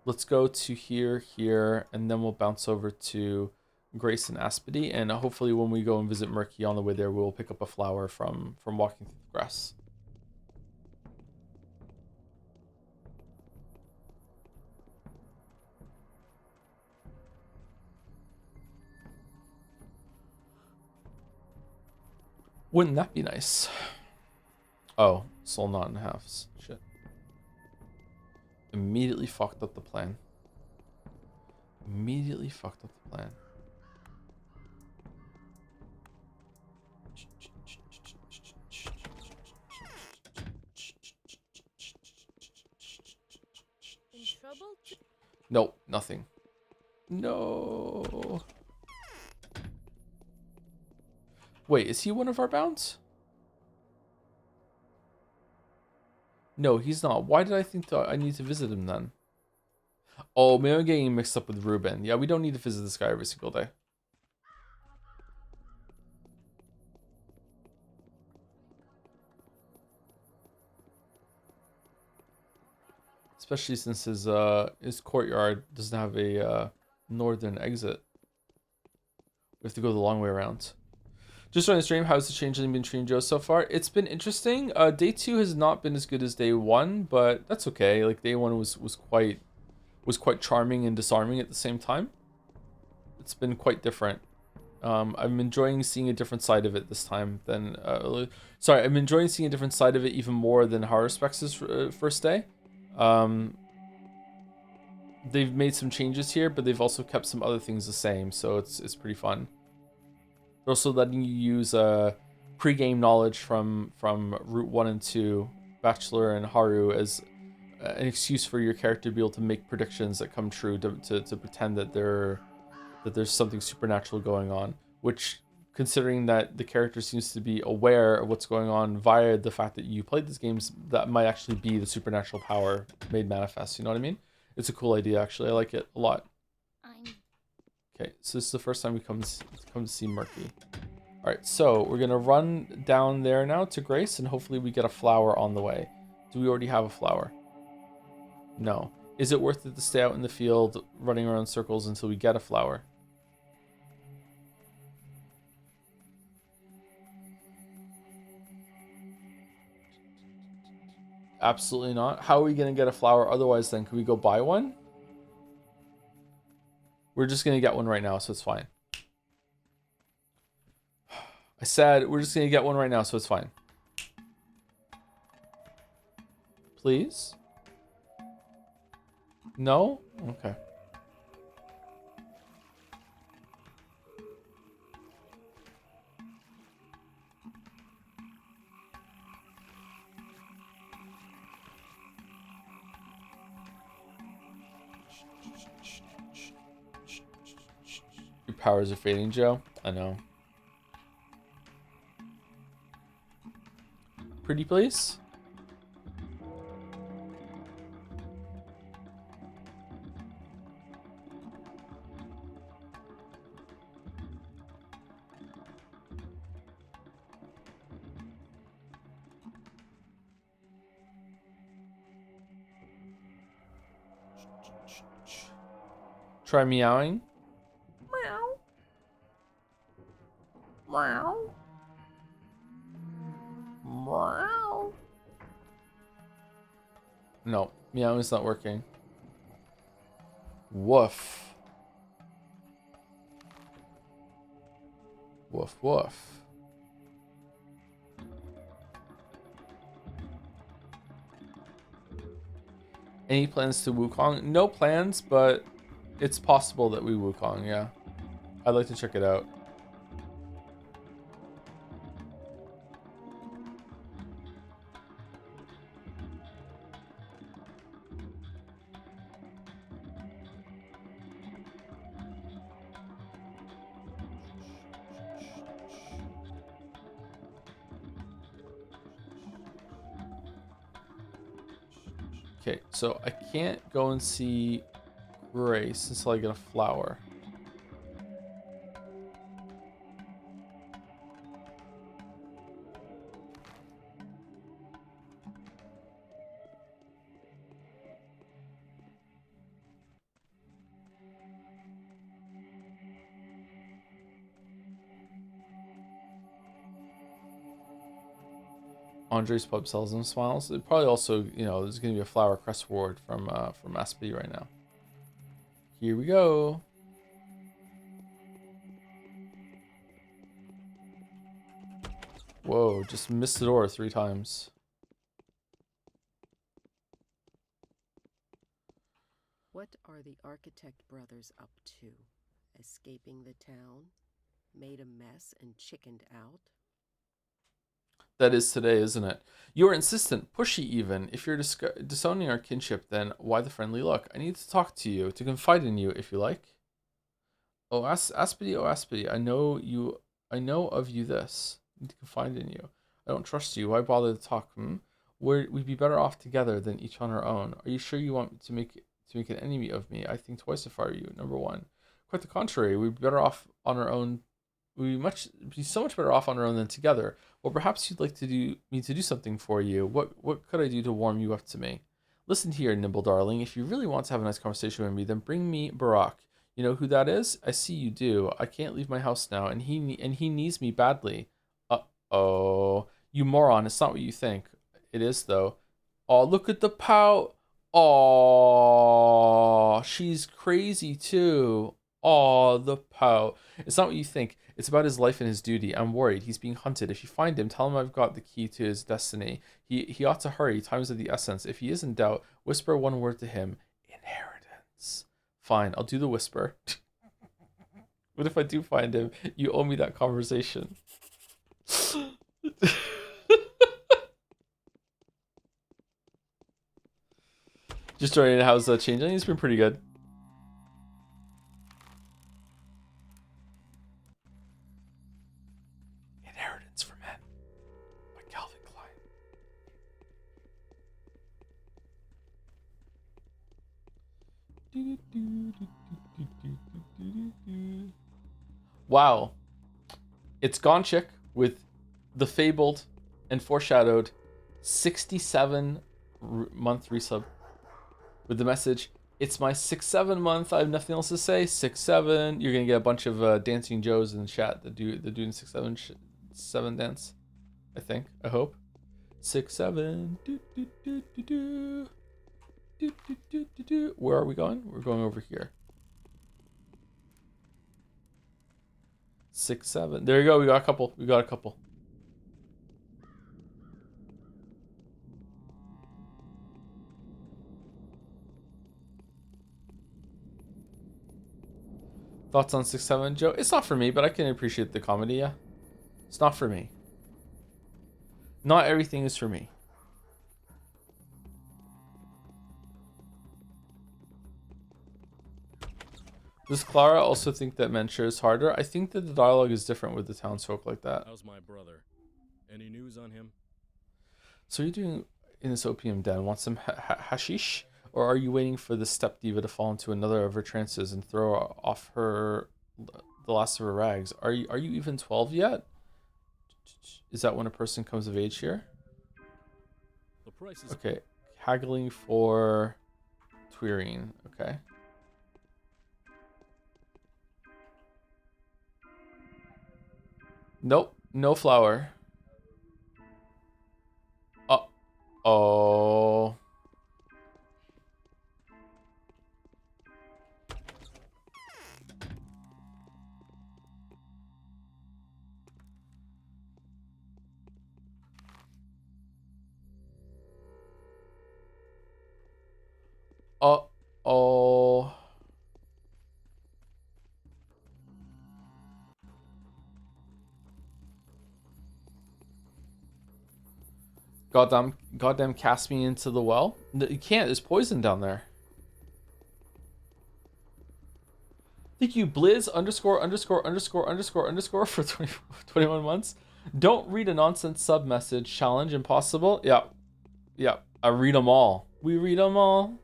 Let's go to here, and then we'll bounce over to Grace and Aspedy, and hopefully when we go and visit Murky on the way there, we'll pick up a flower from walking through the grass. Wouldn't that be nice? Oh, soul not in halves. Shit. Immediately fucked up the plan. Immediately fucked up the plan. In trouble? Nope, nothing. No. Wait, is he one of our bounds? No, he's not. Why did I think that I need to visit him then? Oh, maybe I'm getting mixed up with Ruben. Yeah, we don't need to visit this guy every single day. Especially since his courtyard doesn't have a northern exit. We have to go the long way around. Just on the stream, how's the Changling been treating Joe so far? It's been interesting. Day 2 has not been as good as day 1, but that's okay. Like day 1 was quite charming and disarming at the same time. It's been quite different. I'm enjoying seeing a different side of it this time than I'm enjoying seeing a different side of it even more than Horror Specs' first day. They've made some changes here, but they've also kept some other things the same, so it's pretty fun. They're also letting you use pre-game knowledge from Route 1 and 2, Bachelor and Haru, as an excuse for your character to be able to make predictions that come true, to pretend that there's something supernatural going on, which, considering that the character seems to be aware of what's going on via the fact that you played these games, that might actually be the supernatural power made manifest, you know what I mean? It's a cool idea, actually. I like it a lot. Okay, so this is the first time we come to see Murky. Alright, so we're gonna run down there now to Grace, and hopefully we get a flower on the way. Do we already have a flower? No. Is it worth it to stay out in the field running around circles until we get a flower? Absolutely not. How are we gonna get a flower otherwise then? Can we go buy one? We're just gonna get one right now, so it's fine. I said we're just gonna get one right now, so it's fine. Please? No? Okay. powers are fading, Joe. I know. Pretty please? Try meowing. Meow. Meow. Meow. No, meowing is not working. Woof. Woof woof. Any plans to Wukong? No plans, but it's possible that we Wukong, yeah. I'd like to check it out. Okay, so I can't go and see Grace until I get a flower. Andre's pub sells them smiles. It probably also, you know, there's gonna be a flower crest reward from Aspie right now. Here we go. Whoa, just missed the door 3 times. What are the architect brothers up to? Escaping the town? Made a mess and chickened out? That is today, isn't it? You are insistent, pushy even. If you're disowning our kinship, then why the friendly look? I need to talk to you, to confide in you, if you like. Oh, Aspity, I know of you this. I need to confide in you. I don't trust you. Why bother to talk, We'd be better off together than each on our own. Are you sure you want to make an enemy of me? I think twice if I were you, number one. Quite the contrary, we'd be better off on our own. We'd be so much better off on our own than together. Well, perhaps you'd like me to do something for you. What could I do to warm you up to me? Listen here, Nimble darling. If you really want to have a nice conversation with me, then bring me Barack. You know who that is? I see you do. I can't leave my house now, and he needs me badly. Uh-oh. You moron, it's not what you think. It is, though. Oh, look at the pout. Oh, she's crazy, too. Oh, the pout. It's not what you think. It's about his life and his duty. I'm worried. He's being hunted. If you find him, tell him I've got the key to his destiny. He ought to hurry. Time's of the essence. If he is in doubt, whisper one word to him. Inheritance. Fine, I'll do the whisper. What if I do find him? You owe me that conversation. Just joining how's Changling? It's been pretty good. Inheritance for Men by Calvin Klein. Wow. It's Gone Chick with the fabled and foreshadowed 67-month resub with the message, it's my 6-7 month. I have nothing else to say. 6-7. You're gonna get a bunch of dancing Joes in the chat that do the doing 6-7 dance. I think. I hope. 6-7. Where are we going? We're going over here. 6-7. There you go. We got a couple. Thoughts on 6-7, Joe? It's not for me, but I can appreciate the comedy, yeah. It's not for me. Not everything is for me. Does Clara also think that Mentor is harder? I think that the dialogue is different with the townsfolk like that. How's my brother? Any news on him? So you're doing in this opium den? Want some hashish? Or are you waiting for the step diva to fall into another of her trances and throw off the last of her rags? Are you even 12 yet? Is that when a person comes of age here? The price is okay. Haggling for Twirine. Okay. Nope. No flour. Oh. Oh. Goddamn cast me into the well? No, you can't, there's poison down there. Thank you, Blizz ____ for 21 months. Don't read a nonsense sub message. Challenge impossible. Yeah. Yeah. I read them all. We read them all.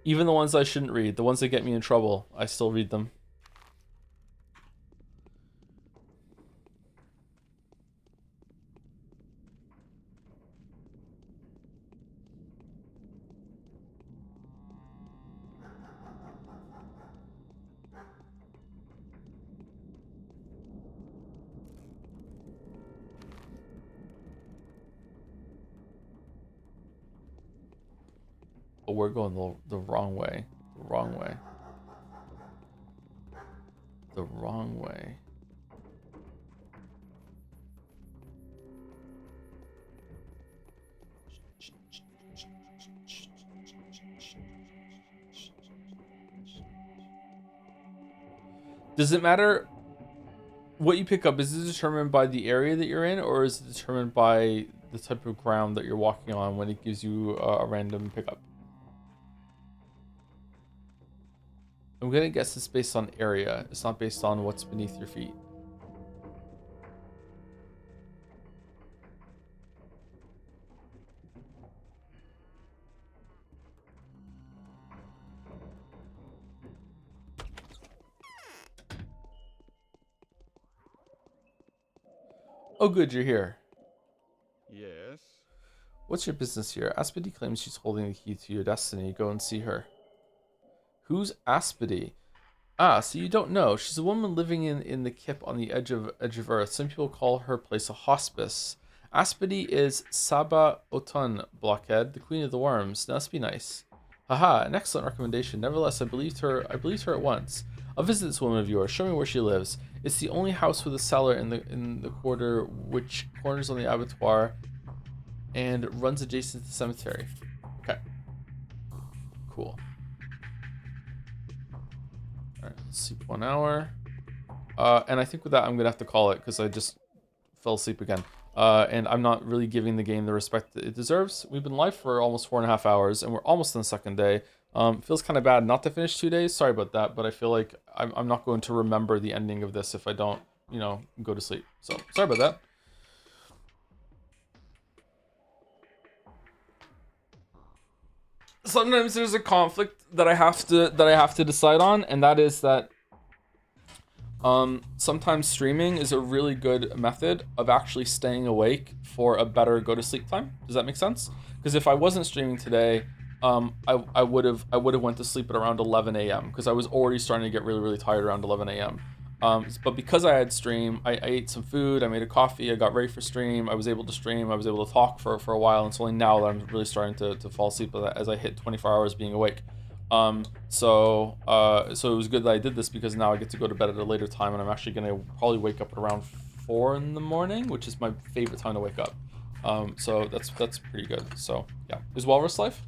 Even the ones I shouldn't read. The ones that get me in trouble. I still read them. But we're going the wrong way. The wrong way. The wrong way. Does it matter what you pick up? Is it determined by the area that you're in, or is it determined by the type of ground that you're walking on when it gives you a random pickup? I'm gonna guess it's based on area. It's not based on what's beneath your feet. Oh good, you're here. Yes? What's your business here? Aspedy claims she's holding the key to your destiny. Go and see her. Who's Aspedy? Ah, so you don't know. She's a woman living in the Kip on the edge of Earth. Some people call her place a hospice. Aspedy is Saba Otun, Blockhead, the queen of the worms. Now, let's be nice. Haha, an excellent recommendation. Nevertheless, I believed her at once. I'll visit this woman of yours. Show me where she lives. It's the only house with a cellar in the quarter which corners on the abattoir and runs adjacent to the cemetery. Okay. Cool. Alright, sleep 1 hour. And I think with that, I'm going to have to call it because I just fell asleep again. And I'm not really giving the game the respect that it deserves. We've been live for almost 4.5 hours, and we're almost on the second day. Feels kind of bad not to finish 2 days. Sorry about that, but I feel like I'm not going to remember the ending of this if I don't, go to sleep. So, sorry about that. Sometimes there's a conflict that I have to decide on, and that is that sometimes streaming is a really good method of actually staying awake for a better go to sleep time. Does that make sense? Because if I wasn't streaming today, I would have went to sleep at around 11 a.m. because I was already starting to get really, really tired around 11 a.m. But because I had stream, I ate some food, I made a coffee, I got ready for stream, I was able to stream, I was able to talk for a while, and it's only now that I'm really starting to fall asleep as I hit 24 hours being awake. So it was good that I did this because now I get to go to bed at a later time, and I'm actually gonna probably wake up at around 4 in the morning, which is my favorite time to wake up. So that's pretty good. So yeah, is Walrus life?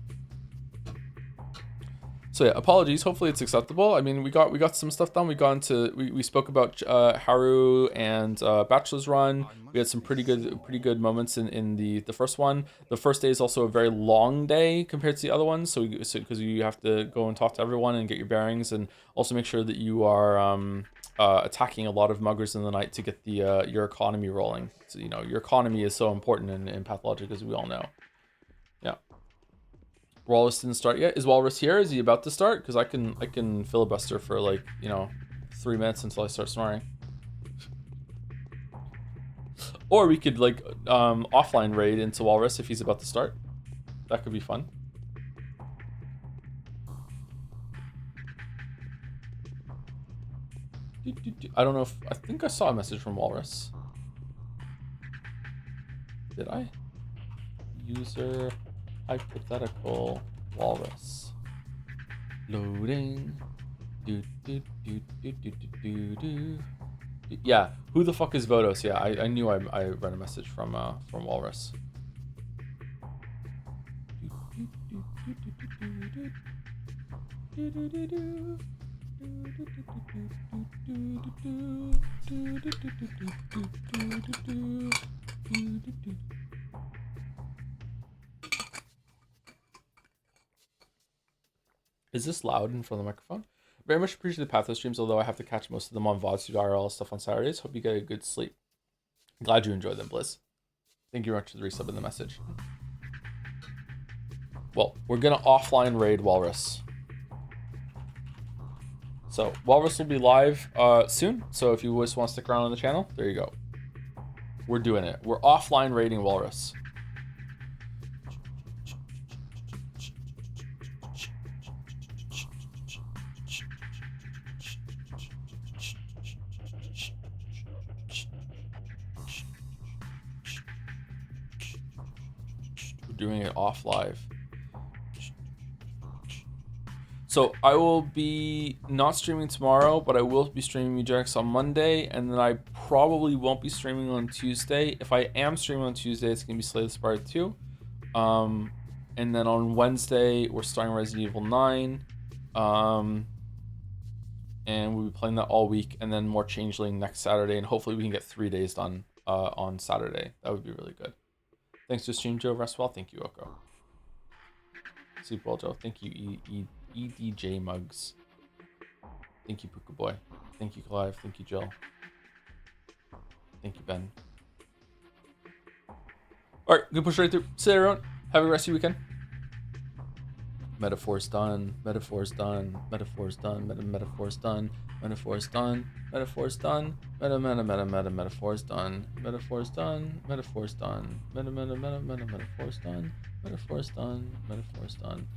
So yeah, apologies. Hopefully it's acceptable. I mean, we got some stuff done. We spoke about Haru and Bachelor's Run. We had some pretty good moments in the first one. The first day is also a very long day compared to the other ones. So because you have to go and talk to everyone and get your bearings, and also make sure that you are attacking a lot of muggers in the night to get the your economy rolling. So your economy is so important in Pathologic, as we all know. Yeah. Walrus didn't start yet. Is Walrus here? Is he about to start? Because I can filibuster for 3 minutes until I start snoring. Or we could offline raid into Walrus if he's about to start. That could be fun. I don't know if I think I saw a message from Walrus. Did I? User hypothetical Walrus. Loading. Yeah, who the fuck is Vodos? Yeah, I knew I read a message from Walrus. Is this loud in front of the microphone? Very much appreciate the Pathos streams, although I have to catch most of them on VODs to do IRL stuff on Saturdays. Hope you get a good sleep. Glad you enjoy them, Blizz. Thank you very much for the resub in the message. Well, we're gonna offline raid Walrus. So Walrus will be live soon. So if you just want to stick around on the channel, there you go. We're doing it. We're offline raiding Walrus. We're doing it off live. So I will be not streaming tomorrow, but I will be streaming Mujax on Monday, and then I probably won't be streaming on Tuesday. If I am streaming on Tuesday, it's gonna be Slay the Spire 2. And then on Wednesday, we're starting Resident Evil 9. And we'll be playing that all week, and then more Changling next Saturday, and hopefully we can get 3 days done on Saturday. That would be really good. Thanks to Stream Joe. Rest well. Thank you, Oko. Sleep well, Joe. Thank you, EDJ Mugs. Thank you, Puka Boy. Thank you, Clive. Thank you, Jill. Thank you, Ben. All right, good push right through. See you, everyone. Have a rest of your weekend. Metaphors done. Metaphors done. Metaphors done. Metaphors done. Metaphors done. Metaphors done. Metaphors done. Metaphors done. Metaphors done. Metaphors done. Metaphors done. Metaphors done. Metaphors done.